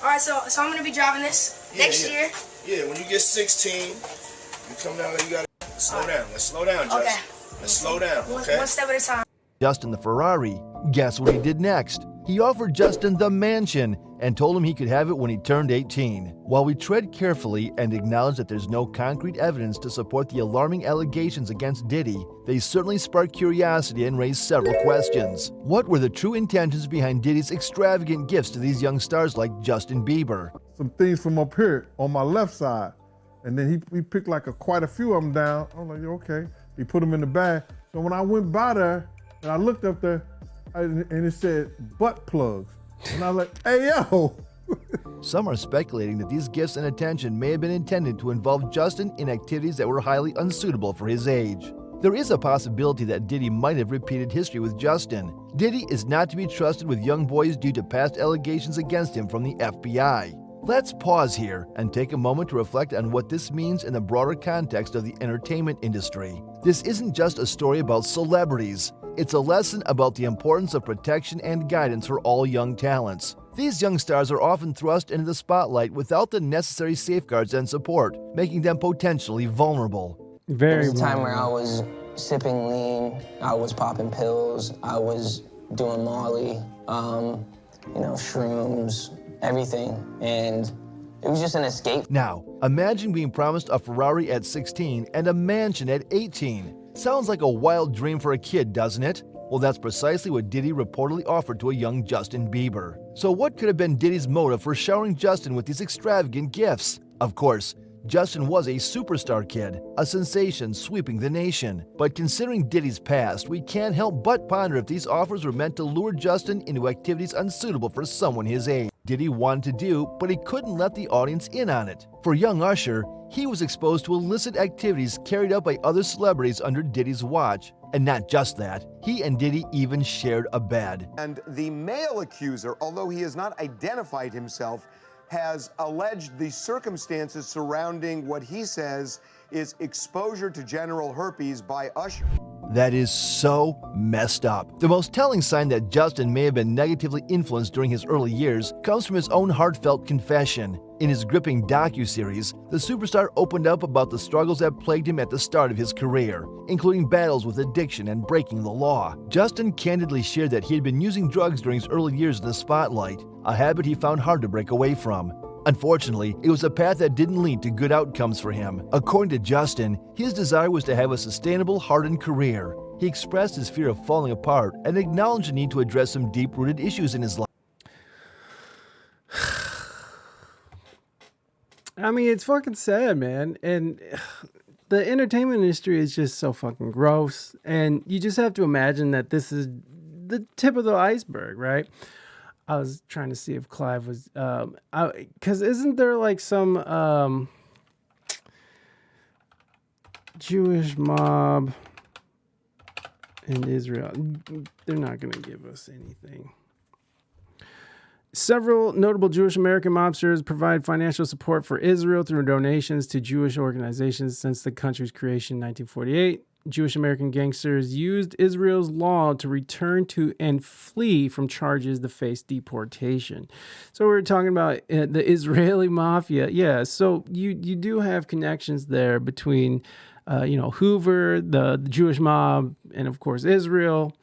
All right, so I'm gonna be driving this next year. Yeah, when you get 16, you come down there, you gotta slow down. Let's slow down, Justin. Okay. Let's slow down, okay? One step at a time. Justin the Ferrari. Guess what he did next? He offered Justin the mansion and told him he could have it when he turned 18. While we tread carefully and acknowledge that there's no concrete evidence to support the alarming allegations against Diddy, they certainly spark curiosity and raise several questions. What were the true intentions behind Diddy's extravagant gifts to these young stars like Justin Bieber? Some things from up here on my left side, and then he picked like quite a few of them down. I'm like, okay. He put them in the bag. So when I went by there and I looked up there, and it said butt plugs. And I was like, hey, yo. Some are speculating that these gifts and attention may have been intended to involve Justin in activities that were highly unsuitable for his age. There is a possibility that Diddy might have repeated history with Justin. Diddy is not to be trusted with young boys due to past allegations against him from the FBI. Let's pause here and take a moment to reflect on what this means in the broader context of the entertainment industry. This isn't just a story about celebrities. It's a lesson about the importance of protection and guidance for all young talents. These young stars are often thrust into the spotlight without the necessary safeguards and support, making them potentially vulnerable. There was a time where I was sipping lean, I was popping pills, I was doing Molly, shrooms, everything, and it was just an escape. Now, imagine being promised a Ferrari at 16 and a mansion at 18. Sounds like a wild dream for a kid, doesn't it? Well, that's precisely what Diddy reportedly offered to a young Justin Bieber. So what could have been Diddy's motive for showering Justin with these extravagant gifts? Of course, Justin was a superstar kid, a sensation sweeping the nation. But considering Diddy's past, we can't help but ponder if these offers were meant to lure Justin into activities unsuitable for someone his age. Diddy wanted to do, but he couldn't let the audience in on it. For young Usher, he was exposed to illicit activities carried out by other celebrities under Diddy's watch. And not just that, he and Diddy even shared a bed. And the male accuser, although he has not identified himself, has alleged the circumstances surrounding what he says is exposure to genital herpes by Usher. That is so messed up. The most telling sign that Justin may have been negatively influenced during his early years comes from his own heartfelt confession. In his gripping docuseries, the superstar opened up about the struggles that plagued him at the start of his career, including battles with addiction and breaking the law. Justin candidly shared that he had been using drugs during his early years in the spotlight, a habit he found hard to break away from. Unfortunately, it was a path that didn't lead to good outcomes for him. According to Justin, his desire was to have a sustainable, hardened career. He expressed his fear of falling apart and acknowledged the need to address some deep-rooted issues in his life. I mean, it's fucking sad, man. And the entertainment industry is just so fucking gross. And you just have to imagine that this is the tip of the iceberg, right? I was trying to see if Clive was, because isn't there like some Jewish mob in Israel? They're not going to give us anything. Several notable Jewish American mobsters provide financial support for Israel through donations to Jewish organizations since the country's creation in 1948. Jewish American gangsters used Israel's law to return to and flee from charges to face deportation. So we're talking about the Israeli mafia. Yeah, so you do have connections there between, Hoover, the Jewish mob, and of course Israel.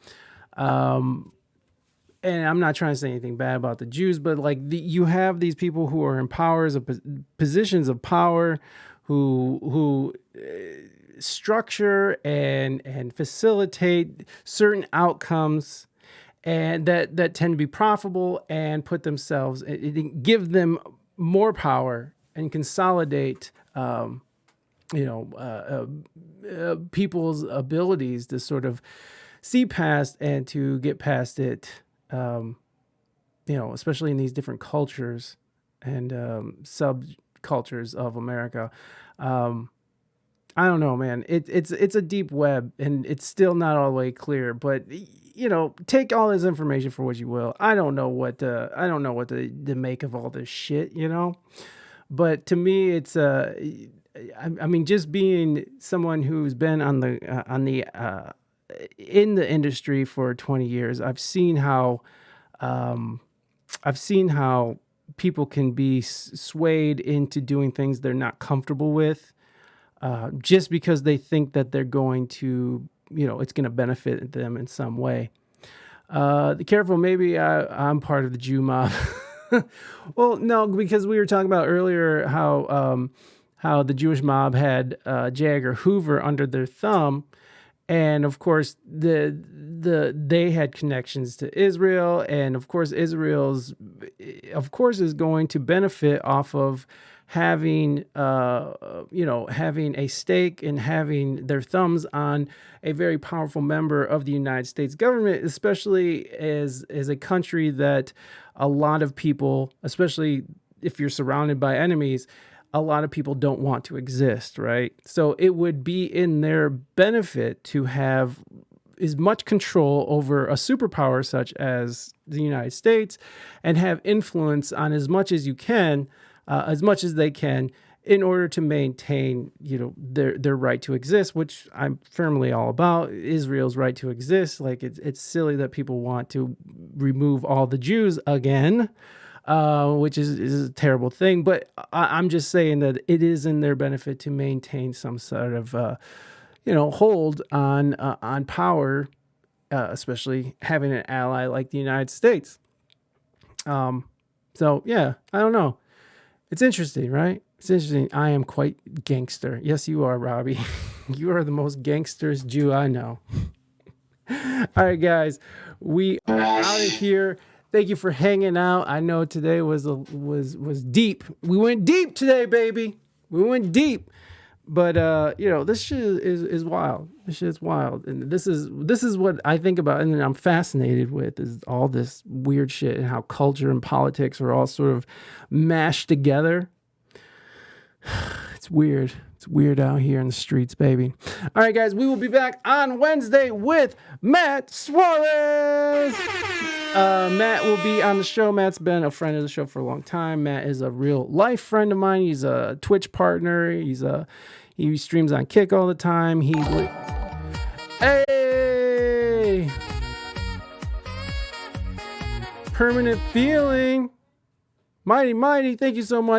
And I'm not trying to say anything bad about the Jews, but you have these people who are in positions of power, who structure and facilitate certain outcomes, and that tend to be profitable and put themselves, give them more power and consolidate, people's abilities to sort of see past and to get past it, especially in these different cultures and subcultures of America. I don't know, man. It's a deep web, and it's still not all the way clear. But take all this information for what you will. I don't know what to make of all this shit. But to me, it's I mean, just being someone who's been in the industry for 20 years, I've seen how people can be swayed into doing things they're not comfortable with, just because they think that they're going to, it's going to benefit them in some way. Careful, maybe I'm part of the Jew mob. Well, no, because we were talking about earlier how the Jewish mob had J. Edgar Hoover under their thumb, and of course they had connections to Israel, and of course Israel's is going to benefit off of having having a stake and having their thumbs on a very powerful member of the United States government, especially as a country that a lot of people, especially if you're surrounded by enemies, a lot of people don't want to exist, right? So it would be in their benefit to have as much control over a superpower such as the United States and have influence on as much as you can, as much as they can, in order to maintain, their right to exist, which I'm firmly all about. Israel's right to exist. Like it's silly that people want to remove all the Jews again, which is a terrible thing. But I'm just saying that it is in their benefit to maintain some sort of, hold on power, especially having an ally like the United States. So yeah, I don't know. It's interesting, right? It's interesting. I am quite gangster. Yes, you are, Robbie. You are the most gangsterous Jew I know. All right, guys, we are out of here. Thank you for hanging out. I know today was deep. We went deep today, baby. We went deep. But this shit is wild. This shit is wild, and this is what I think about, and I'm fascinated with is all this weird shit and how culture and politics are all sort of mashed together. It's weird. It's weird out here in the streets, baby. All right, guys, we will be back on Wednesday with Matt Suarez. Matt will be on the show. Matt's been a friend of the show for a long time. Matt is a real life friend of mine. He's a Twitch partner. He streams on Kick all the time. Hey! Permanent Feeling. Mighty, thank you so much